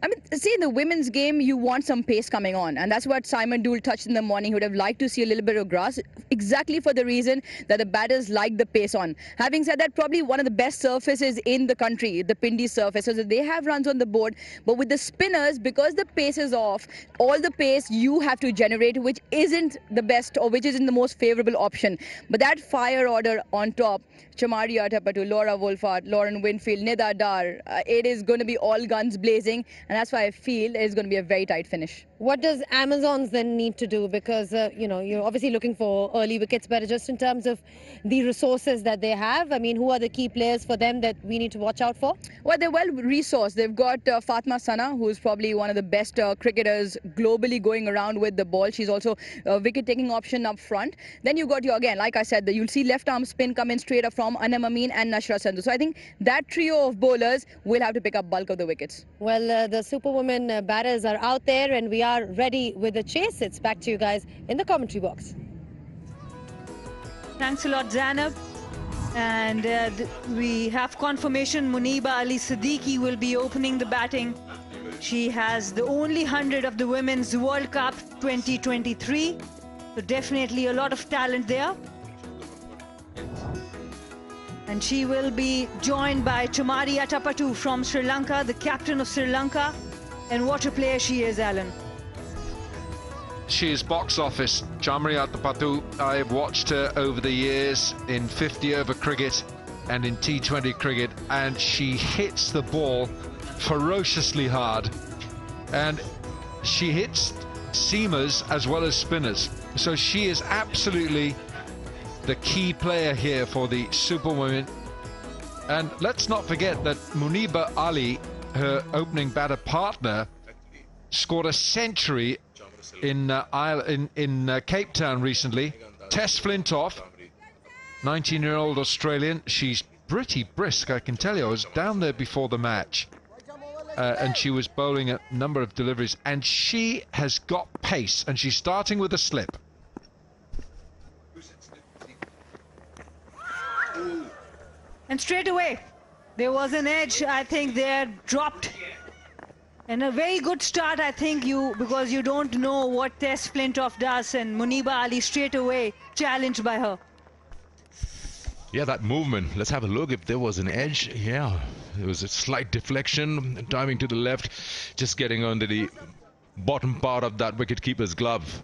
I mean, see, in the women's game, you want some pace coming on, and that's what Simon Dool touched in the morning. He would have liked to see a little bit of grass, exactly for the reason that the batters like the pace on. Having said that, probably one of the best surfaces in the country, the Pindi surface, so that they have runs on the board. But with the spinners, because the pace is off, all the pace you have to generate, which isn't the best or which isn't the most favourable option. But that fire order on top, Chamaria Tapatu, Laura Wolfart, Lauren Winfield, Nida Dar, it is going to be all guns blazing, and that's why I feel it's going to be a very tight finish. What does Amazons then need to do? Because, you know, you're obviously looking for early wickets, but just in terms of the resources that they have, I mean, who are the key players for them that we need to watch out for? Well, they're well resourced. They've got Fatma Sana, who's probably one of the best cricketers globally going around with the ball. She's also a wicket-taking option up front. Then you got again, like I said, you'll see left-arm spin come in straight up from Anam Amin and Nashra Sandhu. So I think that trio of bowlers will have to pick up bulk of the wickets. Well, the Superwomen batters are out there, and we are ready with the chase. It's back to you guys in the commentary box. Thanks a lot, Zainab. And we have confirmation Muniba Ali Siddiqui will be opening the batting She has the only 100 of the Women's World Cup 2023. So definitely a lot of talent there. And she will be joined by Chamari Atapattu from Sri Lanka, the captain of Sri Lanka. And what a player she is, Alan. She is box office. Chamari Atapattu, I've watched her over the years in 50-over cricket and in T20 cricket, and she hits the ball ferociously hard. And she hits seamers as well as spinners. So she is absolutely the key player here for the Superwomen. And let's not forget that Muniba Ali, her opening batter partner, scored a century in Cape Town recently. Tess Flintoff, 19-year-old Australian. She's pretty brisk, I can tell you. I was down there before the match. And she was bowling a number of deliveries. And she has got pace. And she's starting with a slip. And straight away, there was an edge, I think, there dropped. And a very good start, I think, because you don't know what Tess Flintoff does, and Muniba Ali straight away challenged by her. Yeah, that movement. Let's have a look if there was an edge. Yeah, there was a slight deflection, diving to the left, just getting under the bottom part of that wicketkeeper's glove.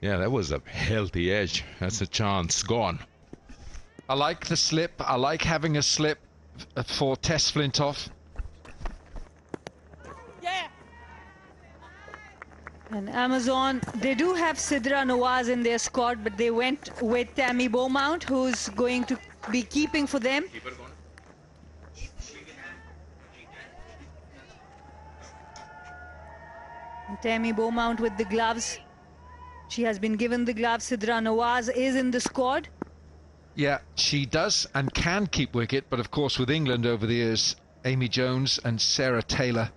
Yeah, that was a healthy edge. That's a chance gone. I like the slip. I like having a slip for Tess Flintoff. And Amazon, they do have Sidra Nawaz in their squad, but they went with Tammy Beaumont, who's going to be keeping for them. And Tammy Beaumont with the gloves. She has been given the gloves. Sidra Nawaz is in the squad. Yeah, she does and can keep wicket, but of course with England over the years, Amy Jones and Sarah Taylor.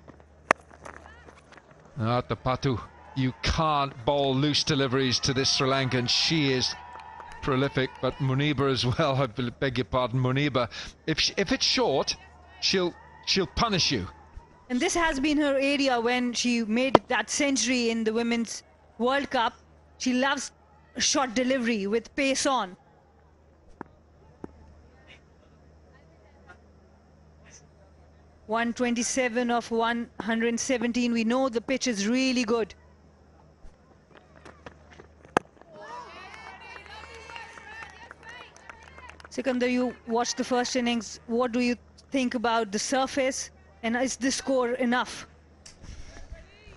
Atapattu, you can't bowl loose deliveries to this Sri Lankan. She is prolific, but Muniba as well. I beg your pardon, Muniba. If it's short, she'll punish you. And this has been her area when she made that century in the Women's World Cup. She loves short delivery with pace on. .127 of 117. We know the pitch is really good. Sikandar, you watched the first innings. What do you think about the surface? And is the score enough?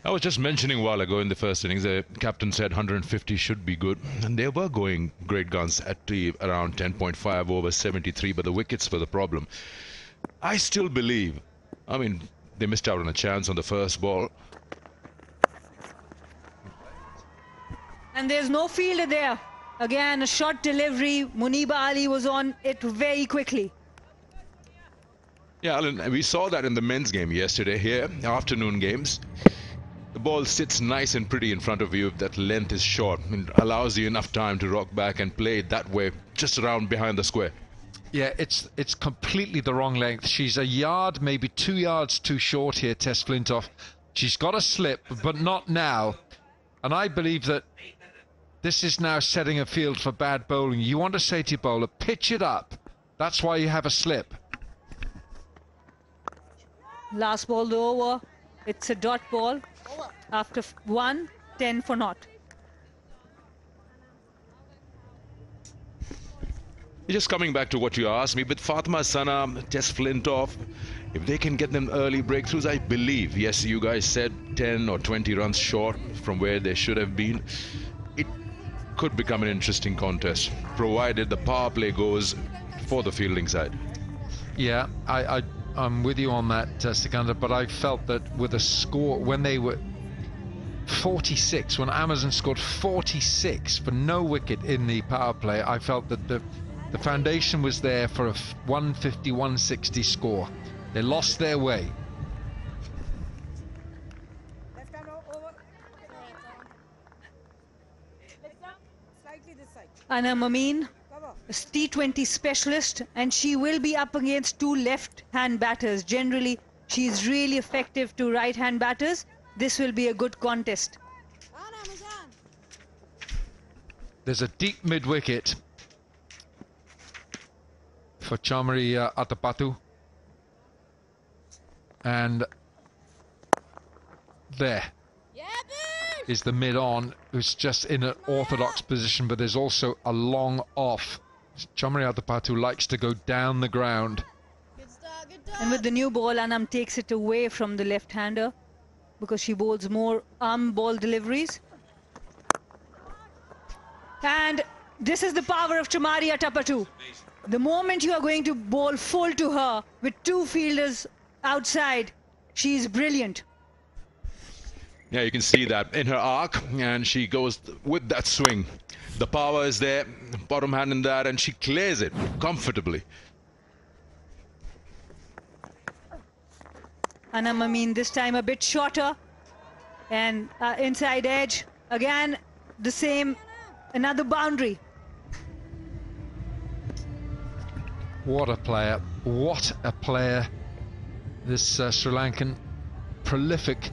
I was just mentioning a while ago in the first innings, the captain said 150 should be good. And they were going great guns at around 10.5 over 73, but the wickets were the problem. I still believe, I mean, they missed out on a chance on the first ball. And there's no fielder there. Again, a short delivery. Muniba Ali was on it very quickly. Yeah, Alan, we saw that in the men's game yesterday here, afternoon games. The ball sits nice and pretty in front of you. That length is short and allows you enough time to rock back and play it that way, just around behind the square. Yeah, it's completely the wrong length. She's a yard, maybe 2 yards too short here, Tess Flintoff. She's got a slip, but not now. And I believe that this is now setting a field for bad bowling. You want to say to your bowler, pitch it up. That's why you have a slip. Last ball over. It's a dot ball. After 1, 10 for naught. Just coming back to what you asked me, with Fatima Sana, Tess Flintoff, if they can get them early breakthroughs, I believe, yes, you guys said 10 or 20 runs short from where they should have been. It could become an interesting contest, provided the power play goes for the fielding side. Yeah, I'm with you on that, Sikandar, but I felt that with a score, when they were 46, when Amazon scored 46 for no wicket in the power play, I felt that the foundation was there for a 150, 160 score. They lost their way. Anna Mameen, a T20 specialist, and she will be up against two left-hand batters. Generally, She's really effective to right-hand batters. This will be a good contest. There's a deep mid-wicket for Chamari Atapattu. And there is the mid-on, who's just in an orthodox position, but there's also a long off. Chamari Atapattu likes to go down the ground. And with the new ball, Anam takes it away from the left-hander because she bowls more arm ball deliveries. And this is the power of Chamari Atapattu. The moment you are going to bowl full to her with two fielders outside, she is brilliant. Yeah, you can see that in her arc, and she goes with that swing. The power is there, bottom hand in that, and she clears it comfortably. Anam Amin this time a bit shorter, and inside edge again, the same, another boundary. What a player, what a player. This Sri Lankan, prolific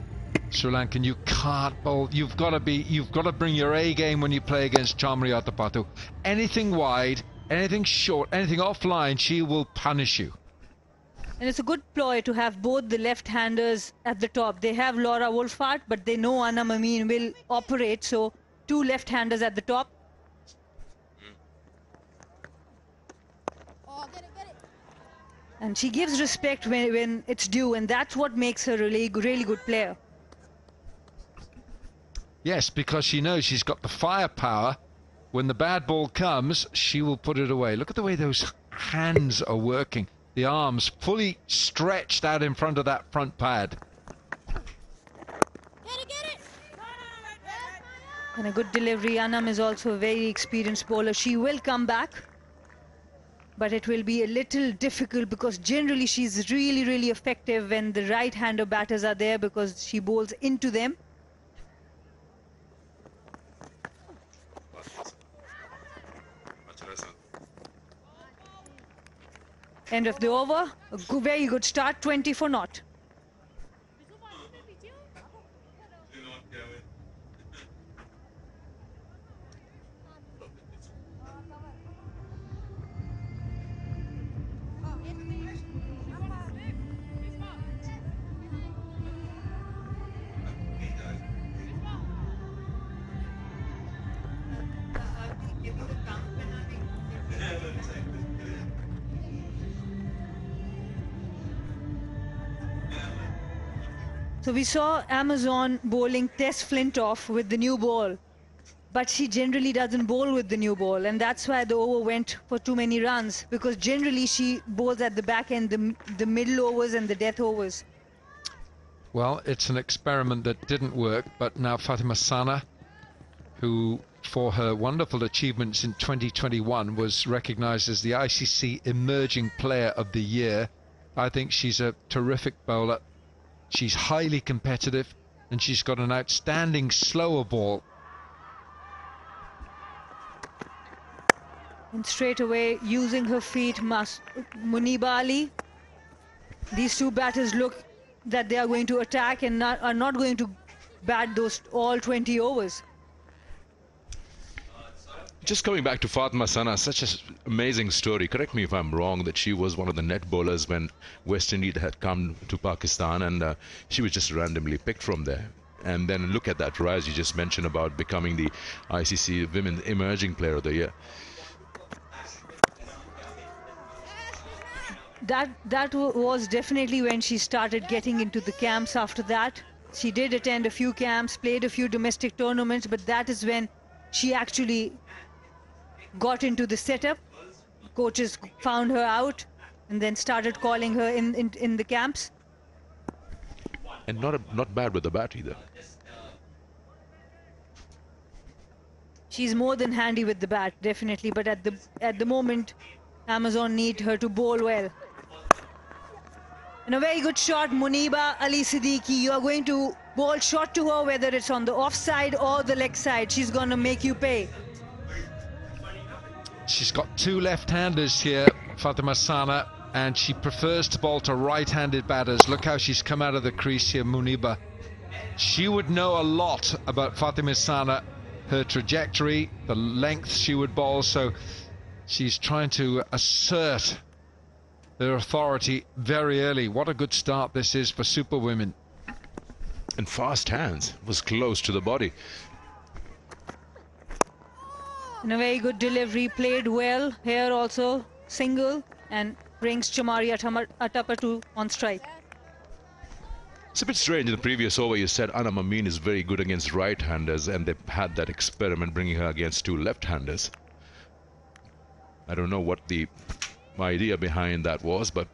Sri Lankan. You can't bowl, you've got to bring your A game when you play against Chamari Atapattu. Anything wide, anything short, anything offline, she will punish you. And it's a good ploy to have both the left-handers at the top. They have Laura Wolfhard, but they know Anam Amin will operate, so two left-handers at the top. And she gives respect when it's due, and that's what makes her a really good player. Yes, because she knows she's got the firepower. When the bad ball comes, she will put it away. Look at the way those hands are working. The arms fully stretched out in front of that front pad. And a good delivery. Anam is also a very experienced bowler. She will come back, but it will be a little difficult because generally she's really effective when the right-hander batters are there because she bowls into them. End of the over. A very good start, 20 for naught. So we saw Amazon bowling Tess Flintoff with the new ball, but she generally doesn't bowl with the new ball, and that's why the over went for too many runs, because generally she bowls at the back end, the middle overs and the death overs. Well, it's an experiment that didn't work, but now Fatima Sana, who for her wonderful achievements in 2021 was recognized as the ICC Emerging Player of the Year. I think she's a terrific bowler. She's highly competitive, and she's got an outstanding slower ball. And straight away, using her feet, Muniba Ali. These two batters look that they are going to attack and are not going to bat those all 20 overs. Just coming back to Fatima Sana, such an amazing story. Correct me if I'm wrong, that she was one of the net bowlers when West Indies had come to Pakistan, and she was just randomly picked from there. And then look at that rise you just mentioned about becoming the ICC Women's Emerging Player of the Year. That was definitely when she started getting into the camps after that. She did attend a few camps, played a few domestic tournaments, but that is when she actually got into the setup. Coaches found her out and then started calling her in the camps. And not bad with the bat either. She's more than handy with the bat, definitely, but at the moment Amazon need her to bowl well. And a very good shot, Muniba Ali Siddiqui. You are going to bowl short to her, whether it's on the offside or the leg side. She's going to make you pay. She's got two left-handers here, Fatima Sana, and she prefers to bowl to right-handed batters. Look how she's come out of the crease here, Muniba. She would know a lot about Fatima Sana, her trajectory, the length she would bowl, so she's trying to assert their authority very early. What a good start this is for Super Women. And fast hands, was close to the body. And a very good delivery, played well here also, single, and brings Chamari Atapattu on strike. It's a bit strange. In the previous over you said Anam Amin is very good against right-handers, and they had that experiment bringing her against 2 left-handers. I don't know what the idea behind that was, but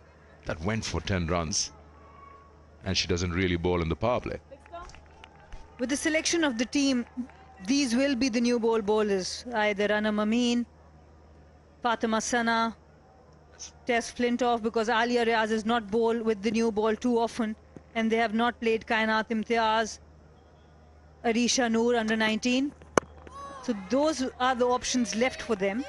that went for 10 runs, and she doesn't really bowl in the power play. With the selection of the team, these will be the new bowlers, either Anam Amin, Fatima Sana, Tess Flintoff, because Alia Riaz is not bowl with the new ball too often, and they have not played Kainat Imtiaz, Arisha Noor under 19. So those are the options left for them.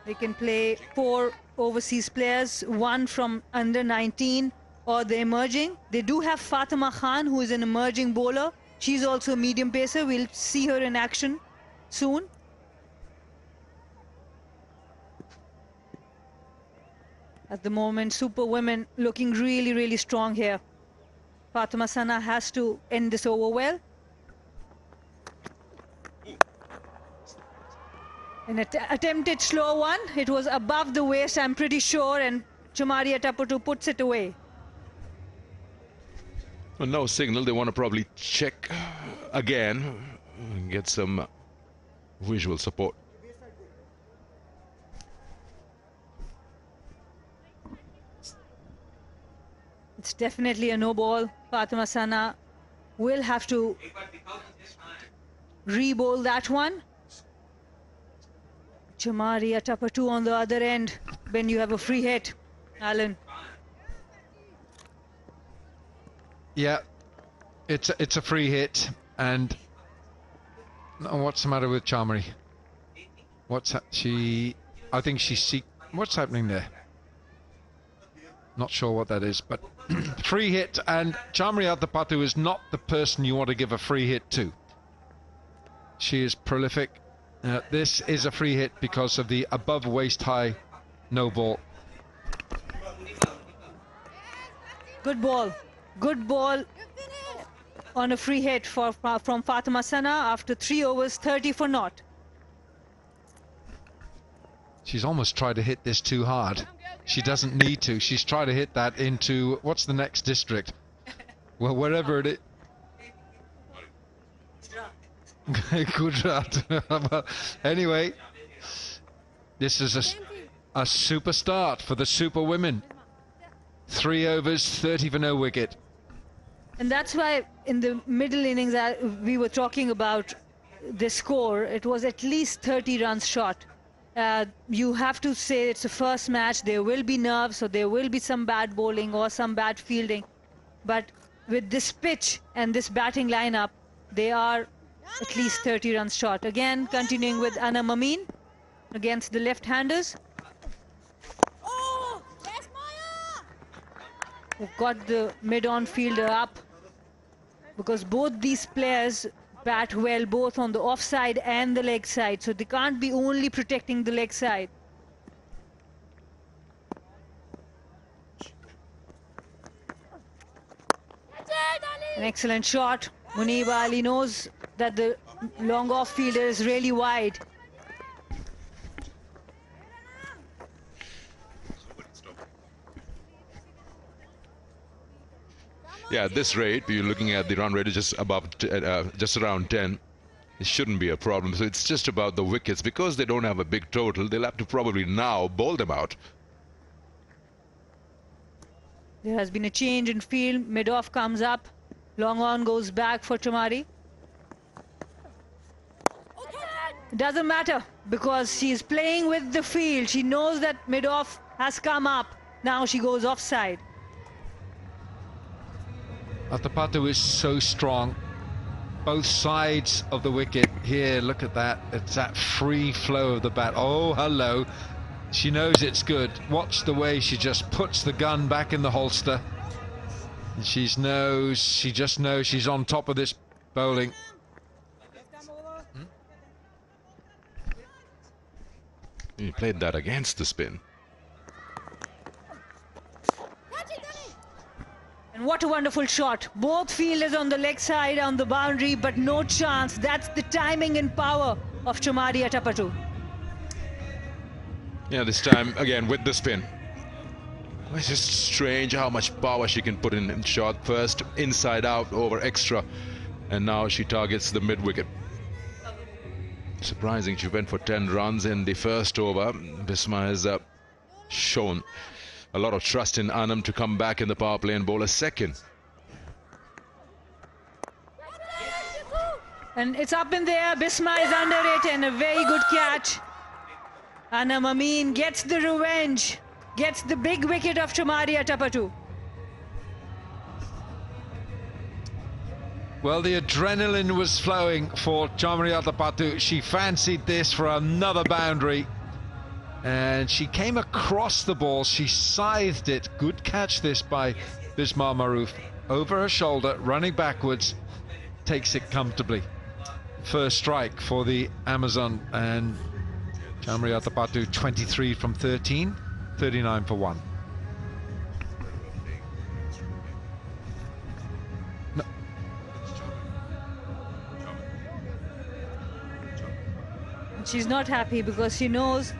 They can play 4 overseas players, 1 from under 19 or the emerging. They do have Fatima Khan, who is an emerging bowler. She's also a medium pacer. We'll see her in action soon. At the moment, Super Women looking really, really strong here. Fatima Sana has to end this over well. An attempted slow one. It was above the waist, I'm pretty sure, and Chamari Atapattu puts it away. Well, no signal. They want to probably check again and get some visual support. It's definitely a no ball. Fatima Sana will have to re-bowl that one. Chamari Atapattu on the other end when you have a free hit, Alan. Yeah, it's a free hit, and what's the matter with Chamari? I think she's what's happening there? Not sure what that is, but free hit, and Chamari Atapattu is not the person you want to give a free hit to. She is prolific. This is a free hit because of the above waist high no ball. Good ball. Good ball on a free hit from Fatima Sana after 3 overs, 30 for naught. She's almost tried to hit this too hard. She doesn't need to. She's tried to hit that into, what's the next district? Well, wherever it is. Gujarat. Anyway, this is a super start for the Super Women. 3 overs, 30 for no wicket. And that's why in the middle innings we were talking about the score. It was at least 30 runs short. You have to say it's a first match. There will be nerves, so there will be some bad bowling or some bad fielding. But with this pitch and this batting lineup, they are at least 30 runs short. Again, continuing with Anam Amin against the left-handers. They've got the mid-on fielder up because both these players bat well, both on the offside and the leg side, so they can't be only protecting the leg side. An excellent shot. Muniba Ali knows that the long off fielder is really wide. Yeah, at this rate, you're looking at the run rate is just above, just around 10. It shouldn't be a problem. So it's just about the wickets. Because they don't have a big total, they'll have to probably now bowl them out. There has been a change in field. Mid-off comes up. Long on goes back for Chamari. It doesn't matter because she's playing with the field. She knows that mid-off has come up. Now she goes offside. Atapattu is so strong. both sides of the wicket. Here, look at that. It's that free flow of the bat. Oh, hello. She knows it's good. Watch the way she just puts the gun back in the holster. She just knows she's on top of this bowling. He played that against the spin. And what a wonderful shot. Both fielders on the leg side on the boundary, but no chance. That's the timing and power of Chamari Attappattu. Yeah, this time again with the spin. It's just strange how much power she can put in shot. First inside out over extra, and now she targets the mid wicket. Surprising, she went for 10 runs in the first over. Bisma has shown a lot of trust in Anam to come back in the power play and bowl a second. And it's up in there. Bisma is under it, and a very good catch. Anam Amin gets the revenge, gets the big wicket of Chamari Attappattu. Well, the adrenaline was flowing for Chamari Attappattu. She fancied this for another boundary. And she came across the ball, she scythed it. Good catch this by Bisma Maroof. Over her shoulder, running backwards, takes it comfortably. First strike for the Amazon, and Chamari Attappattu 23 from 13, 39 for 1. No. She's not happy because she knows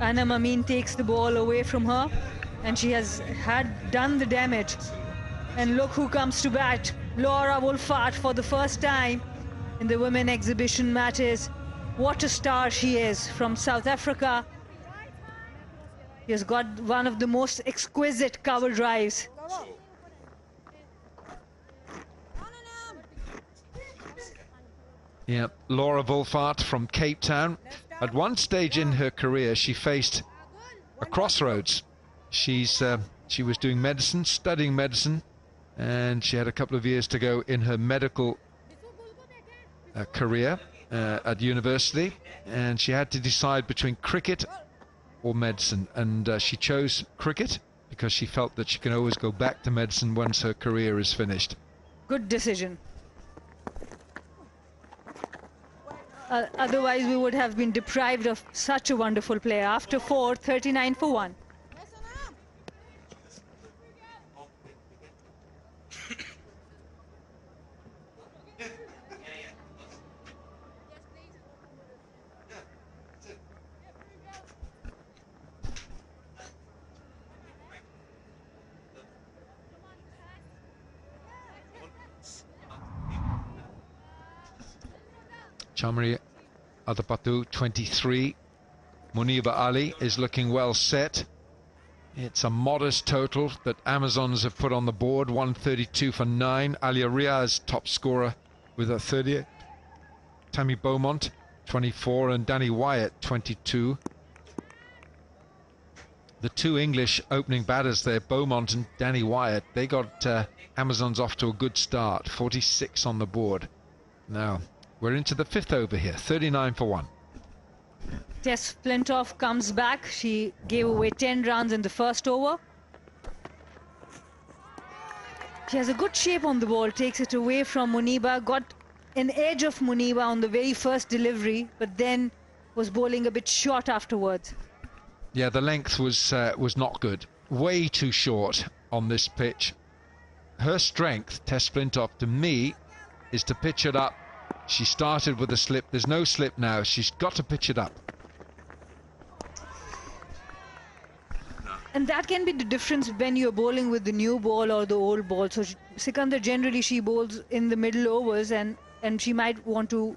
Anam Amin takes the ball away from her, and she has done the damage. And look who comes to bat. Laura Wolfart for the first time in the women exhibition matches. What a star she is, from South Africa. She has got one of the most exquisite cover drives. Yeah, Laura Wolfart from Cape Town. At one stage in her career, she faced a crossroads. She was doing medicine, studying medicine, and she had a couple of years to go in her medical career at university, and she had to decide between cricket or medicine, and she chose cricket because she felt that she can always go back to medicine once her career is finished. Good decision. Otherwise we would have been deprived of such a wonderful player. After 4, 39 for 1. Chamari Attappattu 23. Muniba Ali is looking well set. It's a modest total that Amazons have put on the board, 132 for 9. Alia Riaz top scorer with a 30. Tammy Beaumont 24 and Danny Wyatt 22. The two English opening batters there, Beaumont and Danny Wyatt, they got Amazons off to a good start, 46 on the board. Now we're into the 5th over here, 39 for 1. Tess Flintoff comes back. She gave away 10 runs in the first over. She has a good shape on the ball, takes it away from Muniba, got an edge of Muniba on the very first delivery, but then was bowling a bit short afterwards. Yeah, the length was not good. Way too short on this pitch. Her strength, Tess Flintoff, to me, is to pitch it up. She started with a slip. There's no slip now. She's got to pitch it up. And that can be the difference when you're bowling with the new ball or the old ball. So Sikandar, generally she bowls in the middle overs, and she might want to.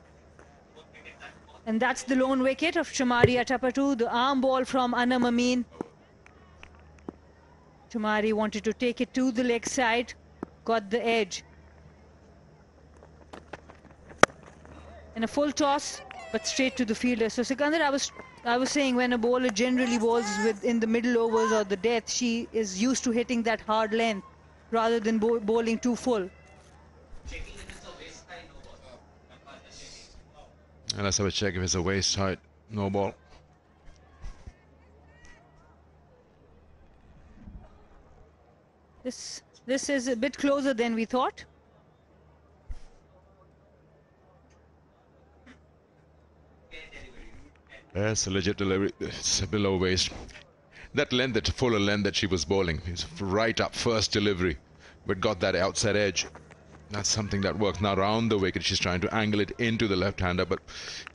And that's the lone wicket of Chamari Attappattu. The arm ball from Anam Amin. Chamari wanted to take it to the leg side, got the edge. And a full toss, but straight to the fielder. So Sikandar, I was saying, when a bowler generally bowls in the middle overs or the death, she is used to hitting that hard length rather than bowling too full. And let's have a check if it's a waist height. No ball. This is a bit closer than we thought. That's a legit delivery. It's below waist. That length, that fuller length that she was bowling, is right up first delivery, but got that outside edge. That's something that works. Now around the wicket, she's trying to angle it into the left-hander, but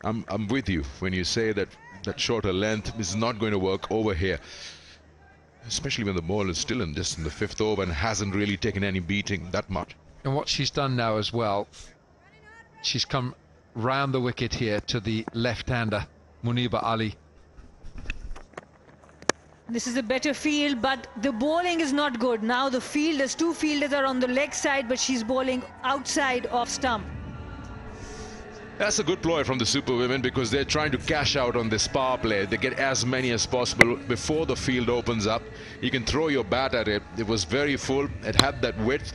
I'm with you when you say that that shorter length is not going to work over here, especially when the ball is still in the 5th over and hasn't really taken any beating that much. And what she's done now as well, she's come round the wicket here to the left-hander, Muniba Ali. This is a better field, but the bowling is not good. Now the fielders, 2 fielders are on the leg side, but she's bowling outside off stump. That's a good ploy from the Super Women because they're trying to cash out on this power play. They get as many as possible before the field opens up. You can throw your bat at it. It was very full. It had that width,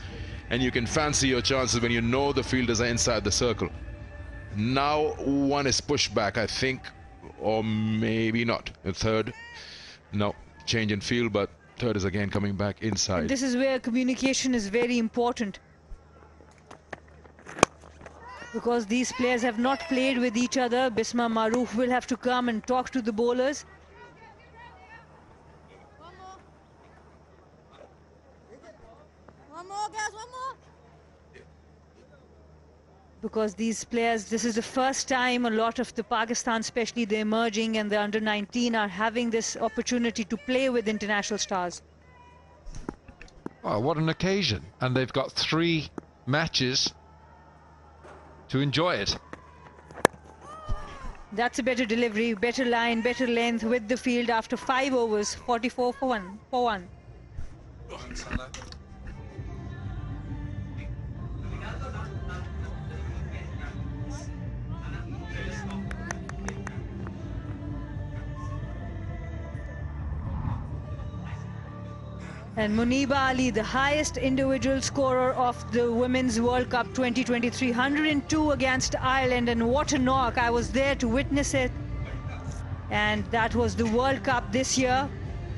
and you can fancy your chances when you know the fielders are inside the circle. Now one is pushed back, I think, or maybe not. A third, no. Change in field, but third is again coming back inside. This is where communication is very important, because these players have not played with each other. Bisma Maroof will have to come and talk to the bowlers. One more, guys, one more. Because these players, this is the first time a lot of the Pakistan, especially the emerging and the under-19, are having this opportunity to play with international stars. Oh, what an occasion. And they've got 3 matches to enjoy it. That's a better delivery, better line, better length with the field after 5 overs, 44 for 1. And Muniba Ali, the highest individual scorer of the Women's World Cup 2023, 102 against Ireland, and what a knock. I was there to witness it. And that was the World Cup this year.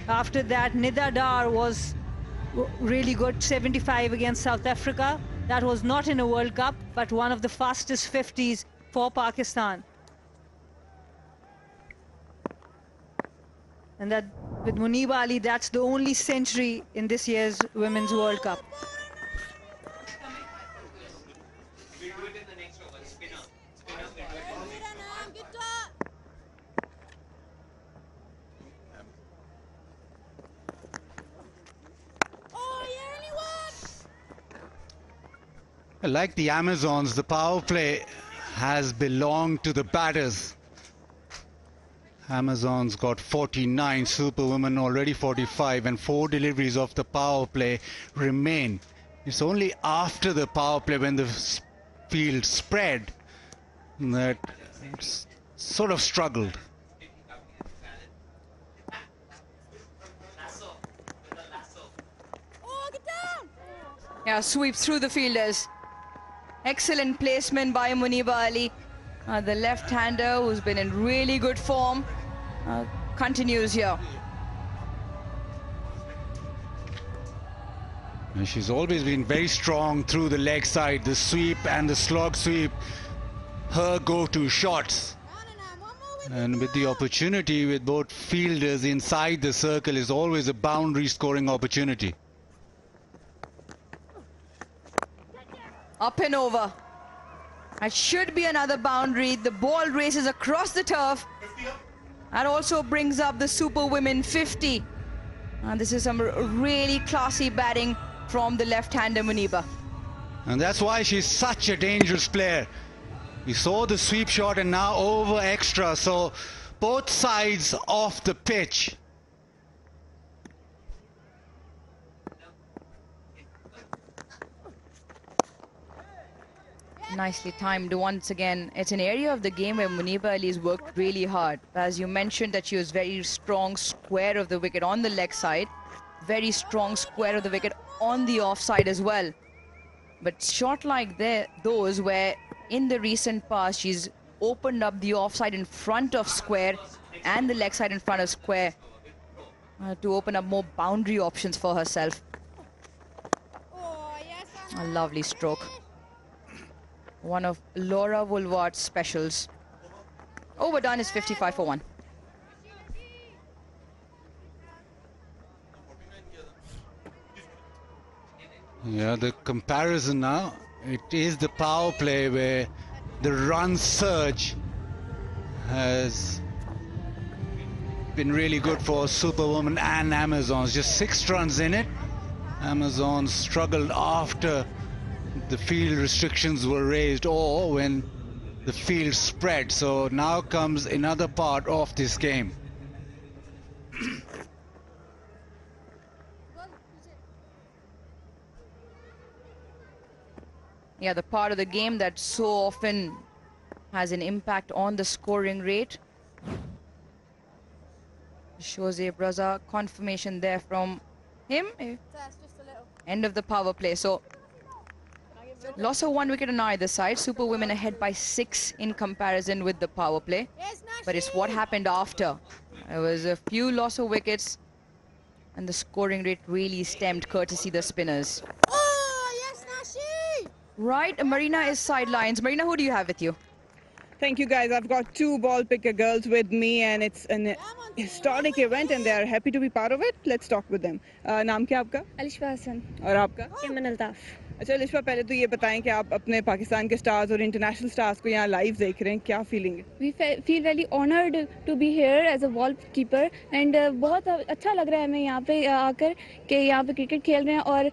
After that, Nida Dar was really good, 75 against South Africa. That was not in a World Cup, but one of the fastest 50s for Pakistan. And that with Muniba Ali, that's the only century in this year's Women's World Cup. Like the Amazons, the power play has belonged to the batters. Amazons got 49, Superwomen already 45, and 4 deliveries of the power play remain. It's only after the power play, when the field spread, that it's sort of struggled. Yeah, sweeps through the fielders. Excellent placement by Muniba Ali. The left-hander, who's been in really good form, continues here. And she's always been very strong through the leg side, the sweep and the slog sweep, her go-to shots. And with the opportunity with both fielders inside the circle is always a boundary scoring opportunity. Up and over. That should be another boundary. The ball races across the turf. That also brings up the Super Women 50. And this is some really classy batting from the left-hander Muniba. And that's why she's such a dangerous player. We saw the sweep shot and now over extra. So both sides off the pitch. Nicely timed once again. It's an area of the game where Muniba Ali has worked really hard. As you mentioned, that she was very strong square of the wicket on the leg side. Very strong square of the wicket on the offside as well. But shot like those where in the recent past she's opened up the offside in front of square and the leg side in front of square to open up more boundary options for herself. A lovely stroke. One of Laura Woolward's specials. Overdone is 55 for 1. Yeah, the comparison now, it is the power play where the run surge has been really good for Superwoman and Amazons. Just 6 runs in it. Amazons struggled after the field restrictions were raised or when the field spread. So now comes another part of this game. Yeah, the part of the game that so often has an impact on the scoring rate. Jose Braza, confirmation there from him. End of the power play. So loss of 1 wicket on either side. Superwomen ahead by 6 in comparison with the power play. But it's what happened after. There was a few loss of wickets and the scoring rate really stemmed courtesy the spinners. Right, Marina is sidelines. Marina, who do you have with you? Thank you, guys. I've got 2 ball picker girls with me, and it's an historic event, and they are happy to be part of it. Let's talk with them. नाम क्या आपका? अलिशा हसन. और आपका? इमन अल्ताफ. अच्छा अलिशा, पहले तो ये बताएं कि आप अपने पाकिस्तान के स्टार्स और इंटरनेशनल स्टार्स को यहाँ लाइव देख रहे हैं, क्या फीलिंग है? We feel really honored to be here as a ball keeper, and बहुत अच्छा लग रहा है हमें यहाँ पे आकर कि यहाँ पे क्रिकेट खेल रहे हैं और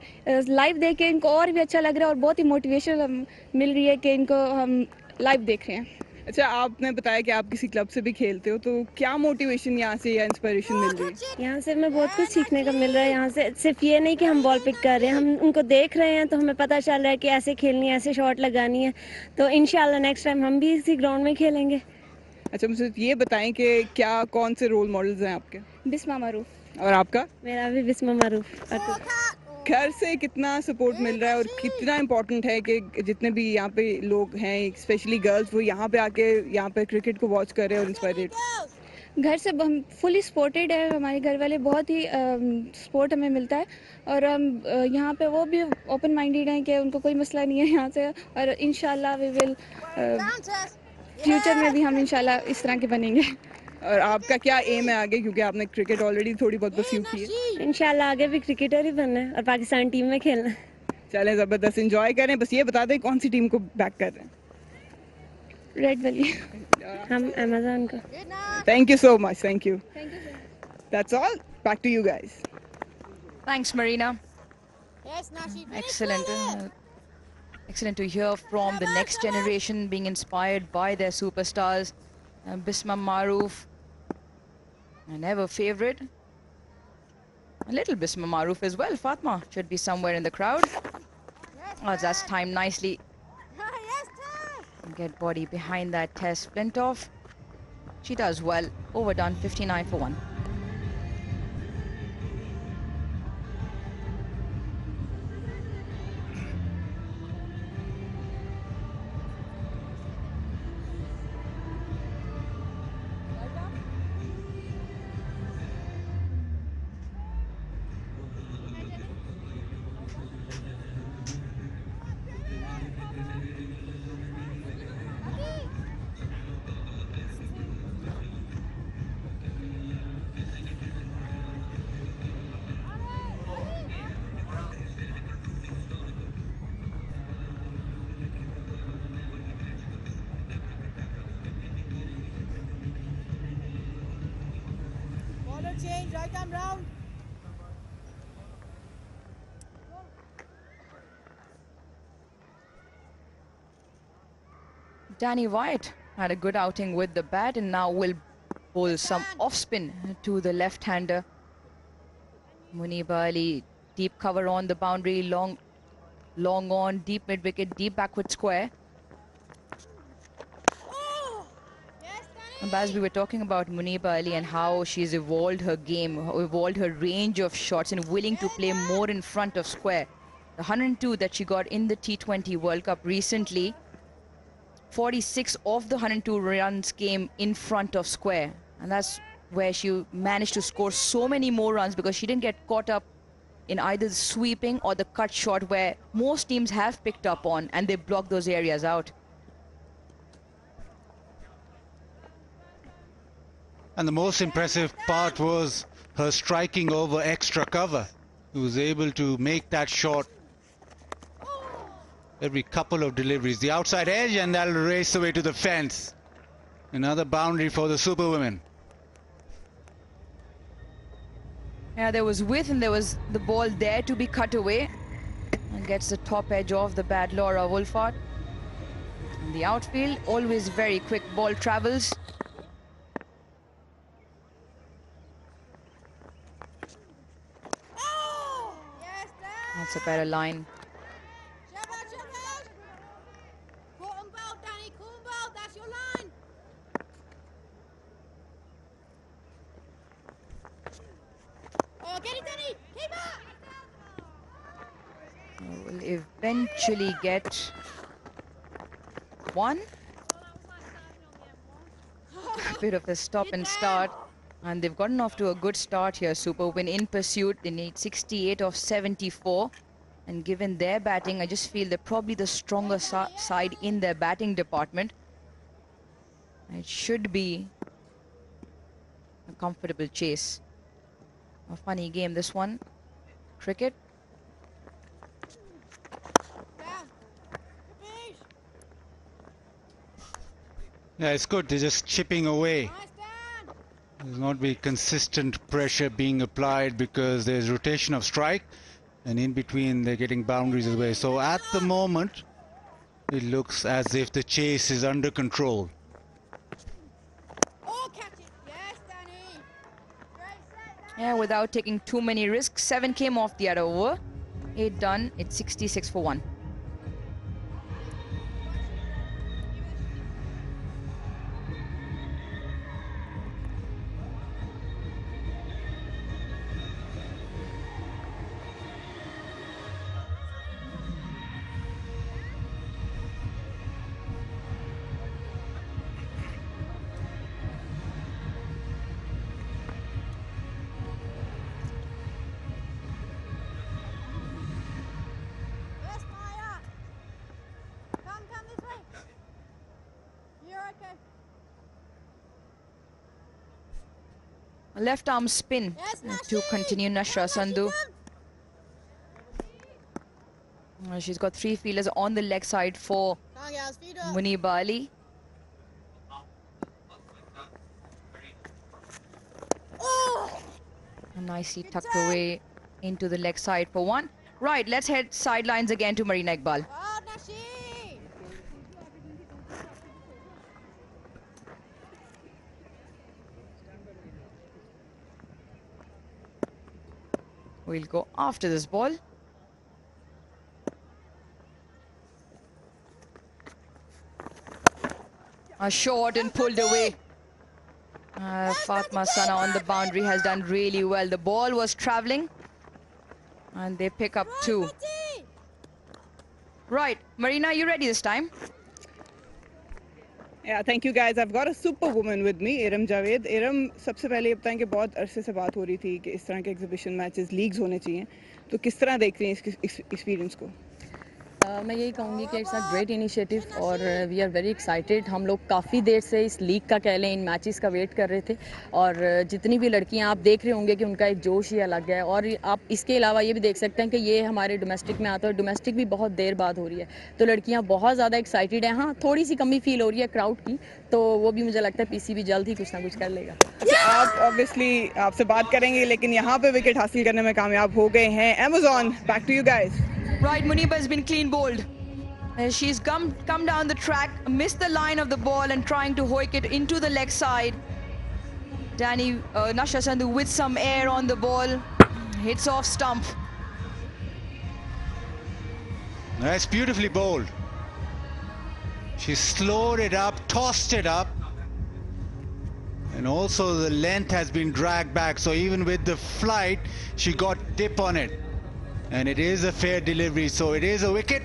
लाइव देख के इनको और भी अच्छा लग रहा है और बहुत ही मोटिवेशन मिल रही है कि इनको हम लाइव देख रहे हैं. अच्छा, आपने बताया कि आप किसी क्लब से भी खेलते हो, तो क्या मोटिवेशन यहाँ से या इंस्पिरेशन मिल रही है? यहाँ से हमें बहुत कुछ सीखने का मिल रहा है. यहाँ से सिर्फ ये नहीं कि हम बॉल पिक कर रहे हैं, हम उनको देख रहे हैं तो हमें पता चल रहा है कि ऐसे खेलनी है, ऐसे शॉट लगानी है. तो इंशाल्लाह नेक्स्ट टाइम हम भी इसी ग्राउंड में खेलेंगे. अच्छा, मुझे ये बताएं कि क्या कौन से रोल मॉडल्स हैं आपके? बिस्मा मारूफ. और आपका? मेरा भी बिस्मा मारूफ. घर से कितना सपोर्ट मिल रहा है और कितना इम्पोर्टेंट है कि जितने भी यहाँ पे लोग हैं, स्पेशली गर्ल्स, वो यहाँ पे आके यहाँ पे क्रिकेट को वॉच कर रहे हैं और इंस्पायर्ड? घर से हम फुली सपोर्टेड है. हमारे घर वाले बहुत ही सपोर्ट हमें मिलता है और हम यहाँ पे वो भी ओपन माइंडेड हैं कि उनको कोई मसला नहीं है यहाँ से. और इंशाल्लाह वी विल फ्यूचर में भी हम इंशाल्लाह इस तरह के बनेंगे. और आपका क्या एम है आगे, क्योंकि आपने क्रिकेट ऑलरेडी थोड़ी बहुत परस्यू की है? इंशाल्लाह आगे भी क्रिकेटर ही बनना है और पाकिस्तान टीम में खेलना है. चलें, ज़बरदस्त एंजॉय करें. बस ये बता दें कौन सी टीम को बैक कर रहे हैं? रेड वाली. हम अमेज़न को. Thank you so much. Thank you. That's all. Back to you guys. Thanks, Marina. Yes, Nashi. Excellent. Excellent to hear from the next generation being inspired by their superstars. Bisma Maroof, an ever favorite. A little Bisma Maroof as well. Fatma should be somewhere in the crowd. Oh, that's timed nicely. Get body behind that Tess Flintoff. She does well. Overdone, 59 for 1. Change, right arm round. Danny Wyatt had a good outing with the bat and now will bowl some off spin to the left-hander. Muniba Ali, deep cover on the boundary, long on, deep mid-wicket, deep backward square. As we were talking about Muniba Ali and how she's evolved her game, evolved her range of shots and willing to play more in front of square. The 102 that she got in the T20 World Cup recently 46 of the 102 runs came in front of square, and that's where she managed to score so many more runs, because she didn't get caught up in either the sweeping or the cut shot, where most teams have picked up on, and they block those areas out. And the most impressive part was her striking over extra cover. She was able to make that shot every couple of deliveries. The outside edge, and that'll race away to the fence. Another boundary for the Superwomen. Yeah, there was width and there was the ball there to be cut away. And gets the top edge of the bad Laura Wolfart. And the outfield, always very quick ball travels. That's a better line. Will eventually get one. A bit of a stop and start, and they've gotten off to a good start here. Superwomen in pursuit. They need 68 of 74, and given their batting, I just feel they're probably the stronger side in their batting department. It should be a comfortable chase. A funny game, this one. Cricket. Yeah, it's good. They're just chipping away. There's not be consistent pressure being applied, because there's rotation of strike, and in between they're getting boundaries away. So at the moment, it looks as if the chase is under control. Yeah, without taking too many risks. 7 came off the other over. 8 done. It's 66 for 1. A left arm spin to continue Nashra Sandhu. She's got 3 fielders on the leg side for Muniba Ali. Nicely tucked away into the leg side for 1. Right, let's head sidelines again to Marina Iqbal. We'll go after this ball. A short and pulled away. Fatma Sana on the boundary has done really well. The ball was travelling, and they pick up 2. Right, Marina, you ready this time? Yeah, thank you guys. I've got a superwoman with me, Iram Javed. Iram, सबसे पहले ये बताएं कि बहुत अरसे से बात हो रही थी कि इस तरह के एग्जीबिशन मैचेस लीग्स होने चाहिए, तो किस तरह देख रही हैं इस एक्सपीरियंस को? मैं यही कहूँगी कि इट्स अ ग्रेट इनिशिएटिव और वी आर वेरी एक्साइटेड. हम लोग काफ़ी देर से इस लीग का कह लें, इन मैचेस का वेट कर रहे थे, और जितनी भी लड़कियां आप देख रहे होंगे कि उनका एक जोश ही अलग है. और आप इसके अलावा ये भी देख सकते हैं कि ये हमारे डोमेस्टिक में आता है, डोमेस्टिक भी बहुत देर बाद हो रही है, तो लड़कियां बहुत ज़्यादा एक्साइटेड हैं. हाँ, थोड़ी सी कमी फील हो रही है क्राउड की, तो वो भी मुझे लगता है पीसीबी जल्द ही कुछ ना कुछ कर लेगा. आप ऑब्वियसली आपसे बात करेंगे, लेकिन यहाँ पे विकेट हासिल करने में कामयाब हो गए हैं. Amazon, back to you guys. Right, Muniba has been clean bowled. She's come down the track, missed the line of the ball and trying to hoik it into the leg side. Nashra Sandhu with some air on the ball, hits off stump. That's beautifully bowled. She slowed it up, tossed it up, and also the length has been dragged back, so even with the flight she got dip on it, and it is a fair delivery, so it is a wicket.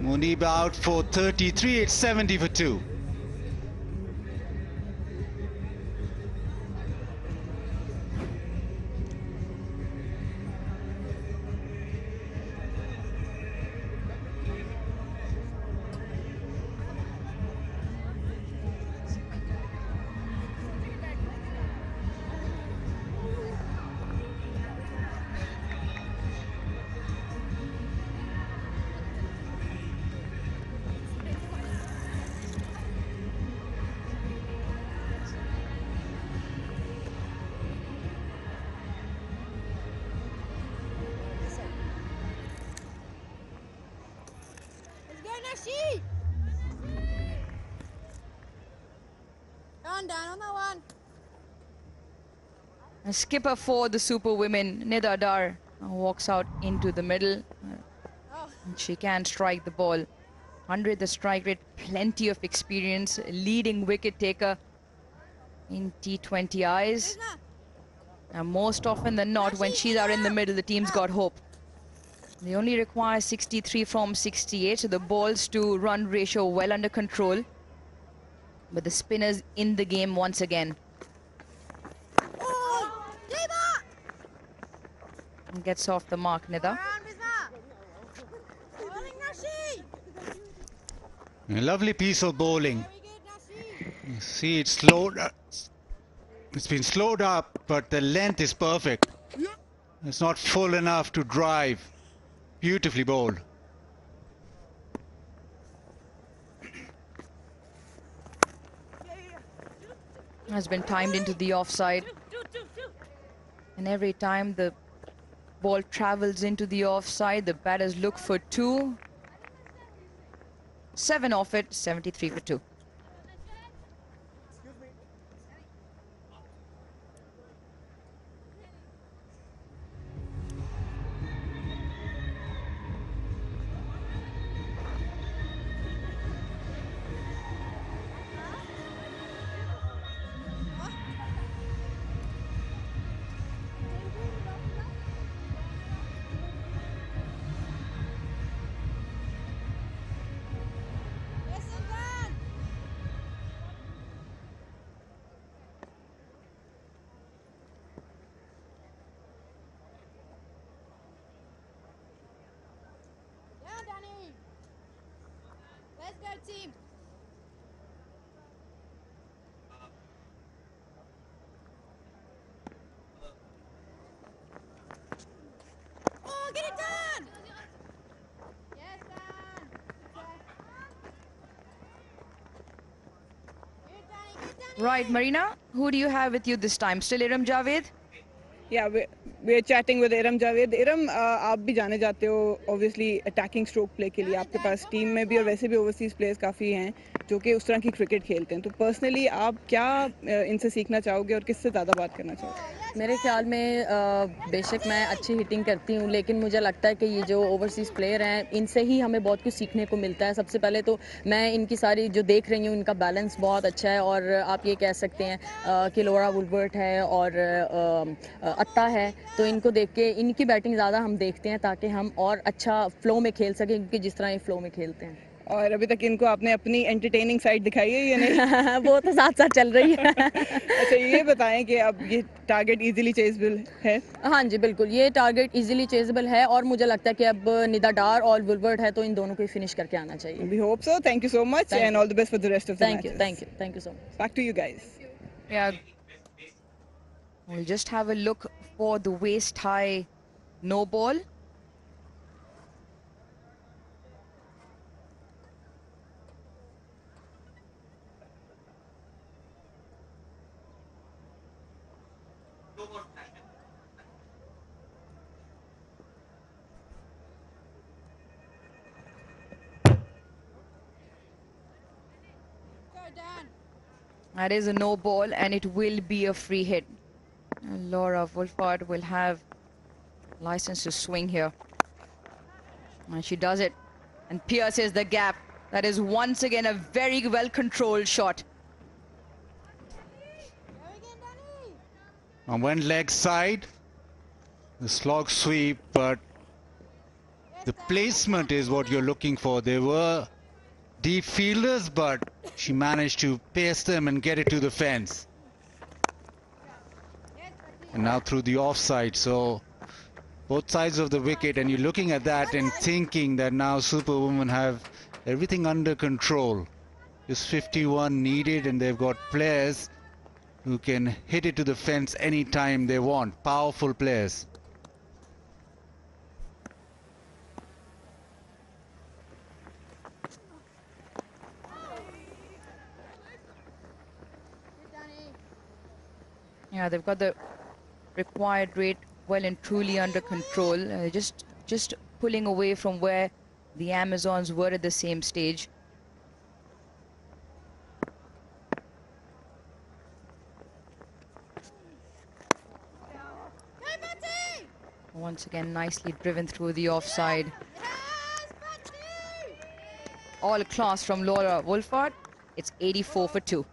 Munib out for 33, it's 70 for 2. A skipper for the Super Women, Nida Dar, walks out into the middle. And she can strike the ball. 100 the strike rate, plenty of experience, leading wicket taker in T20Is. And most often than not, when she's out in the middle, the team's got hope. They only require 63 from 68, so the balls to run ratio well under control. But the spinners in the game once again. And gets off the mark, Nida. A lovely piece of bowling. You see, it's slowed up. It's been slowed up, but the length is perfect. It's not full enough to drive. Beautifully bowled. Has been timed into the offside. And every time the ball travels into the offside, the batters look for 2. 7 off it, 73 for 2. Team. Oh, get it done! Yes, Dan. Right, Marina, who do you have with you this time? Still Iram Javed? Yeah, we're chatting with Iram Javed. Iram, आप भी जाने जाते हो obviously attacking stroke play के लिए. आपके पास team में भी और वैसे भी overseas players काफ़ी हैं जो कि उस तरह की क्रिकेट खेलते हैं. तो पर्सनली आप क्या इनसे सीखना चाहोगे और किससे ज़्यादा बात करना चाहोगे? मेरे ख्याल में बेशक मैं अच्छी हिटिंग करती हूँ, लेकिन मुझे लगता है कि ये जो ओवरसीज़ प्लेयर हैं इनसे ही हमें बहुत कुछ सीखने को मिलता है. सबसे पहले तो मैं इनकी सारी जो देख रही हूँ इनका बैलेंस बहुत अच्छा है, और आप ये कह सकते हैं कि लोरा वुलबर्ट है और अत्ता है, तो इनको देख के इनकी बैटिंग ज़्यादा हम देखते हैं ताकि हम और अच्छा फ्लो में खेल सकें, क्योंकि जिस तरह ये फ्लो में खेलते हैं. और अभी तक इनको आपने अपनी एंटरटेनिंग साइड दिखाई है या नहीं? वो तो साथ साथ चल रही है. अच्छा, ये बताएं कि अब ये टारगेट इजीली चेजेबल है? हाँ जी बिल्कुल, ये टारगेट इजीली चेजेबल है, और मुझे लगता है कि अब निदा डार और वुलबर्ट है तो इन दोनों को फिनिश करके आना चाहिए. We hope so. Thank you so much and all the best for the rest of the matches. Thank you so much. Back to you guys. Yeah. We'll just have a look for the waist high no ball. That is a no ball, and it will be a free hit. And Laura Wolford will have license to swing here. And she does it and pierces the gap. That is once again a very well controlled shot. On one leg side, the slog sweep, but The placement is what you're looking for. They were deep fielders, but she managed to pace them and get it to the fence. And now through the offside, so both sides of the wicket, and you're looking at that and thinking that now Superwomen have everything under control. Just 51 needed, and they've got players who can hit it to the fence anytime they want. Powerful players. Yeah, they've got the required rate well and truly under control. Just pulling away from where the Amazons were at the same stage. Once again, nicely driven through the offside. All class from Laura Wolfart. It's 84 for 2.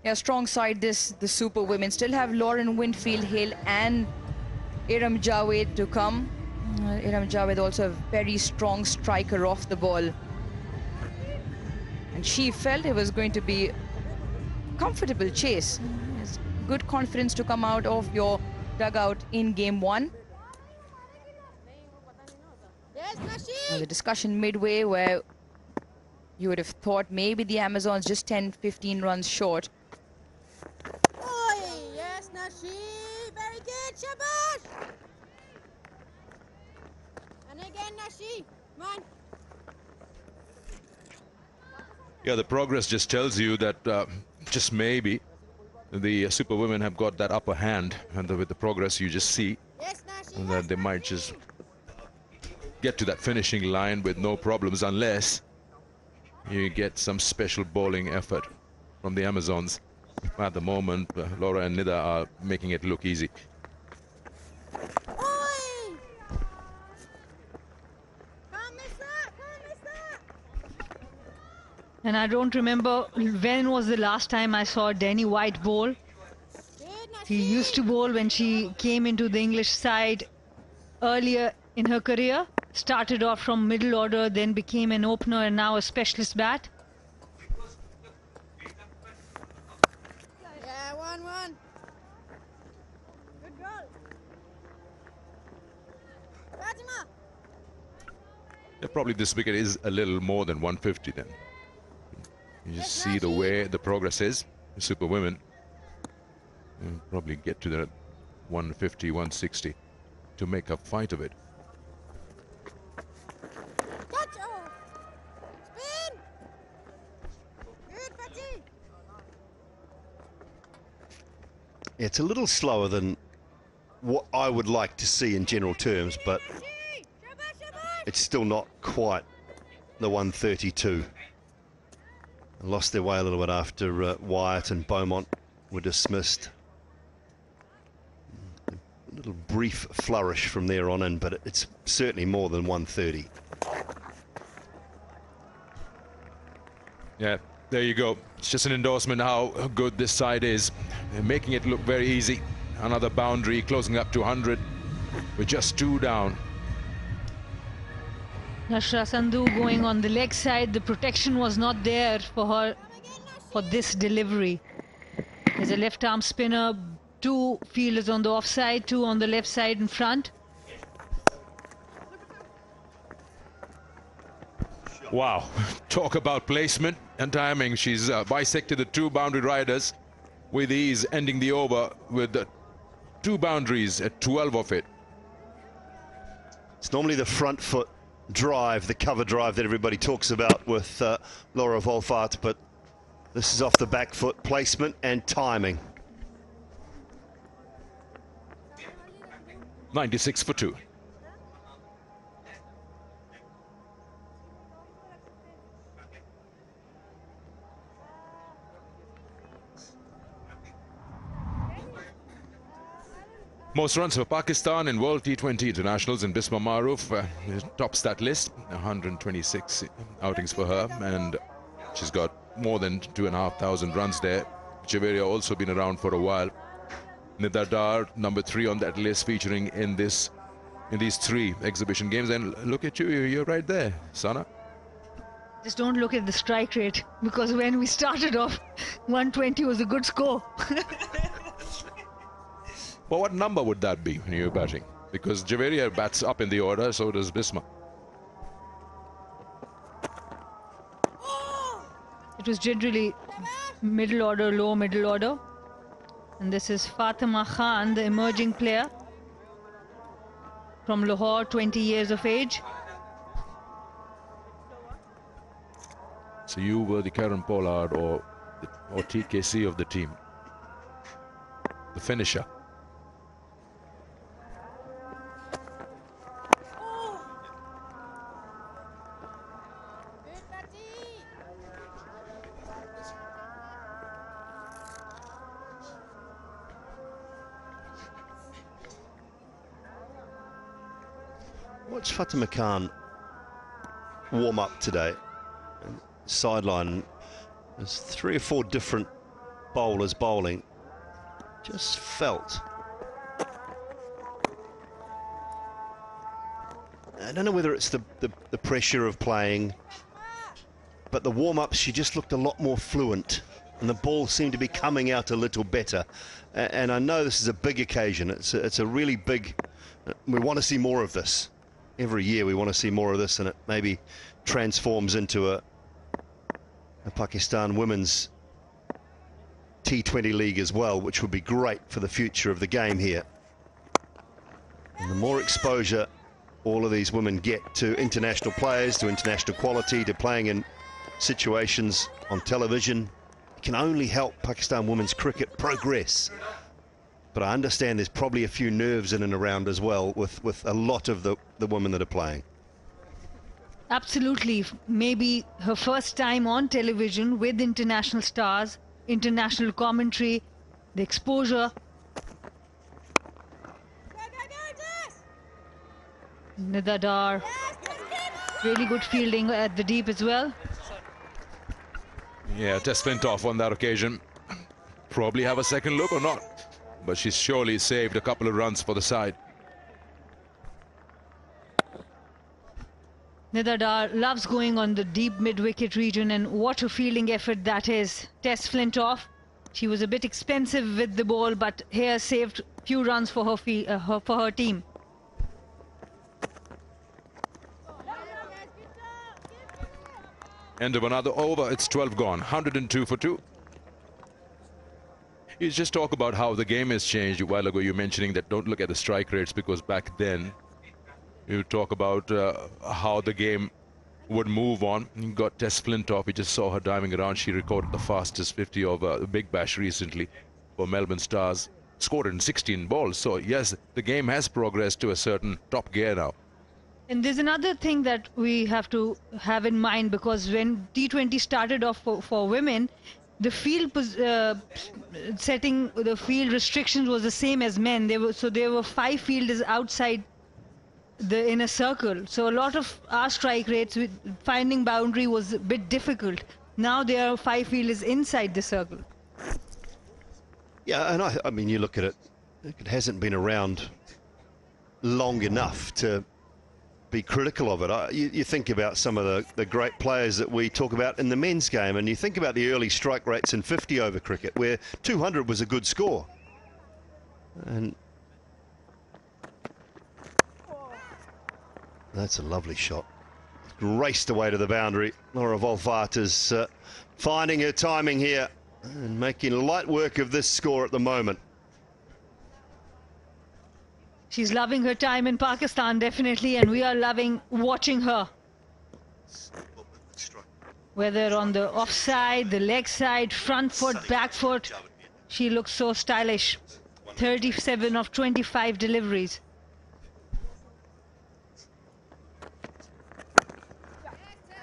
Yeah, strong side the Super Women. Still have Lauren Winfield Hill and Iram Javed to come. Iram Javed also a very strong striker off the ball. And she felt it was going to be a comfortable chase. It's good confidence to come out of your dugout in game 1. Now the discussion midway where you would have thought maybe the Amazons just 10-15 runs short. Yes, Nashi. Very good, Shabash. And again, Nashi. Come on. Yeah, the progress just tells you that just maybe the Superwomen have got that upper hand, and with the progress you just see that they might just get to that finishing line with no problems, unless you get some special bowling effort from the Amazons. At the moment, Laura and Nida are making it look easy. And I don't remember when was the last time I saw Danny White bowl. He used to bowl when she came into the English side earlier in her career. Started off from middle order, then became an opener and now a specialist bat. Yeah, 1-1. Good goal. Fatima. Yeah, probably this wicket is a little more than 150 then. You just see the way the progress is. The Superwomen probably get to the 150, 160 to make a fight of it. It's a little slower than what I would like to see in general terms, but it's still not quite the 132. Lost their way a little bit after Wyatt and Beaumont were dismissed. A little brief flourish from there on in, but it's certainly more than 130. Yeah, there you go. It's just an endorsement how good this side is. They're making it look very easy. Another boundary, closing up to 100 with just 2 down. Nashra Sandhu going on the leg side. The protection was not there for her for this delivery. There's a left arm spinner, 2 fielders on the offside, 2 on the left side in front. Wow, talk about placement and timing. She's bisected the 2 boundary riders with ease, ending the over with 2 boundaries at 12 of it. It's normally the front foot drive, the cover drive that everybody talks about with Laura Wolfart, but this is off the back foot placement and timing. 96 for 2. Most runs for Pakistan in World T20 internationals, and Bisma Maroof tops that list. 126 outings for her, and she's got more than 2,500 runs there. Javeria also been around for a while. Nida Dar, number 3 on that list, featuring in these 3 exhibition games. And look at you, you're right there, Sana. Just don't look at the strike rate, because when we started off, 120 was a good score. Well, what number would that be when you're batting? Because Javeria bats up in the order, so does Bisma. It was generally middle order, low middle order. And this is Fatima Khan, the emerging player from Lahore, 20 years of age. So you were the Karen Pollard or TKC of the team. The finisher. Watch Fatima Khan warm up today. Sideline, there's 3 or 4 different bowlers bowling. Just felt. I don't know whether it's the pressure of playing, but the warm-ups, she just looked a lot more fluent, and the ball seemed to be coming out a little better. And I know this is a big occasion. It's a really big. We want to see more of this. Every year we want to see more of this, and it maybe transforms into a Pakistan women's T20 league as well, which would be great for the future of the game here. And the more exposure all of these women get to international players, to international quality, to playing in situations on television, it can only help Pakistan women's cricket progress. But I understand there's probably a few nerves in and around as well with a lot of the women that are playing. Absolutely. Maybe her first time on television with international stars, international commentary, the exposure. Nida Dar, really good fielding at the deep as well. Yeah, Tess Flintoff on that occasion. Probably have a second look or not, but she's surely saved a couple of runs for the side. Nida Dar loves going on the deep mid-wicket region, and what a fielding effort that is. Tess Flintoff, she was a bit expensive with the ball, but here saved few runs for her team. End of another over, it's 12 gone, 102 for 2. You just talk about how the game has changed. A while ago you were mentioning that don't look at the strike rates, because back then you talk about how the game would move on. You got Tess Flintoff, we just saw her diving around. She recorded the fastest 50 of the Big Bash recently for Melbourne Stars. Scored in 16 balls. So yes, the game has progressed to a certain top gear now. And there's another thing that we have to have in mind, because when T20 started off for women, the field setting, the field restrictions was the same as men. There were 5 fielders outside the inner circle. So a lot of our strike rates, with finding boundary was a bit difficult. Now there are 5 fielders inside the circle. Yeah, and I mean, you look at it, it hasn't been around long enough to be critical of it. You think about some of the great players that we talk about in the men's game, and you think about the early strike rates in 50 over cricket, where 200 was a good score. And that's a lovely shot. Raced away to the boundary. Laura Wolfart is finding her timing here and making light work of this score at the moment. She's loving her time in Pakistan, definitely, and we are loving watching her. Whether on the offside, the leg side, front foot, back foot, she looks so stylish. 37 of 25 deliveries.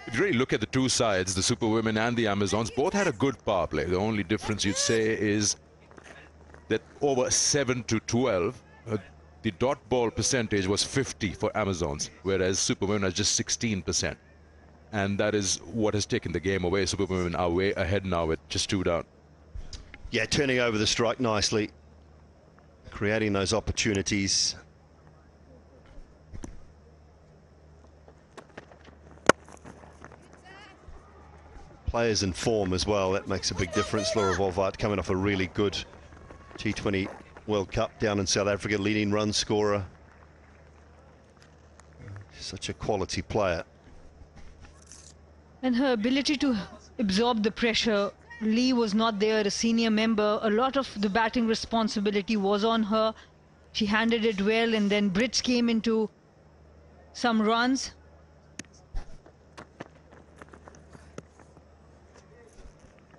If you really look at the two sides, the Super Women and the Amazons, both had a good power play. The only difference you'd say is that over 7 to 12, the dot ball percentage was 50 for Amazons, whereas Superwomen are just 16%. And that is what has taken the game away. Superwomen are way ahead now with just 2 down. Yeah, turning over the strike nicely, creating those opportunities. Players in form as well, that makes a big difference. Laura Volvaert coming off a really good T20 World Cup down in South Africa, leading run scorer. Such a quality player. And her ability to absorb the pressure. Lee was not there, a senior member. A lot of the batting responsibility was on her. She handled it well, and then Brits came into some runs.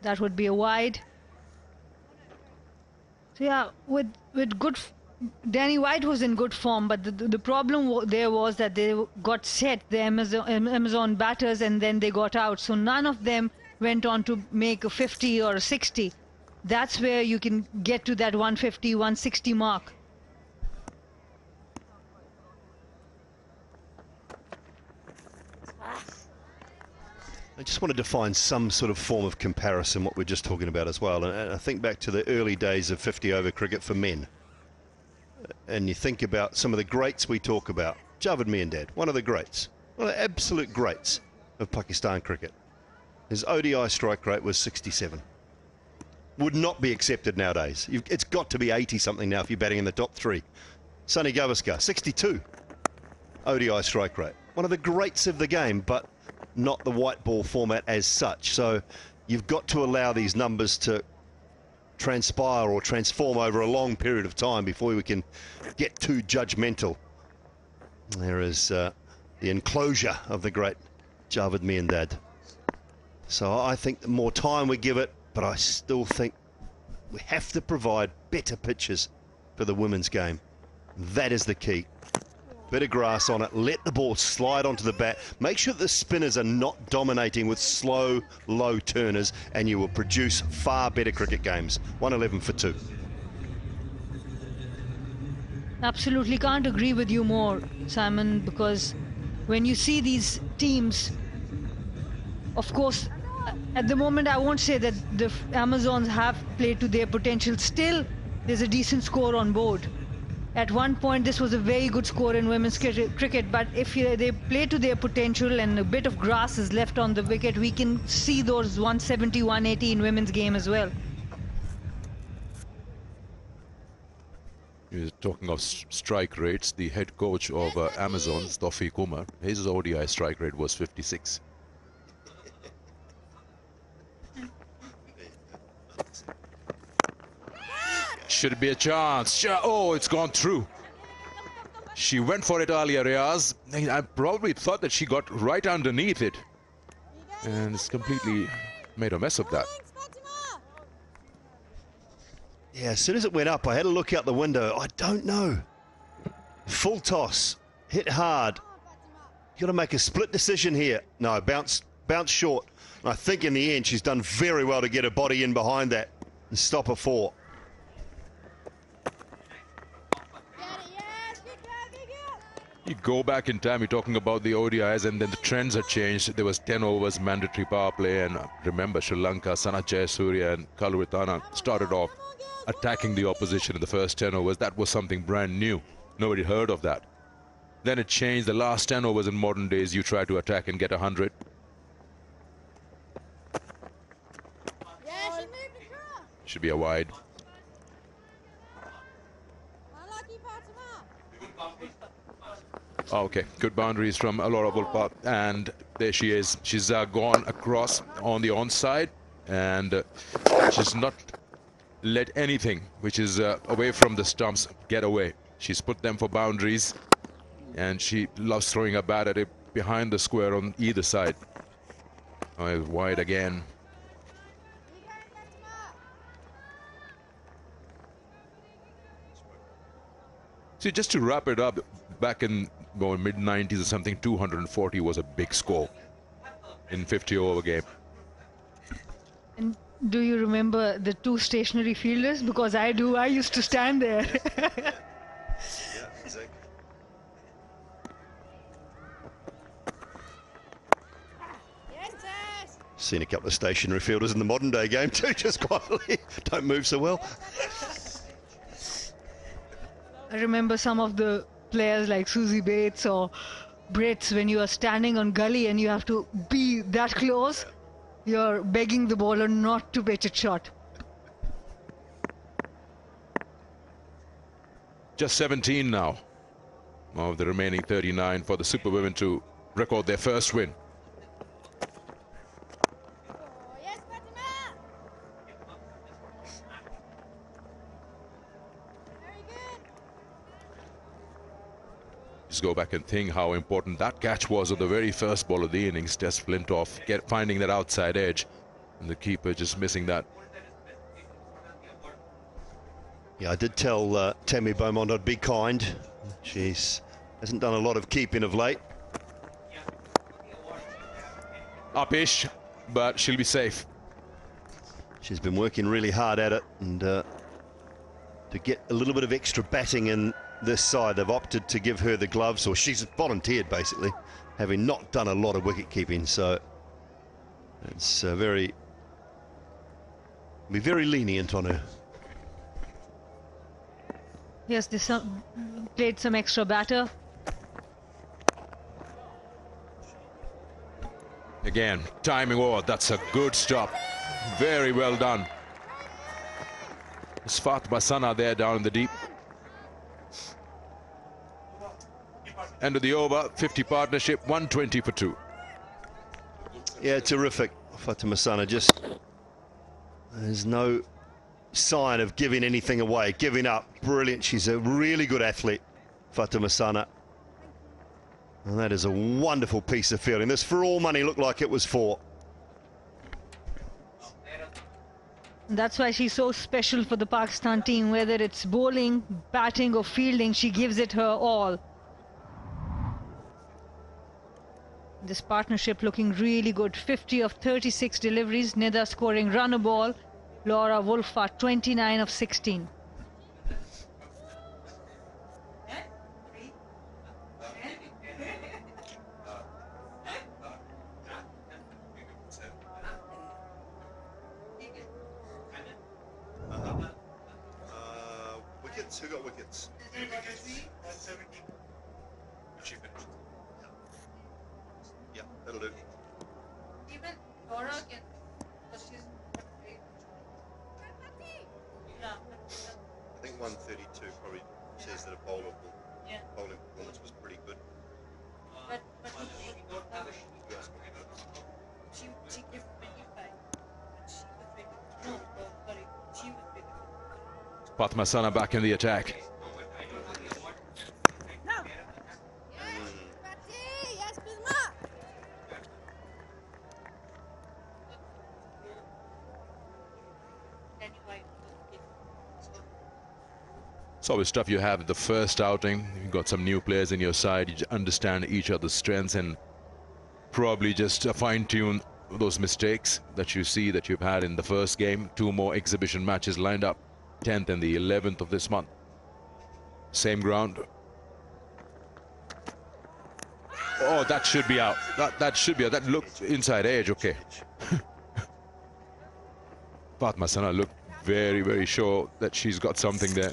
That would be a wide. So yeah, with good, Danny White was in good form, but the problem there was that they got set, the Amazon batters, and then they got out. So none of them went on to make a 50 or a 60. That's where you can get to that 150, 160 mark. I just wanted to find some sort of form of comparison, what we're just talking about as well. And I think back to the early days of 50-over cricket for men. And you think about some of the greats we talk about. Javed Miandad, one of the greats, one of the absolute greats of Pakistan cricket. His ODI strike rate was 67. Would not be accepted nowadays. It's got to be 80-something now if you're batting in the top 3. Sunny Gavaskar, 62 ODI strike rate. One of the greats of the game, but not the white ball format as such. So you've got to allow these numbers to transpire or transform over a long period of time before we can get too judgmental. There is the enclosure of the great Javed Miandad. So I think the more time we give it, but I still think we have to provide better pitches for the women's game. That is the key. Bit of grass on it, let the ball slide onto the bat, make sure the spinners are not dominating with slow, low turners, and you will produce far better cricket games. 111 for 2. Absolutely can't agree with you more, Simon, because when you see these teams, of course, at the moment I won't say that the Amazons have played to their potential. Still, there's a decent score on board. At one point, this was a very good score in women's cricket, but if they play to their potential and a bit of grass is left on the wicket, we can see those 170, 180 in women's game as well. You're talking of strike rates. The head coach of Amazons, Tawfiq Umar, his ODI strike rate was 56. Should be a chance. Oh, it's gone through. She went for it earlier, Riaz. I probably thought that she got right underneath it. And it's completely made a mess of that. Yeah, as soon as it went up, I had a look out the window. I don't know. Full toss. Hit hard. You've got to make a split decision here. No, bounce short. And I think in the end, she's done very well to get her body in behind that and stop a 4. You go back in time, you're talking about the ODIs, and then the trends have changed. There was 10 overs mandatory power play, and remember Sri Lanka, Sanath Jayasuriya and Kaluwitana started off attacking the opposition in the first 10 overs. That was something brand new. Nobody heard of that. Then it changed. The last 10 overs in modern days, you try to attack and get 100. Should be a wide. Okay, good boundaries from Laura Volvaert, and there she is. She's gone across on the onside, and she's not let anything which is away from the stumps get away. She's put them for boundaries, and she loves throwing a bat at it behind the square on either side. Oh, wide again. See, just to wrap it up, back in mid-90s or something, 240 was a big score in 50-over game. And do you remember the 2 stationary fielders? Because I do. I used to stand there. Seen a couple of stationary fielders in the modern day game too, just quietly don't move so well. I remember some of the players like Susie Bates or Brits, when you are standing on gully and you have to be that close, you're begging the bowler not to pitch a shot. Just 17 now of the remaining 39 for the Super Women to record their first win. Just go back and think how important that catch was of the very first ball of the innings. Tess Flintoff finding that outside edge, and the keeper just missing that. Yeah, I did tell Temi Beaumont I'd be kind. She's hasn't done a lot of keeping of late. Upish, but she'll be safe. She's been working really hard at it, and to get a little bit of extra batting in this side, they've opted to give her the gloves, or she's volunteered basically, having not done a lot of wicket keeping. So it's be very lenient on her. Yes, they played some extra batter. Again, timing, oh, that's a good stop. Very well done. It's Fatma Sana there down in the deep. End of the over, 50 partnership, 120 for 2. Yeah, terrific. Fatma Sana, just there's no sign of giving anything away, giving up. Brilliant. She's a really good athlete, Fatma Sana. And that is a wonderful piece of fielding. This for all money looked like it was 4. That's why she's so special for the Pakistan team. Whether it's bowling, batting or fielding, she gives it her all. This partnership looking really good. 50 of 36 deliveries. Nida scoring run a ball. Laura Wolfart 29 of 16. Wickets? Who got wickets? Yeah, that'll do. Even Laura can, because she's I think 132 probably says that a bowling performance was pretty good. but she gives 25. But she was bigger. No, sorry, she was bigger. Fatma Sana back in the attack. Yes, Bismarck. It's always tough. You have the first outing, you've got some new players in your side, you understand each other's strengths and probably just fine-tune those mistakes that you see that you've had in the first game. 2 more exhibition matches lined up, 10th and the 11th of this month. Same ground. Oh, that should be out. That should be out. That looked inside edge, okay. Fatma Sana looked very, very sure that she's got something there.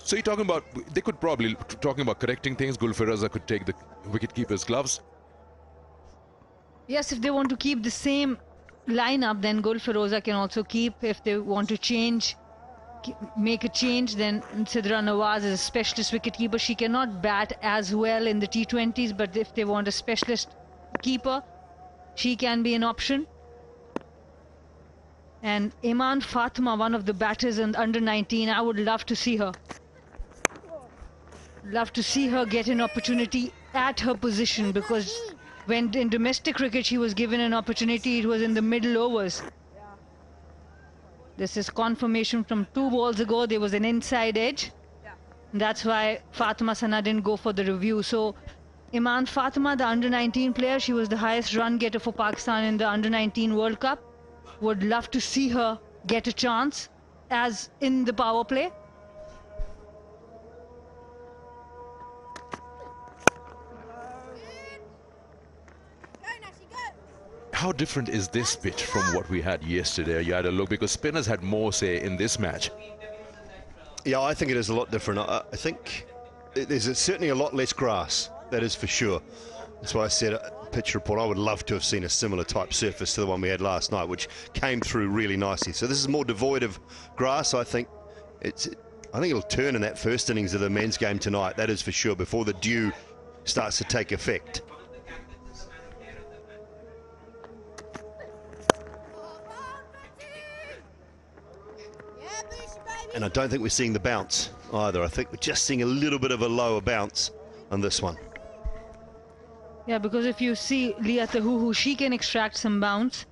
So you're talking about, they could probably, talking about correcting things, Gulfiroza could take the wicketkeeper's gloves? Yes, if they want to keep the same lineup, then Gulfiroza can also keep. If they want to change, make a change, then Sidra Nawaz is a specialist wicketkeeper. She cannot bat as well in the T20s, but if they want a specialist keeper, she can be an option. And Iman Fatma, one of the batters in under 19, I would love to see her. Love to see her get an opportunity at her position, because when in domestic cricket she was given an opportunity, it was in the middle overs. This is confirmation from 2 balls ago. There was an inside edge. That's why Fatma Sana didn't go for the review. So Iman Fatma, the under 19 player, she was the highest run getter for Pakistan in the under 19 World Cup. Would love to see her get a chance as in the power play. how different is this pitch from what we had yesterday? You had a look, because spinners had more say in this match. Yeah, I think it is a lot different. I think there's certainly a lot less grass, that is for sure. That's why I said pitch report, I would love to have seen a similar type surface to the one we had last night, which came through really nicely. So this is more devoid of grass. I think it'll turn in that first innings of the men's game tonight, that is for sure, before the dew starts to take effect. And I don't think we're seeing the bounce either. I think we're just seeing a little bit of a lower bounce on this one. Yeah, because if you see Leah Tahuhu, she can extract some bounce.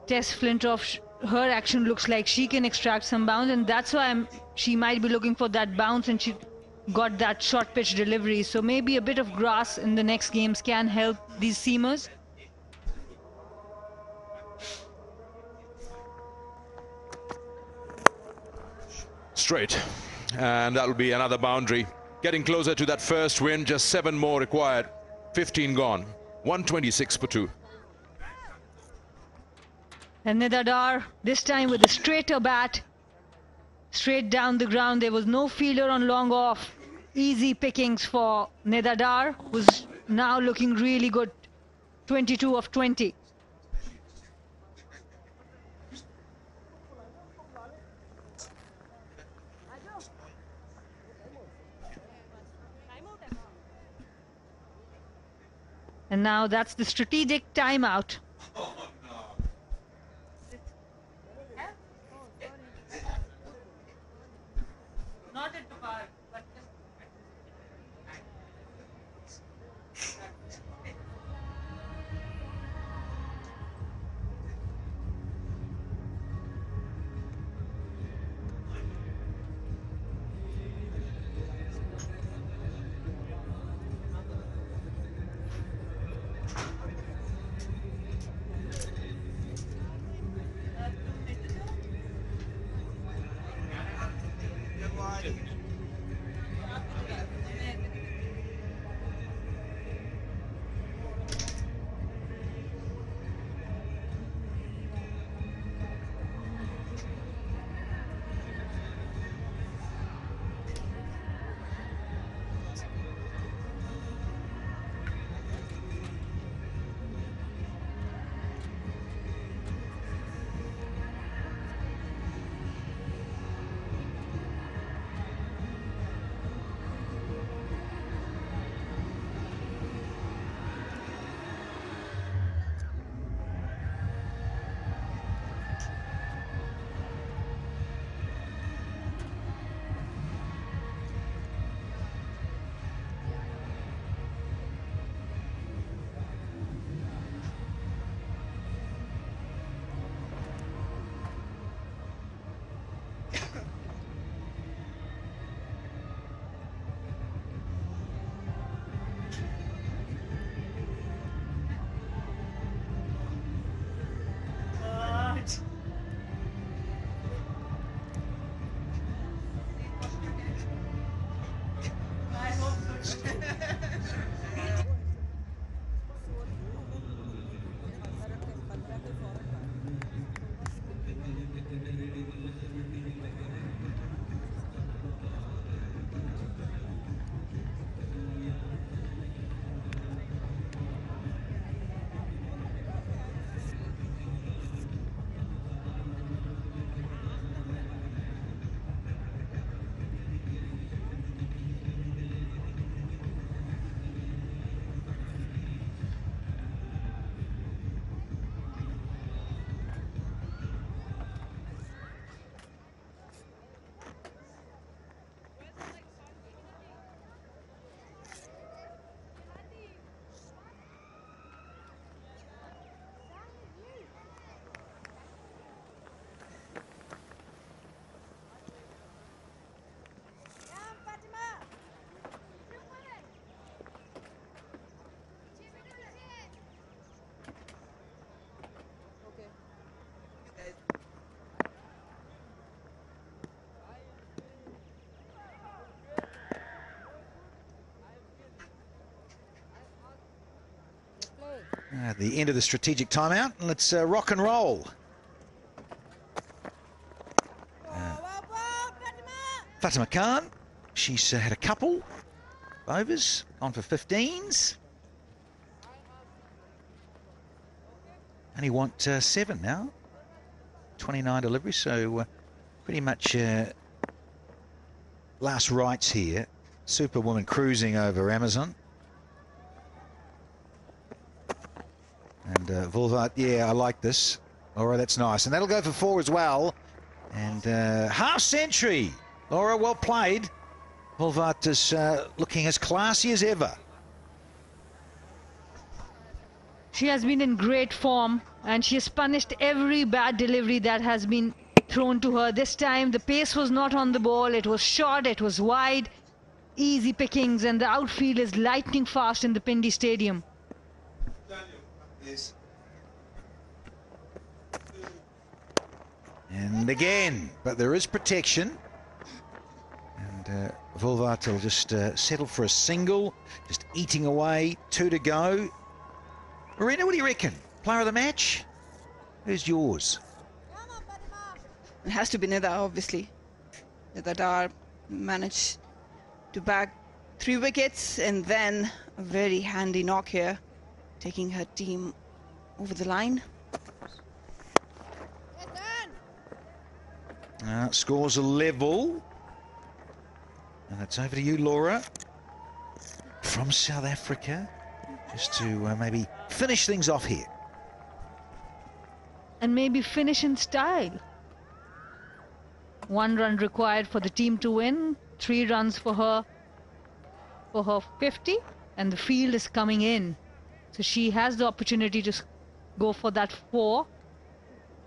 Tess Flintoff, her action looks like she can extract some bounce, and that's why she might be looking for that bounce, and she got that short pitch delivery. So maybe a bit of grass in the next games can help these seamers. Straight, and that'll be another boundary. Getting closer to that first win, just 7 more required. 15 gone, 126 for 2. And Nida Dar, this time with a straighter bat, straight down the ground. There was no fielder on long off. Easy pickings for Nida Dar, who's now looking really good. 22 of 20. And now that's the strategic timeout. Not at the bar, but At the end of the strategic timeout, let's rock and roll. Fatima Khan, she's had a couple overs, on for 15s. Only want 7 now. 29 deliveries, so pretty much last rights here. Superwoman cruising over Amazon. And Vulvat, yeah, I like this. Laura, that's nice. And that'll go for 4 as well. And half century. Laura, well played. Vulvat is looking as classy as ever. She has been in great form and she has punished every bad delivery that has been thrown to her. This time the pace was not on the ball, it was short, it was wide, easy pickings, and the outfield is lightning fast in the Pindi Stadium. Yes. And again, but there is protection. And Vulvat will just settle for a single, just eating away, 2 to go. Marina, what do you reckon? Player of the match? Who's yours? It has to be Nida, obviously. Nida Dar managed to bag 3 wickets and then a very handy knock here, taking her team over the line. Scores are level. And it's over to you, Laura, from South Africa, just to maybe finish things off here. And maybe finish in style. 1 run required for the team to win, 3 runs for her 50, and the field is coming in. So she has the opportunity to go for that 4,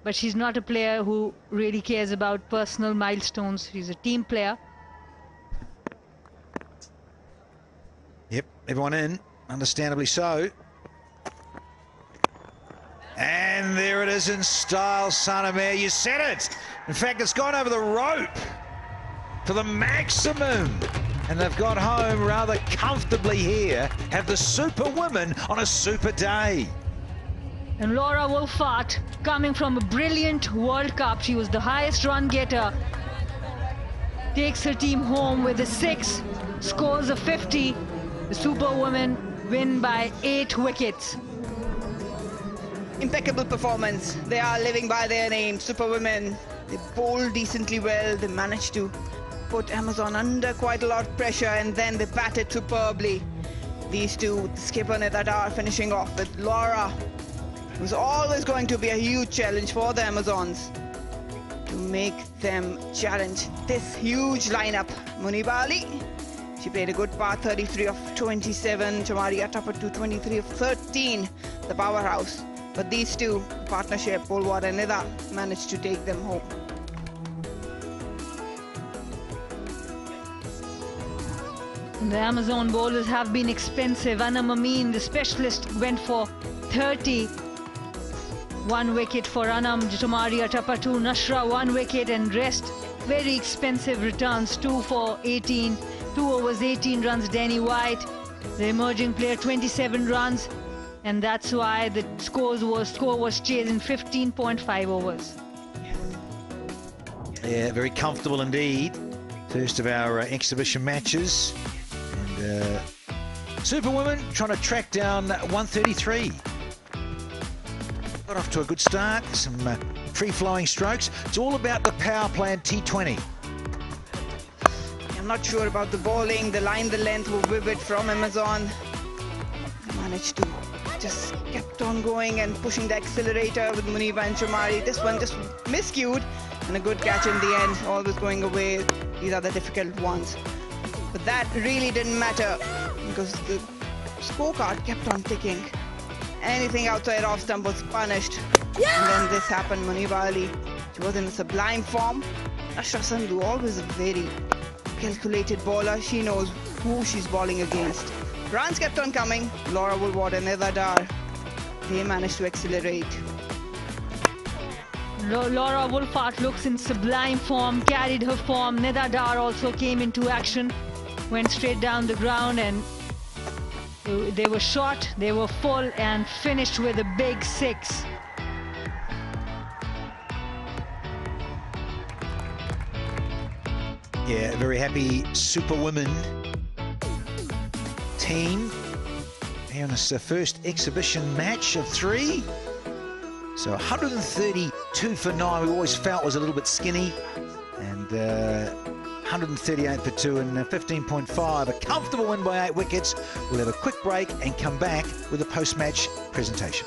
but she's not a player who really cares about personal milestones. She's a team player. Yep, everyone in, understandably so. And there it is in style, Sana Mir. You said it. In fact, it's gone over the rope for the maximum. And they've got home rather comfortably here. Have the Superwomen on a super day. And Laura Wolfart, coming from a brilliant World Cup, she was the highest run getter, takes her team home with a 6, scores a 50. The Superwomen win by 8 wickets. Impeccable performance. They are living by their name, Superwomen. They bowled decently well. They managed to put Amazon under quite a lot of pressure, and then they batted superbly. These two, the skipper Nida Dar finishing off with Laura. It was always going to be a huge challenge for the Amazons to make them challenge this huge lineup. Munibah Ali, she played a good part, 33 of 27. Chamari Attappattu, 23 of 13, the powerhouse. But these two, partnership, Polwar and Nida, managed to take them home. The Amazon bowlers have been expensive. Anam Amin, the specialist, went for 30. 1 wicket for Anam, Chamari Attappattu, Nashra 1 wicket, and rest very expensive returns. 2 for 18, 2 overs 18 runs, Danny White, the emerging player, 27 runs. And that's why the score was chased in 15.5 overs. Yeah, very comfortable indeed. First of our exhibition matches. And Superwomen trying to track down 133. Got off to a good start, some free-flowing strokes. It's all about the power plant T20. I'm not sure about the bowling. The line, the length were vivid from Amazon. They managed to just kept on going and pushing the accelerator with Munibah and Chamari. This one just miscued, and a good catch in the end, always going away. These are the difficult ones. But that really didn't matter because the scorecard kept on ticking. Anything outside off stump was punished. Yeah! And then this happened. Munibah Ali, she was in a sublime form. Ashra Sandhu, always a very calculated bowler. She knows who she's bowling against. Runs kept on coming. Laura Woolward and Nida Dar, they managed to accelerate. Laura Wolfart looks in sublime form, carried her form. Nida Dar also came into action, went straight down the ground, and They were short, they were full, and finished with a big 6. Yeah, very happy Superwomen team here on this first exhibition match of 3. So 132 for 9, we always felt was a little bit skinny, and 138 for 2 and 15.5. A comfortable win by 8 wickets. We'll have a quick break and come back with a post-match presentation.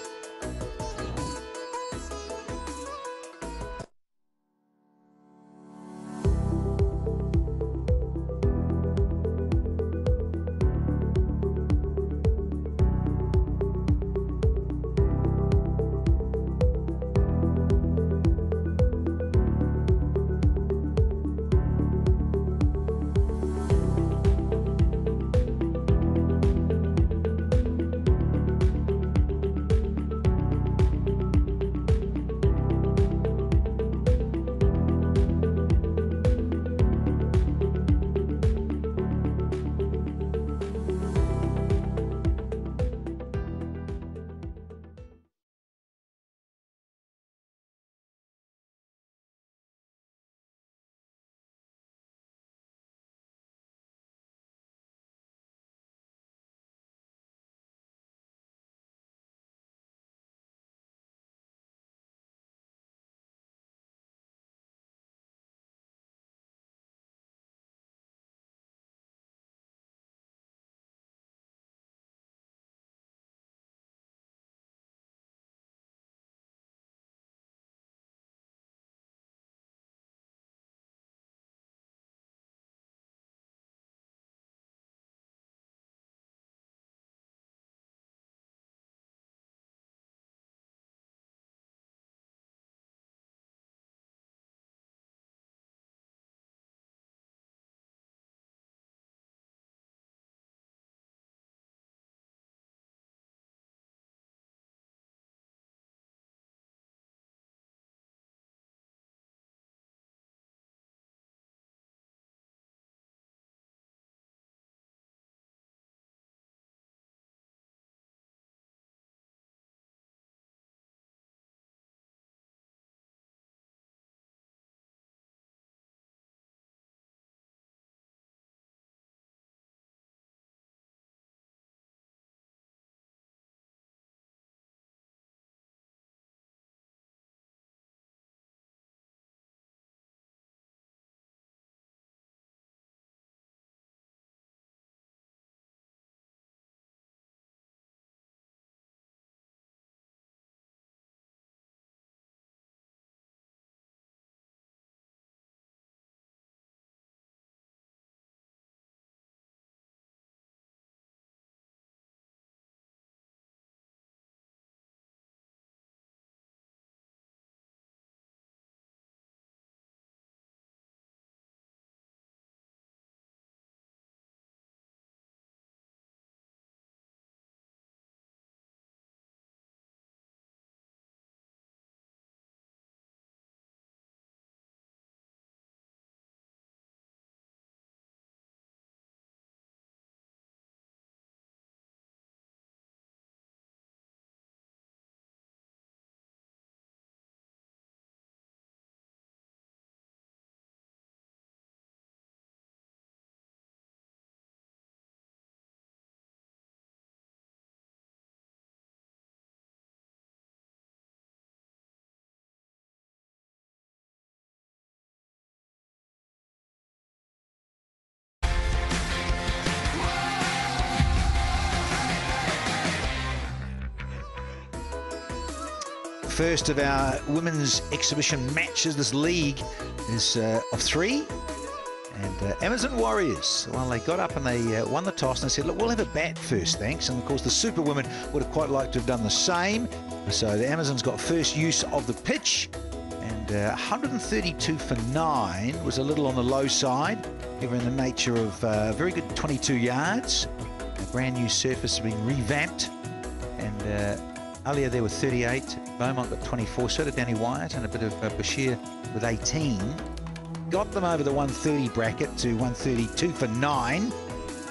First of our women's exhibition matches. This league is of 3. And Amazon Warriors, well, they got up and they won the toss and they said, look, we'll have a bat first, thanks. And of course, the Superwomen would have quite liked to have done the same. So the Amazons got first use of the pitch. And 132 for 9 was a little on the low side, given the nature of very good 22 yards. A brand new surface has been revamped. And earlier there were 38. Beaumont got 24, so did Danny Wyatt, and a bit of Bashir with 18. Got them over the 130 bracket to 132 for 9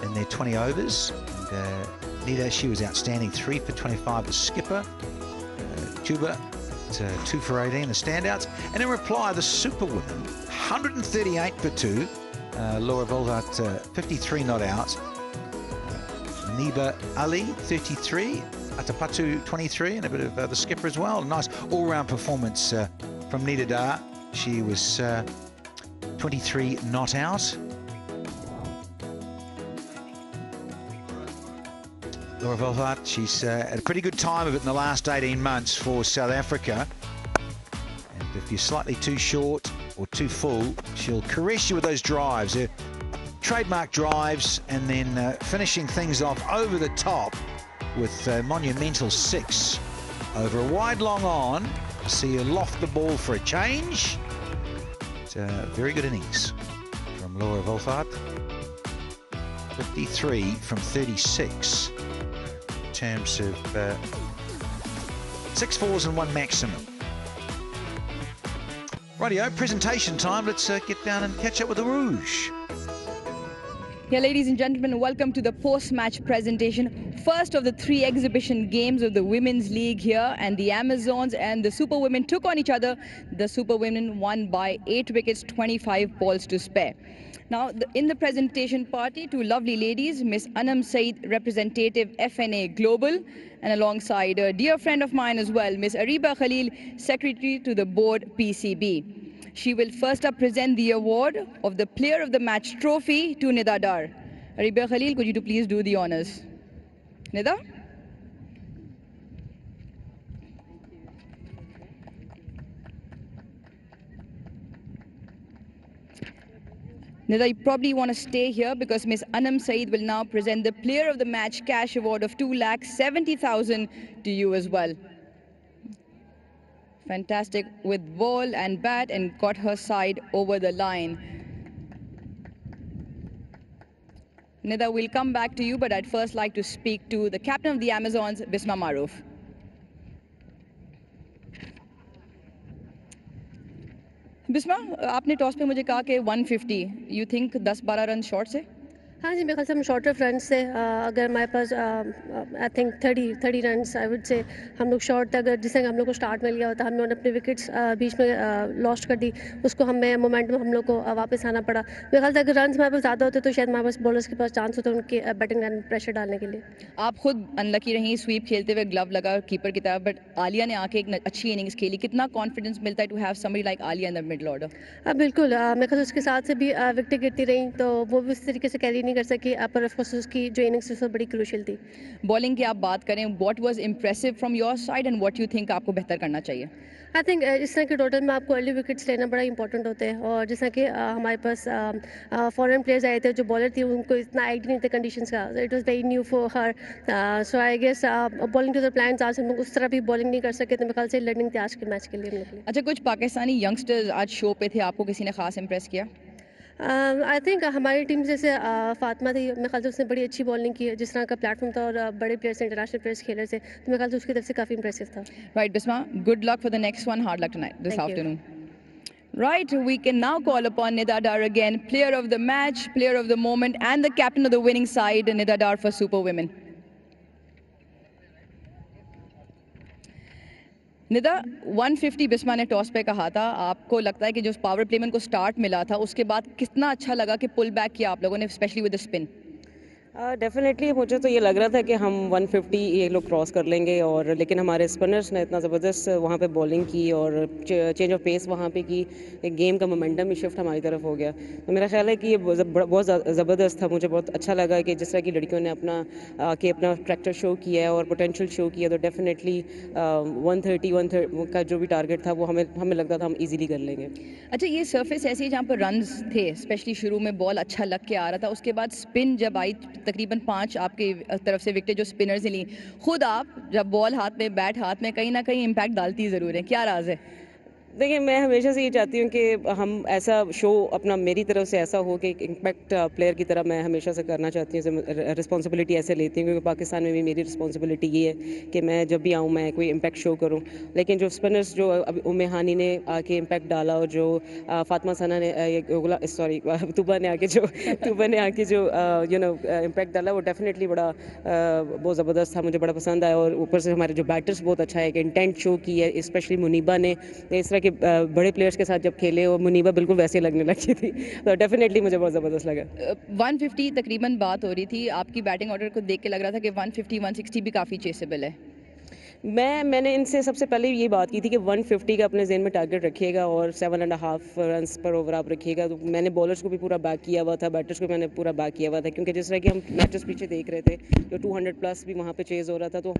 in their 20 overs. And Nida, she was outstanding, 3 for 25, the skipper. Juba, 2 for 18, the standouts. And in reply, the superwomen, 138 for 2. Laura Volvaert, 53 not out. Niba Ali, 33. Atapatu, 23, and a bit of the skipper as well. Nice all-round performance from Nida Dar. She was 23 not out. Laura Volvaert, she's had a pretty good time of it in the last 18 months for South Africa. And if you're slightly too short or too full, she'll caress you with those drives. Her trademark drives, and then finishing things off over the top with a monumental 6 over a wide long on. See her loft the ball for a change. It's a very good innings from Laura Volvaert. 53 from 36 in terms of 6 fours and 1 maximum. Rightio, presentation time. Let's get down and catch up with the Rouge. Yeah, ladies and gentlemen, welcome to the post-match presentation. First of the 3 exhibition games of the Women's League here, and the Amazons and the Super Women took on each other. The Super Women won by 8 wickets, 25 balls to spare. Now, in the presentation party, 2 lovely ladies, Miss Anam Saeed, representative FNA Global, and alongside a dear friend of mine as well, Miss Ariba Khalil, secretary to the board PCB. She will first up present the award of the Player of the Match trophy to Nida Dar. Ariba Khalil, could you please do the honors? Nida? Nida, you probably want to stay here because Miss Anam Saeed will now present the Player of the Match cash award of 2,70,000 to you as well. Fantastic with ball and bat, and got her side over the line. Nida, we'll come back to you, but I'd first like to speak to the captain of the Amazons, Bisma Maroof. Bisma, आपने toss पे मुझे कहा कि 150, you think 10-12 run shot से? हाँ जी, मेरे ख्याल से हम शॉर्टर रन से अगर हमारे पास I think 30 run I would say हम लोग शॉर्ट, अगर जिससे हम लोग को स्टार्ट मिल गया होता, हमने अपने विकेट्स बीच में लॉस्ट कर दी, उसको हमें मोमेंटम हम लोग को वापस आना पड़ा। मेरे ख्याल से अगर रन हमारे पास ज़्यादा होते तो शायद हमारे पास बॉलर्स के पास चांस होता उनके बैटिंग लाइन प्रेशर डालने के लिए। आप खुद अनलकी रही, स्वीप खेलते हुए ग्लव लगा कीपर की तरफ, बट आलिया ने आके एक अच्छी इनिंग्स खेली। कितना कॉन्फिडेंस मिलता है to have somebody like Aliya in the middle order? बिल्कुल, मेरे ख्याल उसके साथ से भी विकेट गिरती रही तो वो भी उस तरीके से कैरी नहीं कर सकी, पर ऑफ कोर्स उसकी जो इनिंग्स थी वो बड़ी क्रूशियल थी। बॉलिंग की आप बात करें, what was impressive from your side and what you think आपको बेहतर करना चाहिए? आई थिंक इस तरह के टोटल में आपको अर्ली विकेट्स लेना बड़ा इंपॉर्टेंट होते हैं, और जिस तरह कि हमारे पास फॉरेन प्लेयर्स आए थे, जो बॉलर थी उनको इतना आइडिया नहीं था कंडीशंस का, it was very new for her, so I guess bowling to the plans आज हम लोग उस तरह भी बॉलिंग नहीं कर सके, तो मेरे ख्याल से लर्निंग थी आज के मैच के लिए। अच्छा, कुछ पाकिस्तानी यंगस्टर्स आज शो पे थे, आपको किसी ने खास इंप्रेस किया? आई थिंक हमारी टीम जैसे फातिमा थी, मेरे ख्याल से उसने बड़ी अच्छी बॉलिंग की, जिस तरह का प्लेटफॉर्म था और बड़े प्लेयर्स इंटरनेशनल प्लेयर्स खेल रहे थे, तो मेरे ख्याल से उसकी तरफ से काफ़ी इंप्रेसिव था। Right Bismah, good luck for the next one, hard luck tonight this afternoon. Right, we can now call upon Nida Dar again, player of the match, player of the moment, and the captain of the winning side, Nida Dar for Super Women. Nida, 150 Bismah ने toss पे कहा था, आपको लगता है कि जो power play में उनको स्टार्ट मिला था उसके बाद कितना अच्छा लगा कि पुल बैक किया आप लोगों ने, specially with the spin? Definitely मुझे तो ये लग रहा था कि हम 150 ये लोग क्रॉस कर लेंगे, और लेकिन हमारे स्पिनर्स ने इतना ज़बरदस्त वहाँ पे बॉलिंग की और चेंज ऑफ पेस वहाँ पे की, एक गेम का मोमेंटम ही शिफ्ट हमारी तरफ हो गया। तो मेरा ख्याल है कि ये बहुत ज़बरदस्त था, मुझे बहुत अच्छा लगा कि जिस तरह की लड़कियों ने अपना ट्रैक्टर शो किया है और पोटेंशियल शो किया, तो डेफिनेटली 130 का जो भी टारगेट था वो हमें लगता था हम ईजिली कर लेंगे। अच्छा, ये सर्फेस ऐसी जहाँ पर रन थे, स्पेशली शुरू में बॉल अच्छा लग के आ रहा था, उसके बाद स्पिन जब आई तकरीबन 5 आपके तरफ से विकेट जो स्पिनर्स ने ली, खुद आप जब बॉल हाथ में बैट हाथ में कहीं ना कहीं इम्पैक्ट डालती ज़रूर है, क्या राज है? देखिए, मैं हमेशा से ये चाहती हूँ कि हम ऐसा शो अपना मेरी तरफ से ऐसा हो कि एक इम्पैक्ट प्लेयर की तरह मैं हमेशा से करना चाहती हूँ, रिस्पॉन्सिबिलिटी ऐसे लेती हूँ क्योंकि पाकिस्तान में भी मेरी रिस्पॉन्सिबिलिटी ये है कि मैं जब भी आऊँ मैं कोई इम्पैक्ट शो करूँ। लेकिन जो स्पिनर्स जो अभी उम्मे हानी ने आके इम्पैक्ट डाला और जो फातिमा सना ने तुबा ने आके जो इम्पैक्ट डाला वो डेफिनेटली बड़ा बहुत ज़बरदस्त था, मुझे बड़ा पसंद आया। और ऊपर से हमारे जो बैटर्स बहुत अच्छा है कि इंटेंट शो की है, स्पेशली मुनीबा ने इस तरह के बड़े प्लेयर्स के साथ जब खेले और मुनीबा बिल्कुल वैसे लगने लगी थी, तो डेफिनेटली मुझे बहुत ज़बरदस्त लगा। 150 तकरीबन बात हो रही थी, आपकी बैटिंग ऑर्डर को देख के लग रहा था कि 150 160 भी काफ़ी चेसेबल है। मैंने इनसे सबसे पहले ये बात की थी कि 150 का अपने जेहन में टारगेट रखिएगा और 7.5 रन्स पर ओवर आप रखिएगा। तो मैंने बॉलर्स को भी पूरा बैक किया हुआ था, बैटर्स को मैंने पूरा बैक किया हुआ था, क्योंकि जिस तरह कि हम मैचेस पीछे देख रहे थे जो 200 प्लस भी वहाँ पे चेज हो रहा था, तो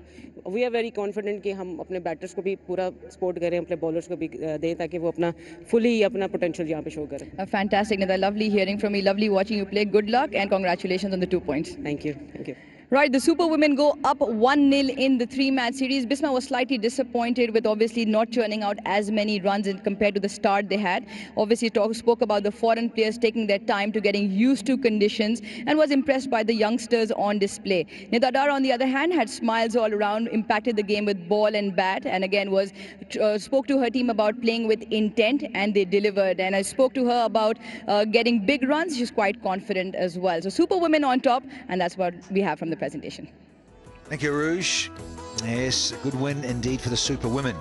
वी आर वेरी कॉन्फिडेंट कि हम अपने बैटर्स को भी पूरा सपोर्ट करें, अपने बॉलर्स को भी दें ताकि वो अपना फुली अपना पोटेंशियल यहाँ पे शो करें। Fantastic, Nida. Lovely hearing from you. Lovely watching you play. Good luck and congratulations on the 2 points. Thank you. Thank you. Right, the Super Women go up 1-0 in the 3-match series. Bisma was slightly disappointed with obviously not churning out as many runs compared to the start they had. Obviously spoke about the foreign players taking their time to getting used to conditions and was impressed by the youngsters on display. Nida Dar, on the other hand, had smiles all around, impacted the game with ball and bat, and again spoke to her team about playing with intent, and they delivered. And I spoke to her about getting big runs. She's quite confident as well. So Super Women on top, and that's what we have from the presentation. Thank you, Rouge. Yes, a good win indeed for the Super Women.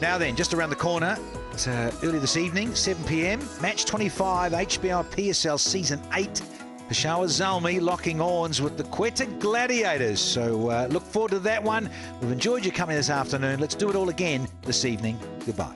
Now then, just around the corner, it's early this evening, 7 p.m, match 25, HBL PSL Season 8. Peshawar Zalmi locking horns with the Quetta Gladiators. So look forward to that one. We've enjoyed your company this afternoon. Let's do it all again this evening. Goodbye.